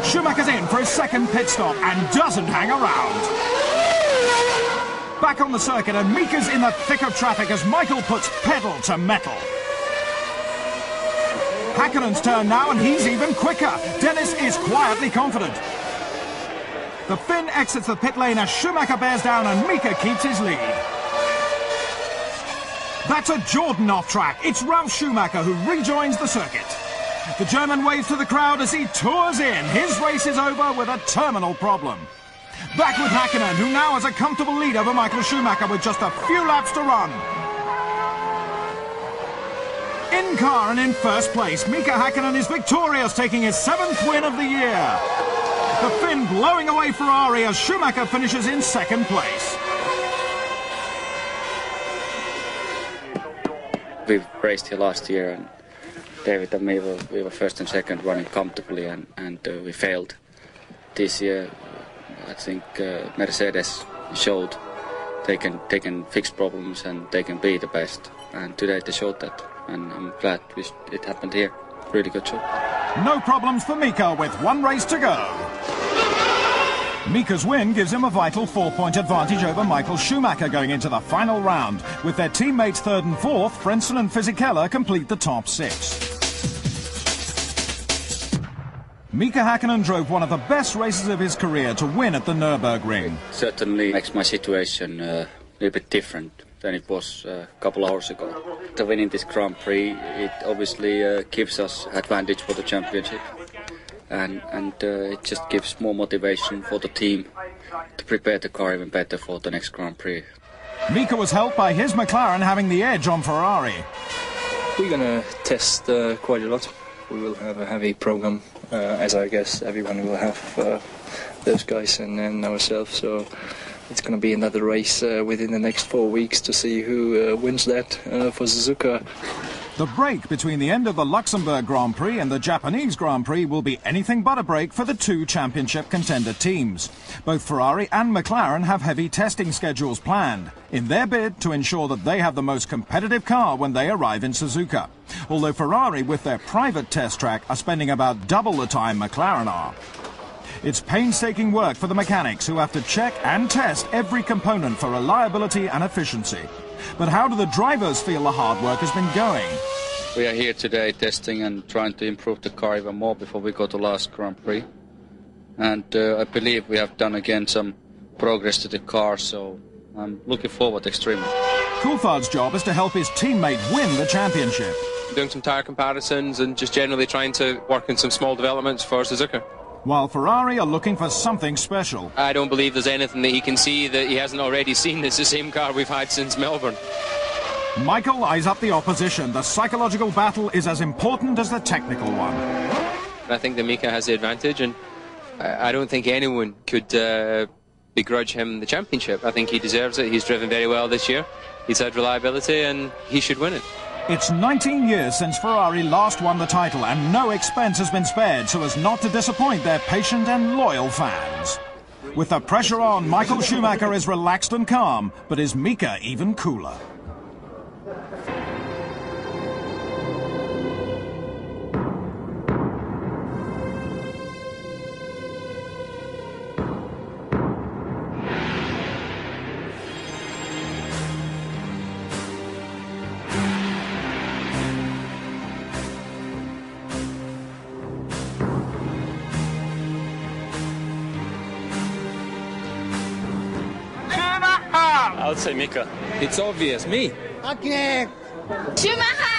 Schumacher's in for his second pit stop and doesn't hang around. Back on the circuit, and Mika's in the thick of traffic as Michael puts pedal to metal. Häkkinen's turn now, and he's even quicker. Dennis is quietly confident. The Finn exits the pit lane as Schumacher bears down, and Mika keeps his lead. That's a Jordan off track. It's Ralf Schumacher who rejoins the circuit. The German waves to the crowd as he tours in. His race is over with a terminal problem. Back with Häkkinen, who now has a comfortable lead over Michael Schumacher with just a few laps to run. In car and in first place, Mika Häkkinen is victorious, taking his 7th win of the year. The Finn blowing away Ferrari as Schumacher finishes in 2nd place.
We raced here last year, and David and me we were first and second running comfortably, and we failed. This year, I think Mercedes showed they can fix problems and they can be the best. And today they showed that, and I'm glad it happened here. Really good job.
No problems for Mika with 1 race to go. Mika's win gives him a vital 4-point advantage over Michael Schumacher going into the final round. With their teammates 3rd and 4th, Frentzen and Fisichella complete the top 6. Mika Häkkinen drove one of the best races of his career to win at the Nürburgring.
It certainly makes my situation a little bit different than it was a couple hours ago. To winning this Grand Prix, it obviously gives us advantage for the championship. And it just gives more motivation for the team to prepare the car even better for the next Grand Prix.
Mika was helped by his McLaren having the edge on Ferrari.
We're going to test quite a lot. We will have a heavy program, as I guess everyone will have, those guys and ourselves. So it's going to be another race within the next 4 weeks to see who wins that for Suzuka.
The break between the end of the Luxembourg Grand Prix and the Japanese Grand Prix will be anything but a break for the 2 championship contender teams. Both Ferrari and McLaren have heavy testing schedules planned in their bid to ensure that they have the most competitive car when they arrive in Suzuka. Although Ferrari, with their private test track, are spending about double the time McLaren are. It's painstaking work for the mechanics who have to check and test every component for reliability and efficiency. But how do the drivers feel the hard work has been going?
We are here today testing and trying to improve the car even more before we go to last Grand Prix. And I believe we have done again some progress to the car, so I'm looking forward extremely.
Coulthard's job is to help his teammate win the championship.
Doing some tyre comparisons and just generally trying to work on some small developments for Suzuka.
While Ferrari are looking for something special.
I don't believe there's anything that he can see that he hasn't already seen. It's the same car we've had since Melbourne.
Michael eyes up the opposition. The psychological battle is as important as the technical one.
I think that Mika has the advantage, and I don't think anyone could begrudge him the championship. I think he deserves it. He's driven very well this year. He's had reliability, and he should win it.
It's 19 years since Ferrari last won the title, and no expense has been spared so as not to disappoint their patient and loyal fans. With the pressure on, Michael Schumacher is relaxed and calm, but is Mika even cooler?
would say Mika.
It's obvious, me.
Schumacher!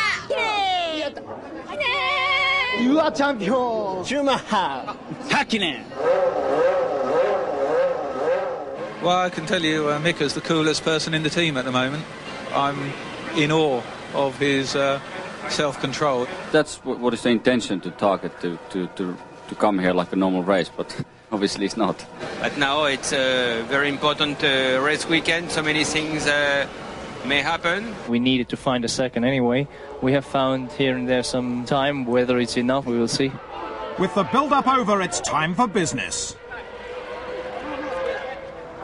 You are champion!
Schumacher!
Hakkinen!
Well, I can tell you Mika's the coolest person in the team at the moment. I'm in awe of his self-control.
That's what is the intention to target, to come here like a normal race, but obviously it's not.
But now it's a very important race weekend, so many things may happen.
We needed to find a second anyway. We have found here and there some time. Whether it's enough, we will see.
With the build-up over, it's time for business.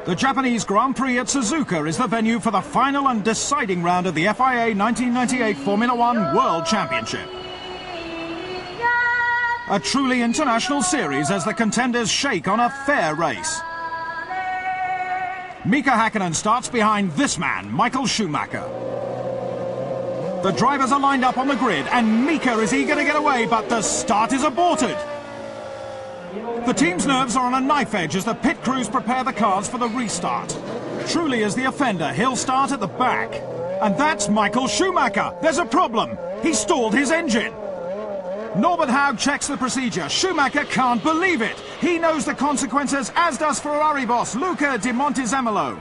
The Japanese Grand Prix at Suzuka is the venue for the final and deciding round of the FIA 1998 Formula One World Championship. A truly international series as the contenders shake on a fair race. Mika Hakkinen starts behind this man, Michael Schumacher. The drivers are lined up on the grid and Mika is eager to get away, but the start is aborted. The team's nerves are on a knife edge as the pit crews prepare the cars for the restart. Truly as the offender, he'll start at the back. And that's Michael Schumacher. There's a problem. He stalled his engine. Norbert Haug checks the procedure. Schumacher can't believe it. He knows the consequences, as does Ferrari boss Luca Di Montezemolo.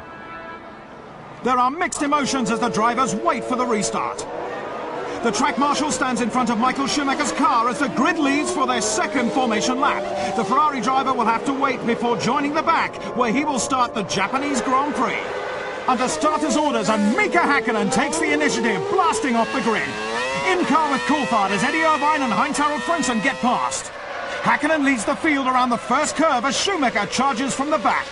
There are mixed emotions as the drivers wait for the restart. The track marshal stands in front of Michael Schumacher's car as the grid leads for their second formation lap. The Ferrari driver will have to wait before joining the back, where he will start the Japanese Grand Prix. Under starter's orders, and Mika Hakkinen takes the initiative, blasting off the grid. In car with Coulthard as Eddie Irvine and Heinz-Harald Frentzen get past. Hakkinen leads the field around the first curve as Schumacher charges from the back.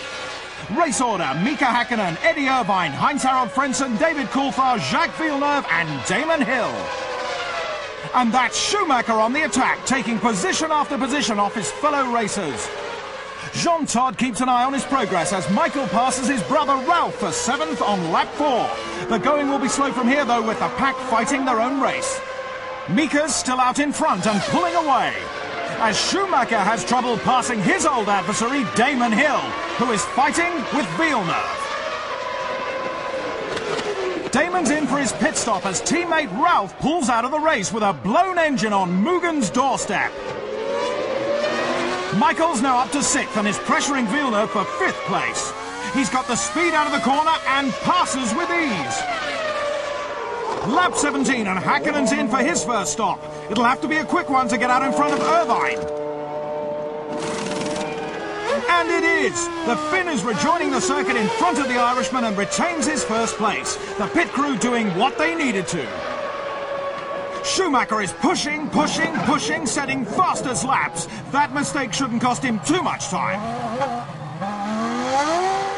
Race order: Mika Hakkinen, Eddie Irvine, Heinz-Harald Frentzen, David Coulthard, Jacques Villeneuve and Damon Hill. And that's Schumacher on the attack, taking position after position off his fellow racers. Jean Todt keeps an eye on his progress as Michael passes his brother Ralph for 7th on lap 4. The going will be slow from here though, with the pack fighting their own race. Mika's still out in front and pulling away, as Schumacher has trouble passing his old adversary Damon Hill, who is fighting with Villeneuve. Damon's in for his pit stop as teammate Ralph pulls out of the race with a blown engine on Mugen's doorstep. Michael's now up to 6th and is pressuring Villeneuve for 5th place. He's got the speed out of the corner and passes with ease. Lap 17 and Hakkinen's in for his first stop. It'll have to be a quick one to get out in front of Irvine. And it is! The Finn is rejoining the circuit in front of the Irishman and retains his first place. The pit crew doing what they needed to. Schumacher is pushing, setting fastest laps. That mistake shouldn't cost him too much time.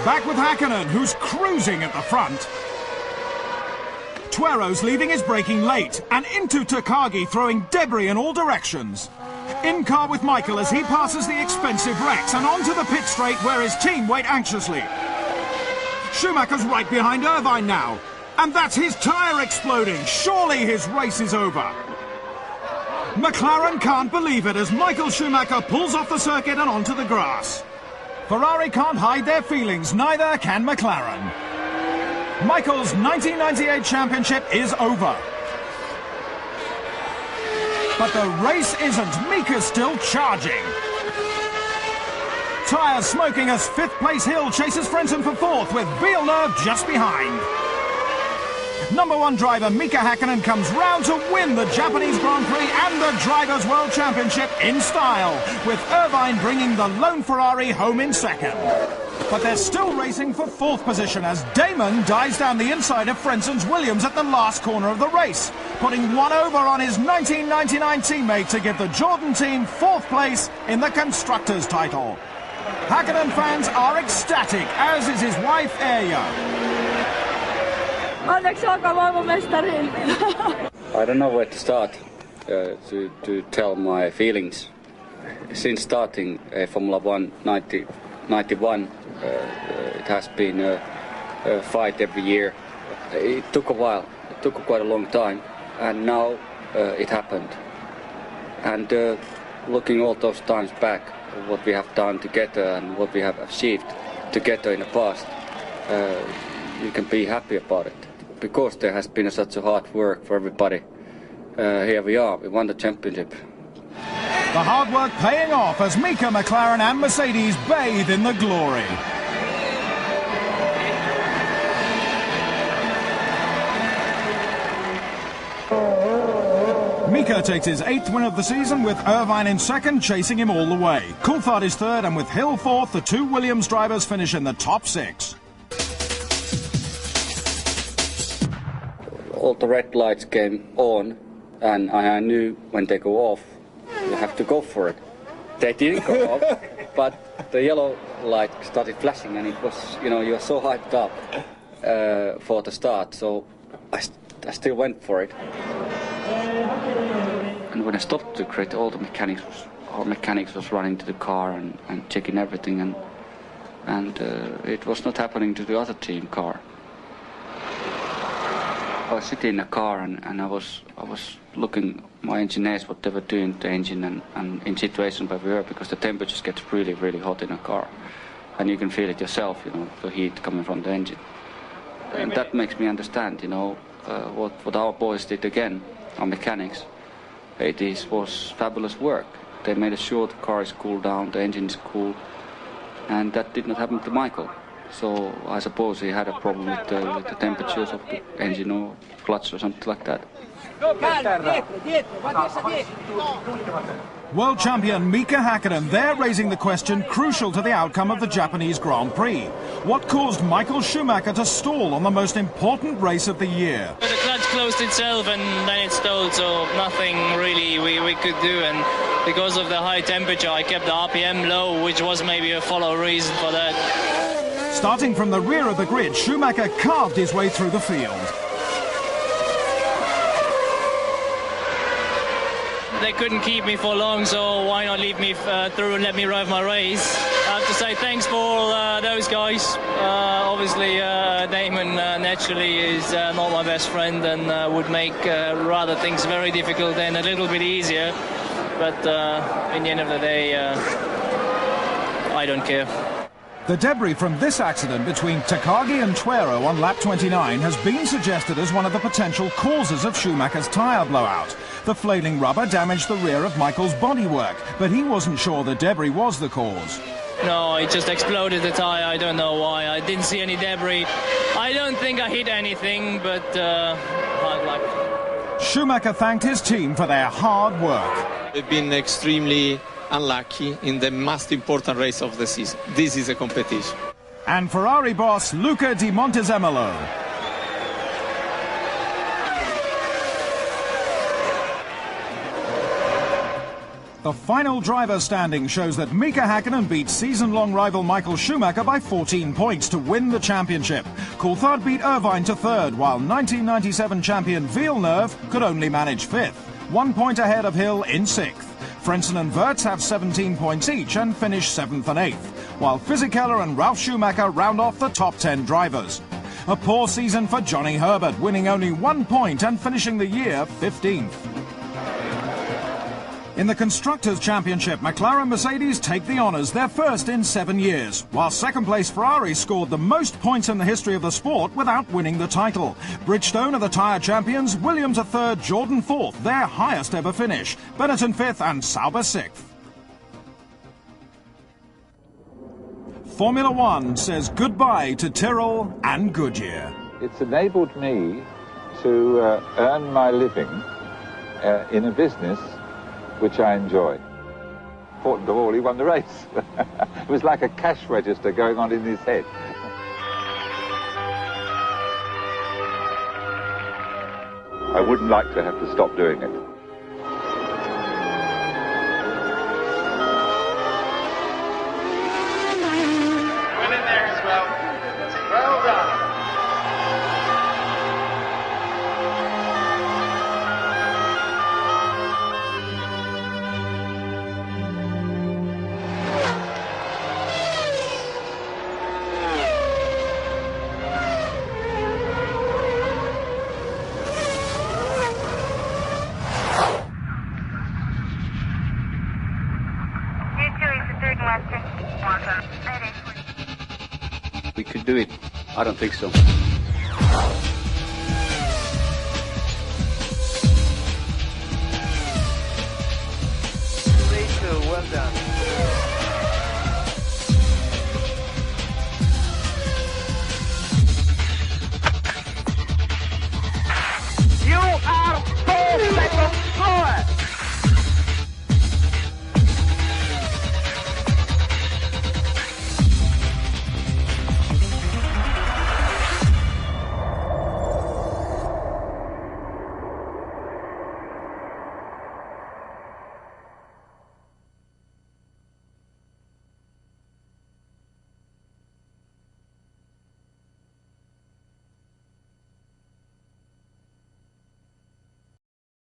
Back with Hakkinen, who's cruising at the front. Tuero's leaving his braking late, and into Takagi, throwing debris in all directions. In car with Michael as he passes the expensive Rex and onto the pit straight where his team wait anxiously. Schumacher's right behind Irvine now, and that's his tyre exploding. Surely his race is over. McLaren can't believe it as Michael Schumacher pulls off the circuit and onto the grass. Ferrari can't hide their feelings, neither can McLaren. Michael's 1998 championship is over. But the race isn't. Mika's still charging. Tyres smoking as 5th place Hill chases Frentzen for 4th with Villeneuve just behind. Number 1 driver Mika Hakkinen comes round to win the Japanese Grand Prix and the Drivers' World Championship in style, with Irvine bringing the lone Ferrari home in 2nd. But they're still racing for 4th position as Damon dives down the inside of Frentzen's Williams at the last corner of the race, putting one over on his 1999 teammate to give the Jordan team 4th place in the Constructors' title. Hakkinen fans are ecstatic, as is his wife Eija.
I
don't know where to start to tell my feelings. Since starting Formula 1 91, it has been a fight every year. It took a while, it took quite a long time, and now it happened. And looking all those times back, what we have done together and what we have achieved together in the past, you can be happy about it. Because there has been such a hard work for everybody. Here we are, we won the championship.
The hard work paying off as Mika, McLaren and Mercedes bathe in the glory. Mika takes his 8th win of the season with Irvine in second, chasing him all the way. Coulthard is third, and with Hill fourth, the two Williams drivers finish in the top 6.
All the red lights came on, and I knew when they go off, you have to go for it. They didn't go off, but the yellow light started flashing, and it was, you're so hyped up for the start, so I still went for it. And when I stopped the grid, all mechanics was running to the car and checking everything, and it was not happening to the other team car. I was sitting in a car and I was looking my engineers what they were doing to the engine and in situation where we were, because the temperatures get really, really hot in a car, and you can feel it yourself, the heat coming from the engine. And that makes me understand, what our boys did again, our mechanics. It was fabulous work. They made sure the car is cooled down, the engine is cool, and that did not happen to Michael. So I suppose he had a problem with the temperatures of the engine or clutch or something like that.
World champion Mika Häkkinen there raising the question crucial to the outcome of the Japanese Grand Prix. What caused Michael Schumacher to stall on the most important race of the year?
The clutch closed itself and then it stalled, so nothing really we could do, and because of the high temperature I kept the RPM low, which was maybe a follow reason for that.
Starting from the rear of the grid, Schumacher carved his way through the field.
They couldn't keep me for long, so why not leave me through and let me drive my race? I have to say thanks for all those guys. Obviously, Damon naturally is not my best friend and would make rather things very difficult and a little bit easier. But in the end of the day, I don't care.
The debris from this accident between Takagi and Tuero on lap 29 has been suggested as one of the potential causes of Schumacher's tyre blowout. The flailing rubber damaged the rear of Michael's bodywork, but he wasn't sure the debris was the cause.
No, it just exploded the tyre. I don't know why. I didn't see any debris. I don't think I hit anything, but hard luck.
Schumacher thanked his team for their hard work.
We've been extremely unlucky in the most important race of the season. This is a competition.
And Ferrari boss Luca Di Montezemolo. The final driver standing shows that Mika Häkkinen beat season-long rival Michael Schumacher by 14 points to win the championship. Coulthard beat Irvine to third, while 1997 champion Villeneuve could only manage fifth, 1 point ahead of Hill in sixth. Frentzen and Wirtz have 17 points each and finish 7th and 8th, while Fisichella and Ralf Schumacher round off the top 10 drivers. A poor season for Johnny Herbert, winning only 1 point and finishing the year 15th. In the Constructors' Championship, McLaren Mercedes take the honours, their first in 7 years, while second-place Ferrari scored the most points in the history of the sport without winning the title. Bridgestone are the tyre champions, Williams are third, Jordan fourth, their highest ever finish, Benetton fifth and Sauber sixth. Formula One says goodbye to Tyrrell and Goodyear.
It's enabled me to earn my living in a business which I enjoy. Important of all, he won the race. It was like a cash register going on in his head. I wouldn't like to have to stop doing it.
Well in there as well. Well done.
We could do it. I don't think so.